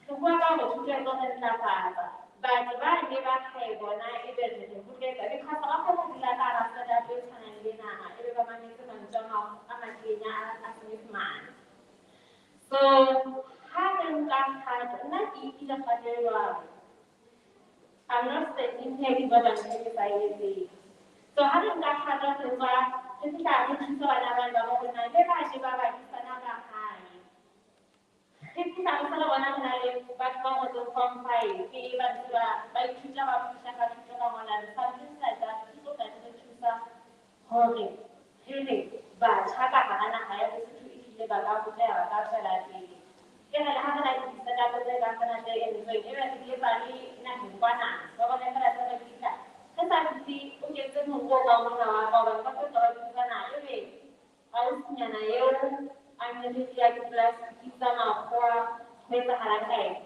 Re bua ka hore thuto e tlo re ntlafatsa. Batho ba ne ba kgae bona ebe re buketsa, because ba kgona ho dula ka hara setup e tshwanang le naha, ebe ba mametse mantswe a makenya a Senyesemane. So, ha re nka kgato, nna ke ile kgato e jwalo. I'm not sitting here because I'm criticizing. So how did that happen? Is why this is our mission. So I never know when I never actually got my son on the high. This is our son on the high, but one was a from five. He even to by teacher of teacher on and something like that. People that the teacher holding, healing, but Haka Hana higher to each the Baba there, that's what I think. Kaya lahat na natin sa dapat ay dapat natin so even if you bali na hubana so wala ka sa kita kasi si okay so mo wala mo na wala ka to to na yun aus niya na yun ang nililiya yung plus kita na kwa may saharan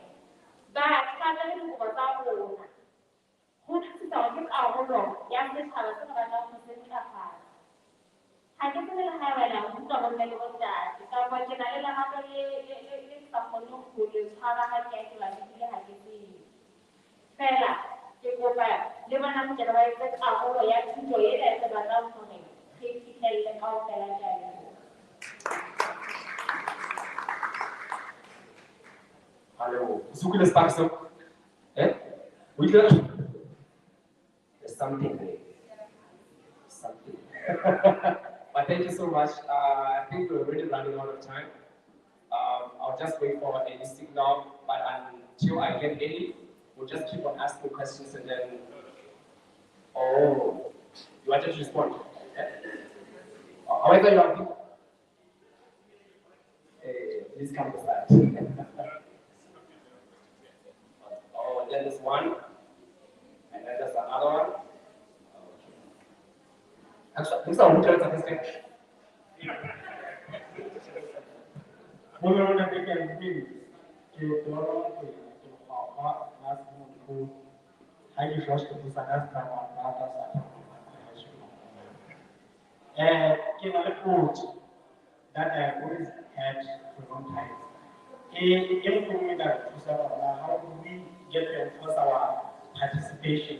ba kada rin ko ba ko kung sa yung ako yan din sa sa kada mo sa ka Hanya kita lahai wala, kita boleh lepas. Kita boleh kenal lah apa ye sampai kuliah cara hanya itu lagi dia hanya ini. Pernah, kita di mana kita boleh kita awal ya kita je ada sebarang mana. Kita lekau pelajar. Hallo, suche das Baxo. There's something there. Something. But thank you so much. I think we're already running out of time. I'll just wait for any signal, but until I get any, we'll just keep on asking questions and then. Oh, you wanted to respond? Yeah? However, you are. Please come to that. Oh, then there's one, and then there's another one. Actually, this is a good thing. That I always had for a long time. How do we get to enforce our participation?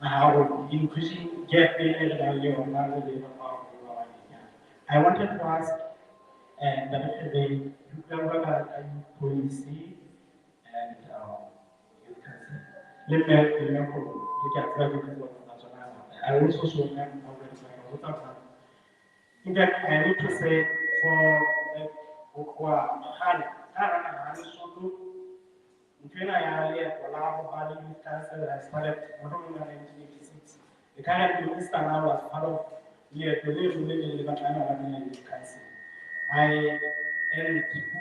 Now, increasing gap I wanted to ask that the policy and I also show them in fact, I need to say for I started not only in 1986. The current minister now was part of the religion that I know in the council. And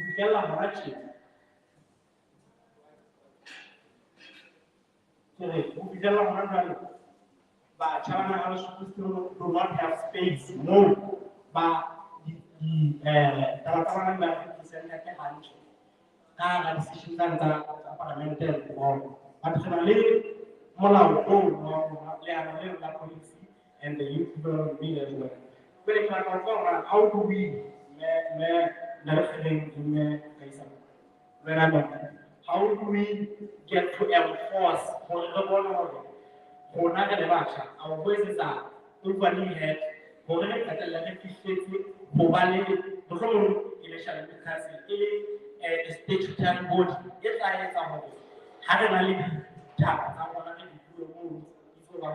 Bukela Harachi. Bukela Harachi. But China also still do not have space, no. But the Talatana is a decision that the parliamentary board. But finally, Mola will the policy and the youth will be as well. Very how do we how do we get to enforce our voices are overly heard. A statutory body. Yes, I am somebody. Had an alibi tap, I want to do a move before 1%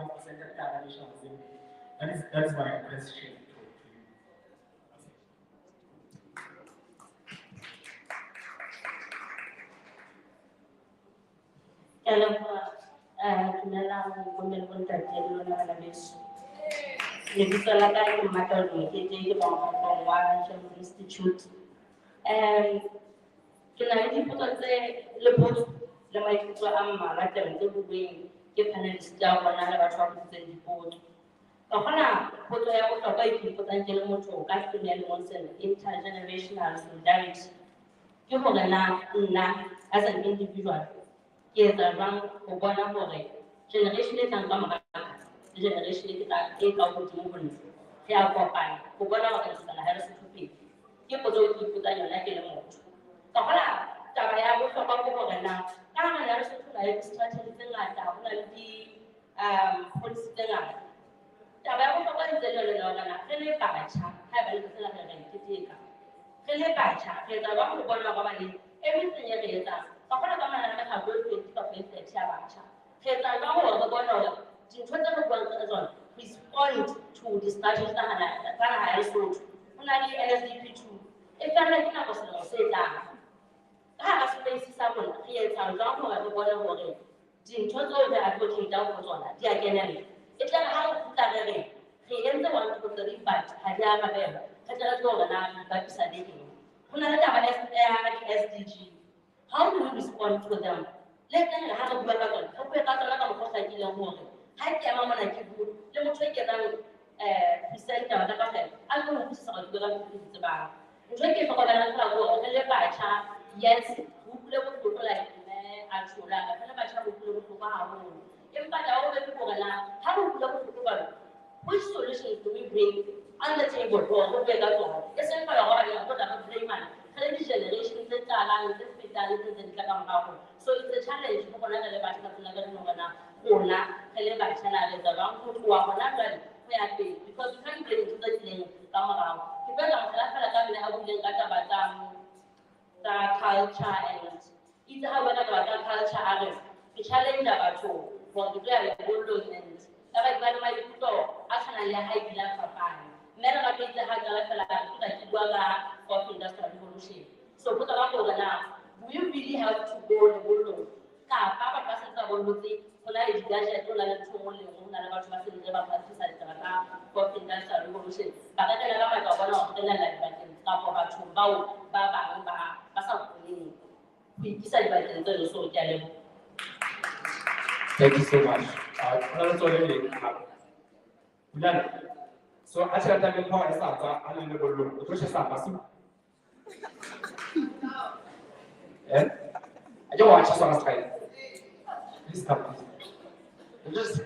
that is my question to Kalau tunalang pembentukan terjadi dalam Malaysia. lebitso la ka ke Mmatlalo Mokete ke moahlodi wa Children's Institute. Ke na le dipotso tse le potso le maikutlo a mmalwa tabeng tse buuweng ke panelist ya rona le batho ba botsitseng dipotso. Ka kgona potso ya bohlokwa e ke ipotsang ke le motho ka theme ya lemong sena, intergenerational solidarity, ke hore na nna as an individual ke etsa jwang ho bona hore generation e tlang ka mora le generation e ka hodimo ho nna re a kopana ho bona hore re tsamaya ha re setho pele. Ke potso e ke ipotsang yona ke le motho. Ka kgona taba ya bohlokwa ke hore na ka hara ya re setho na le strategy tse ngata, ho na le policy tse ngata. Taba ya bohlokwa e ntse le yona na re le batjha ha eba le tsela re re keteka. Re le batjha re etsa jwang ho bona hore everything e re etsang ka kgona ka manana ka go 20 ka 30 ya batjha. Re etsa jwang hore re bone hore dintho tse re buang ka tsona respond to the strategy tsa naha ya Lesotho. Ho na le NSDP 2 e fela ke nako selemo se tlang. Ka hara space sa rona re etsa jwang hore re bone hore dintho tseo re advocate-ang ho tsona di a kenella. E tla ha re kgutla re re entse 1 2 3 but ha di a mabela. Re tla re hore na re bapisa le eng. Ho na le taba ya SDG. How do we respond to them? Let them have a better one. How we got another one like you know, I came on like you, let me take it down, presenter, the bucket. I don't know who's on the bar. Drink it for another go, and let by chance, yes, who play with like actual, and by chance, who play with our own. If I always go along, how do we look at which solutions do we bring on the table for who we got on? It's in for a while, I put up a free man. Generation that are so it's a challenge for another batch of another Ona, Helebachana, the round who are another because you can't get into the thing, come around. You better have the culture and it's how the culture is. The challenge about you for the player and like my people, actually, I hide that for never get the hard of industrial revolution. So put a lot of now. Do you really have to go the world? Papa passes the world with it. When I did that, I learned to only one and about to never participate of industrial revolution. But I tell you about one of the land back in top of a chumbao, Baba, Basa, we decided by the so Thank you so much. So actually, I'm going to point this out. I'm going to go look. Which is that? Yeah. I don't watch this on the side. Please come. Just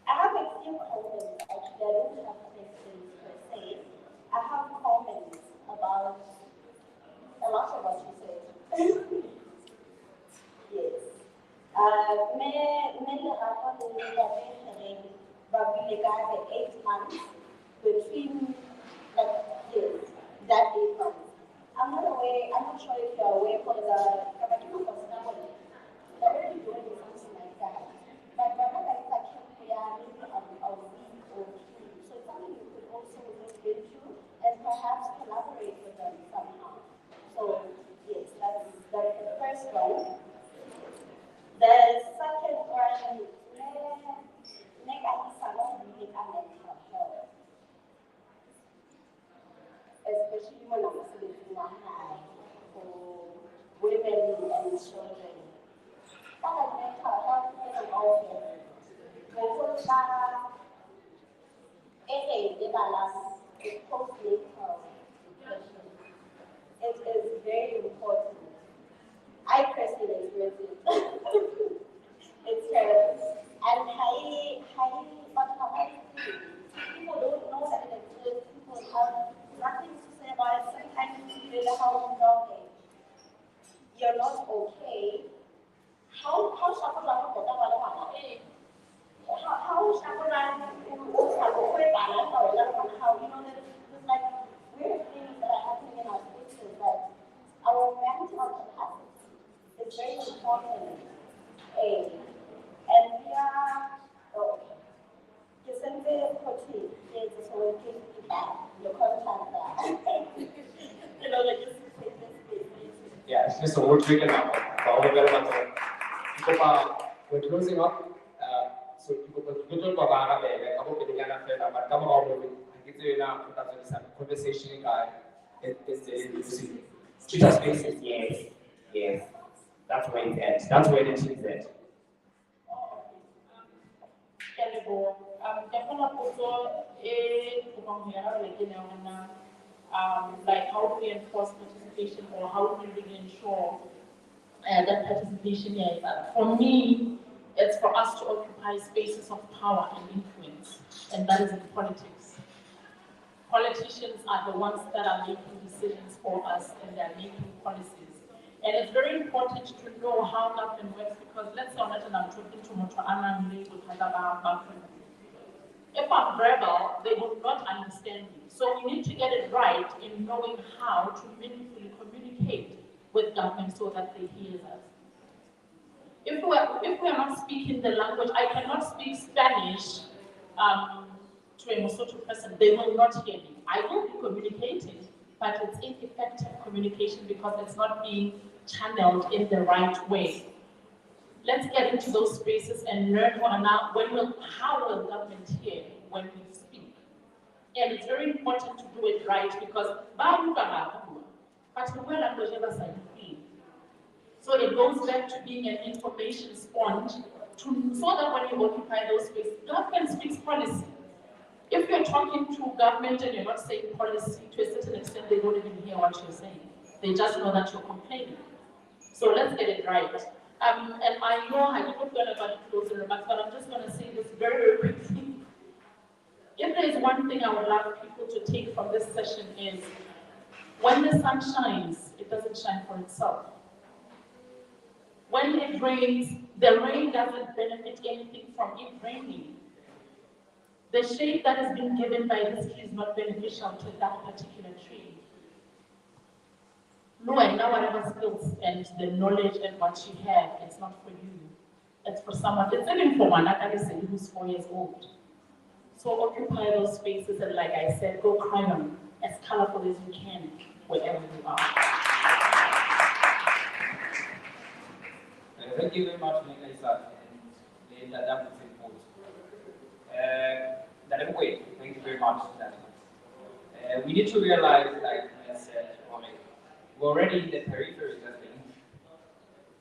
I have a few comments, actually, I don't have questions per se. I have comments about a lot of what you said. Yes. The 8 months between, like, yes, that 8 months. I'm not sure if you're aware for the they're already doing something like that. But whenever it's like maybe a week or two. So it's something you could also look into and perhaps collaborate with them somehow. So yes, that's the first one. The second one, especially when I'm sleeping for women and children. It is very important. I personally experience it. It's terrible. And highly, people don't know that it exists. People you're not okay, how shuffle around for that one? How shuffle around how you know that it's like weird things that are happening in our spaces that our mental capacity is very important. And we are you send the protein, it's so we can be back, your contact that. You know, like just take this space. Yeah, it's just a word trigger now. We're closing up. So people talk about I hope they can understand that. But come on, I get to now. That's a conversation guy. It's the Twitter Spaces. Yes. That's where it's at. That's where the team is at. Like how do we enforce participation or how do we really ensure that participation here? For me, it's for us to occupy spaces of power and influence, and that is in politics. Politicians are the ones that are making decisions for us and they're making policies. And it's very important to know how government works because let's say I'm talking to Motoana if I'm verbal, they will not understand me. So we need to get it right in knowing how to meaningfully communicate with government so that they hear us. If we are not speaking the language, I cannot speak Spanish to a Mosotho person, they will not hear me. I will be communicating, but it's ineffective communication because it's not being channeled in the right way. Let's get into those spaces and learn how will government hear when we speak. And it's very important to do it right because so it goes back to being an information sponge so that when you occupy those spaces, government speaks policy. If you're talking to government and you're not saying policy, to a certain extent, they don't even hear what you're saying. They just know that you're complaining. So let's get it right. And I know I don't going to close the remarks, but I'm just going to say this very, very quickly. If there is one thing I would love people to take from this session is, when the sun shines, it doesn't shine for itself. When it rains, the rain doesn't benefit anything from it raining. The shade that has been given by this tree is not beneficial to that particular tree. No, and now whatever skills and the knowledge and what you have, it's not for you. It's for someone. It's even for one who's 4 years old. So occupy those spaces and like I said, go cry on as colorful as you can, wherever you are. Thank you very much, Melissa, and that was important. Thank you very much for that. We need to realize, like I said, we're already in the periphery of things,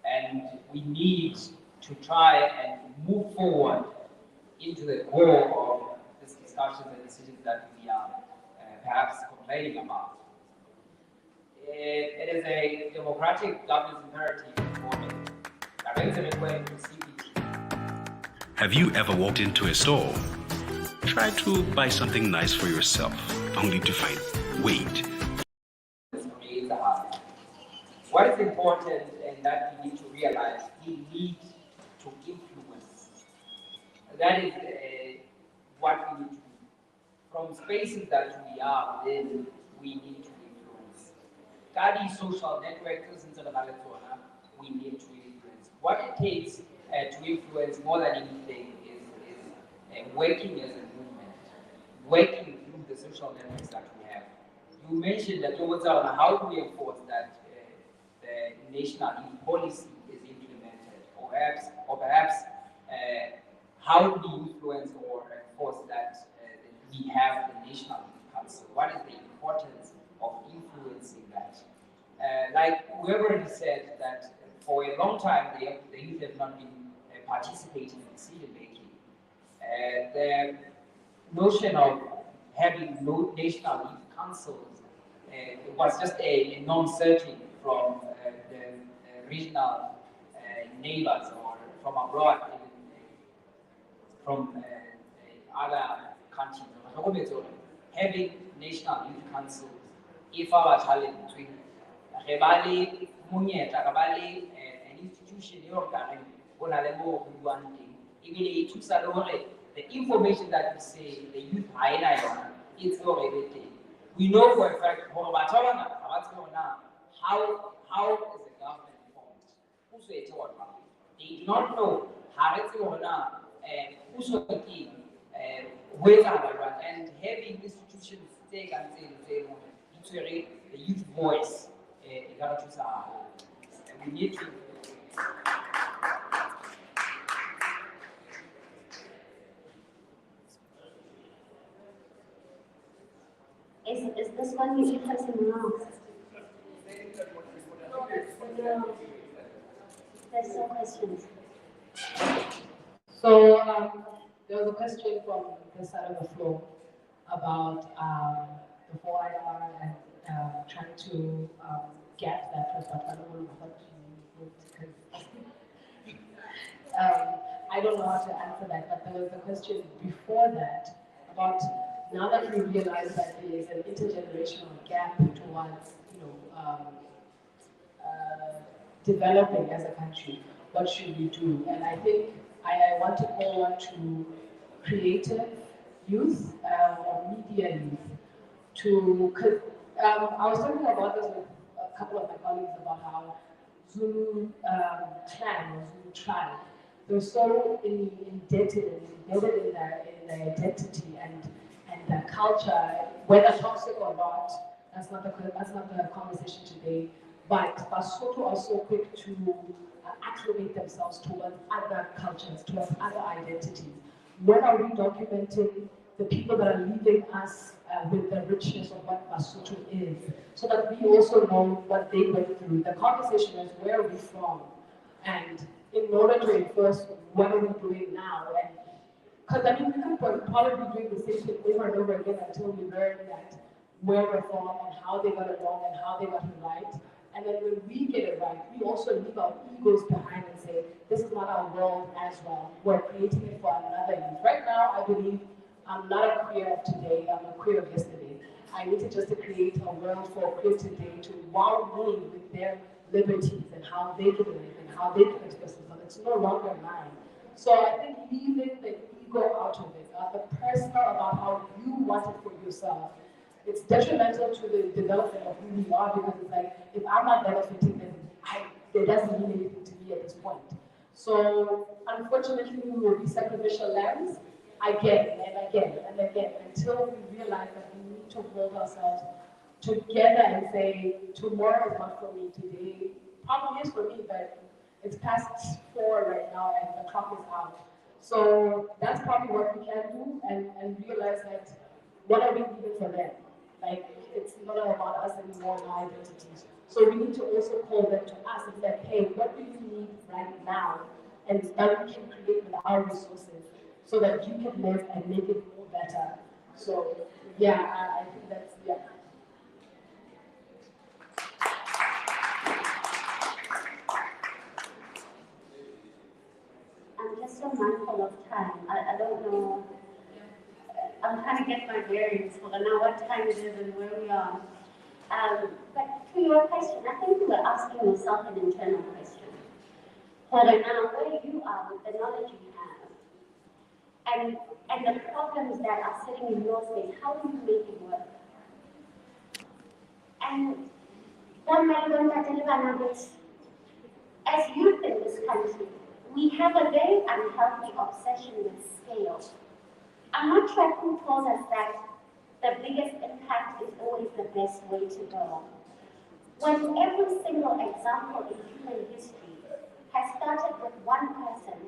and we need to try and move forward into the core of these discussions and decisions that we are perhaps complaining about. It is a democratic governance imperative for me. Have you ever walked into a store? Try to buy something nice for yourself, only to find, wait. What is important and that we need to realize, we need to influence. That is what we need to do. From spaces that we are within, we need to influence. Kadi social networks, we need to influence. What it takes to influence more than anything is working as a movement, working through the social networks that we have. You mentioned that how do we enforce that the national youth policy is implemented, or perhaps how do we influence or enforce that we have the National Youth Council? What is the importance of influencing that? Like we already said that for a long time the youth have not been participating in decision making. The notion of having no National Youth Councils was just a non-certain from the regional neighbors or from abroad, from other countries. Having National Youth Councils, if our challenge between monyetla ka ba le an institution e o ka reng go na le mo go buang teng ebile e thusa le gore the information that you say the youth ha ena yona e tse gore e be teng. We know for a fact gore batho ba bangata ga ba tsebe gore na how is the government formed, puso e thewa jwang. They do not know ha re tsebe gore na puso ke ho etsahala jwang, and having institutions tse kang tseno tse leng gore di tshwere the youth voice e ka re thusa haholo. We need to Is this one you have some wrong? No. There's no questions. So there was a question from this side of the floor about the 4IR and trying to get that first part. I don't know what you because I don't know how to answer that, but there was a question before that about now that we realize that there is an intergenerational gap towards, developing as a country, what should we do? And I think I want to call on to creative youth or media youth because I was talking about this with a couple of my colleagues about how Zulu clan or Zulu tribe, they're so indebted and embedded in their identity and their culture, whether toxic or not. That's not the conversation today. But Basotho are so quick to acclimate themselves towards other cultures, towards other identities. When are we documenting the people that are leaving us with the richness of what Basotho is, so that we also know what they went through? The conversation is, where are we from? And in order to enforce what are we doing now? And because I mean, we could probably be doing the same thing over and over again until we learn that where we're from and how they got it wrong and how they got it right. And then when we get it right, we also leave our egos behind and say, this is not our world as well. We're creating it for another youth. Right now, I believe I'm not a queer of today, I'm a queer of yesterday. I need to just create a world for queer today to wow me with their liberties and how they can live and how they can express themselves. It's no longer mine. So I think leaving the ego out of it, the personal about how you want it for yourself, it's detrimental to the development of who we are, because it's like, if I'm not benefiting, then it doesn't mean anything to me at this point. So unfortunately, we will be sacrificial lambs again and again and again until we realize that we need to hold ourselves together and say, tomorrow is not for me, today probably is for me, but it's past 4 right now and the clock is out. So that's probably what we can do, and realize that what are we leaving for them? Like, it's not about us anymore and our identities. So we need to also call them to us and say, hey, what do you need right now? And that we can create with our resources so that you can live and make it more better. So yeah, I think that's, yeah. I'm just so mindful of time. I don't know. I'm trying to get my bearings for now what time it is and where we are. But to your question, I think you were asking yourself an internal question. For now, where you are with the knowledge you have, and the problems that are sitting in your space, how do you make it work? And one may want to tell you as youth in this country, we have a very unhealthy obsession with scale. I'm not sure who told us that the biggest impact is always the best way to go. When every single example in human history has started with one person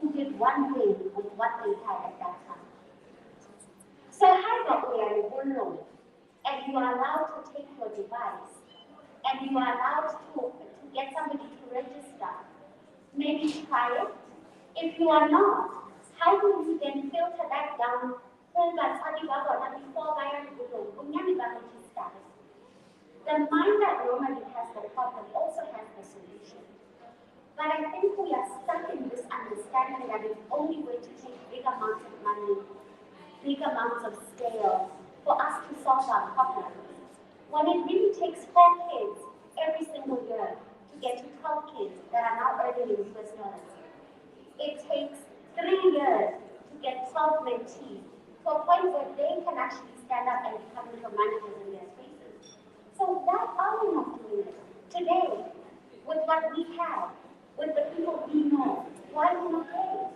who did one thing with what they had at that time. So how about we are alone, and you are allowed to take your device, and you are allowed to get somebody to register, maybe try it. If you are not, how do we then filter that down? The mind that normally has the problem also has the solution. But I think we are stuck in this understanding that it's only going to take big amounts of money, big amounts of scale for us to solve our problems. When it really takes 4 kids every single year to get to 12 kids that are now earning in US dollars. It takes 3 years to get 12 mentees to a point where they can actually stand up and become little managers in their spaces. So why are we not doing it today with what we have, with the people we know? Why are we not doing it?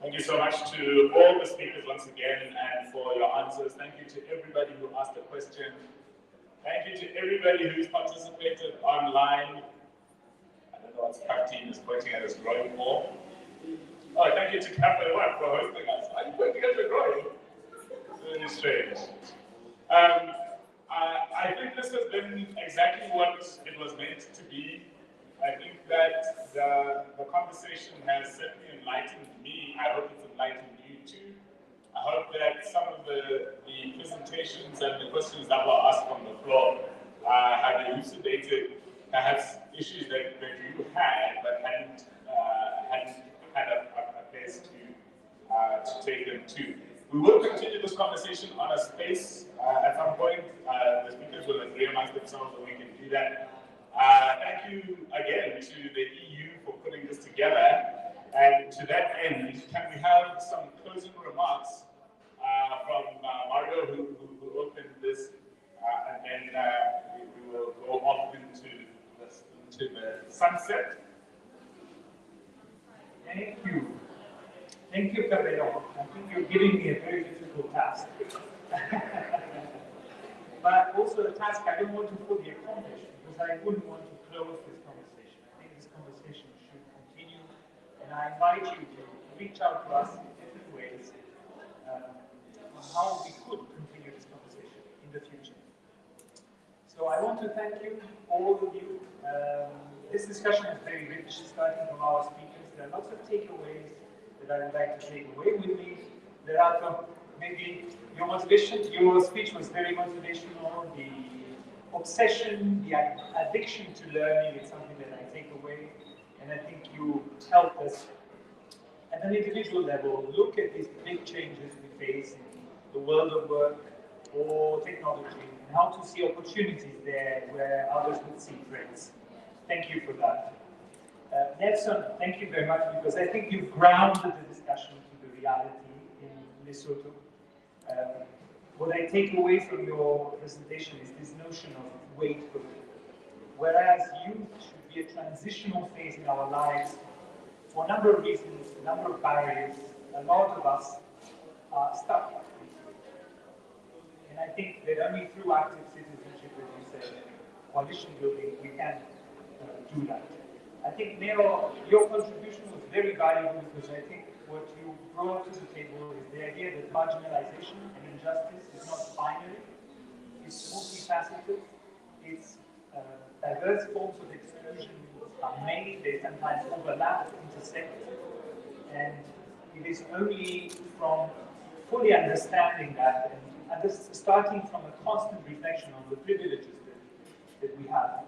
Thank you so much to all the speakers once again and for your answers. Thank you to everybody who asked a question. Thank you to everybody who's participated online. I don't know what Captain is pointing at as growing more. Oh, thank you to Cafe One for hosting us. Are you pointing at the growing? Really strange. I think this has been exactly what it was meant to be. I think that the conversation has certainly enlightened me. I hope it's enlightened you too. I hope that some of the presentations and the questions that were asked from the floor have elucidated perhaps issues that you had but hadn't had a place to take them to. We will continue this conversation on a space at some point. The speakers will agree amongst themselves that we can do that. Thank you again to the EU for putting this together. And to that end, can we have some closing remarks from Mario, who opened this, and then we will go off into the sunset. Thank you. Thank you, Cabello. I think you're giving me a very difficult task. But also a task I don't want to fully accomplish, because I wouldn't want to close this conversation. I think this conversation should continue, and I invite you to reach out to us in different ways on how we could continue this conversation in the future. So I want to thank you, all of you. This discussion is very rich, starting from our speakers. There are lots of takeaways that I would like to take away with me. There are some, maybe your motivation, your speech was very motivational. The obsession, the addiction to learning is something that I take away. And I think you helped us at an individual level look at these big changes we face in the world of work or technology, and how to see opportunities there where others would see threats. Thank you for that. Nelson, thank you very much, because I think you've grounded the discussion to the reality in Lesotho. What I take away from your presentation is this notion of wait for it. Whereas youth should be a transitional phase in our lives, for a number of reasons, a number of barriers, a lot of us are stuck. And I think that only through active citizenship, as you said, coalition building, we can do that. I think, Nero, your contribution was very valuable, because I think what you brought to the table is the idea that marginalization and injustice is not binary, it's multifaceted, it's diverse forms of exclusion are made, they sometimes overlap, intersect, and it is only from fully understanding that and starting from a constant reflection on the privileges that we have,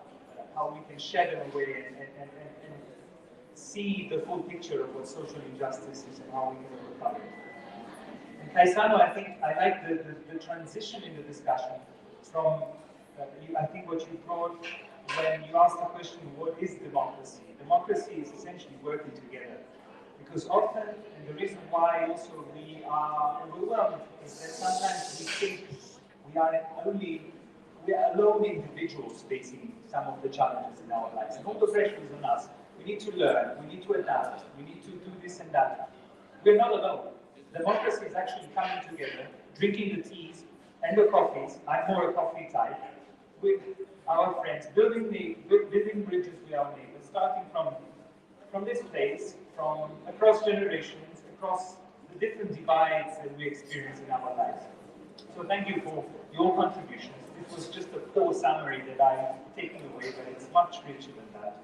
how we can shed them away and see the full picture of what social injustice is and how we can overcome it. And Kaisano, I think I like the transition in the discussion from, I think what you brought when you asked the question, what is democracy? Democracy is essentially working together. Because often, and the reason why also we are overwhelmed, is that sometimes we think we are alone individuals facing some of the challenges in our lives. And all the pressure is on us. We need to learn, we need to adapt, we need to do this and that. We're not alone. Democracy is actually coming together, drinking the teas and the coffees. I'm more a coffee type, with our friends, building bridges with our neighbors, starting from this place, from across generations, across the different divides that we experience in our lives. So thank you for your contributions. This was just a poor summary that I'm taking away, but it's much richer than that.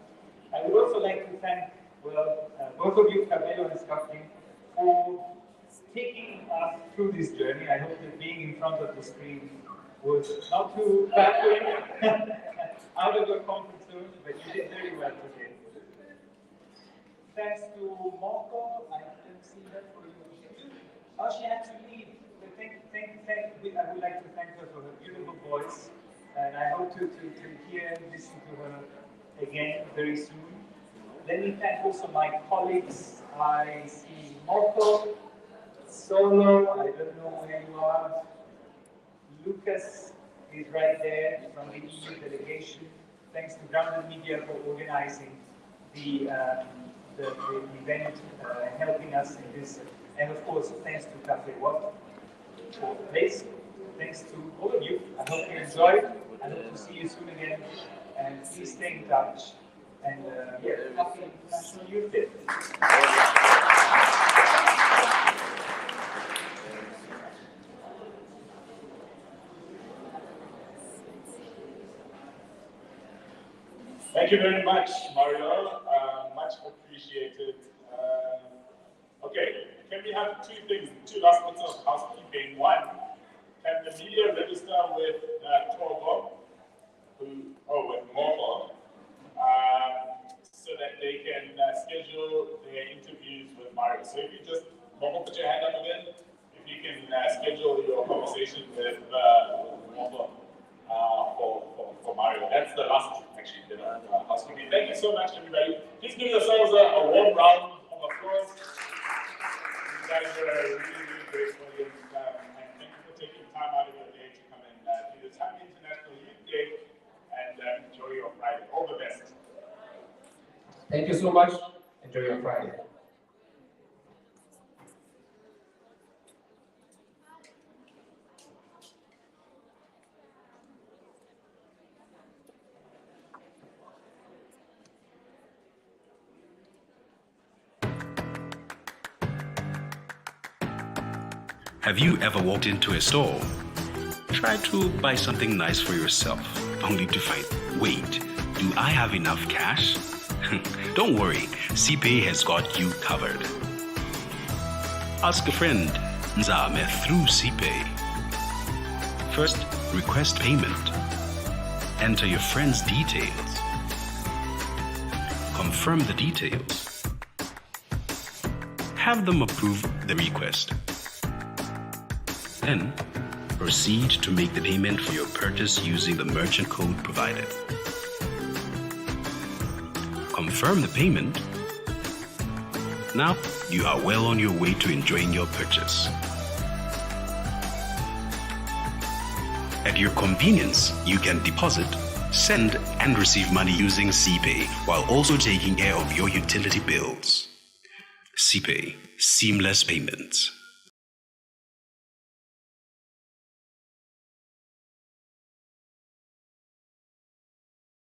I would also like to thank, both of you, Cabello and Skaftin, for taking us through this journey. I hope that being in front of the screen was not too baffling, out of your comfort zone, but you did very well today. Thanks to Marco, I can see that for you. Oh, she had to leave. But I would like to thank her for her beautiful voice, and I hope to hear and listen to her again very soon. Let me thank also my colleagues. I see Moko, Solo, I don't know where you are. Lucas is right there from the EU delegation. Thanks to Grounded Media for organizing the event and helping us in this. And of course, thanks to Cafe Watt for this. Thanks to all of you. I hope you enjoyed. I hope to see you soon again. And please stay in touch. And happy International Youth Day. Thank you very much, Mario. Much appreciated. Okay, can we have two last bits of housekeeping? One, can the media register with Togo, with Moko, so that they can schedule their interviews with Mario? So if you just, Moko, put your hand up again. If you can schedule your conversation with Moko for Mario. That's the last actually bit of housekeeping. Thank you so much, everybody. Please give yourselves a warm round of applause. You guys are a really, really great audience, and thank you for taking time out of your day to come and do this. Happy International Youth Day, and enjoy your Friday. All the best. Thank you so much. Enjoy your Friday. Have you ever walked into a store, tried to buy something nice for yourself, only to find, wait, do I have enough cash? Don't worry, CPay has got you covered. Ask a friend, Nzame through CPay. First, request payment. Enter your friend's details. Confirm the details. Have them approve the request. Then, proceed to make the payment for your purchase using the merchant code provided. Confirm the payment. Now, you are well on your way to enjoying your purchase. At your convenience, you can deposit, send, and receive money using CPay while also taking care of your utility bills. CPay, seamless payments.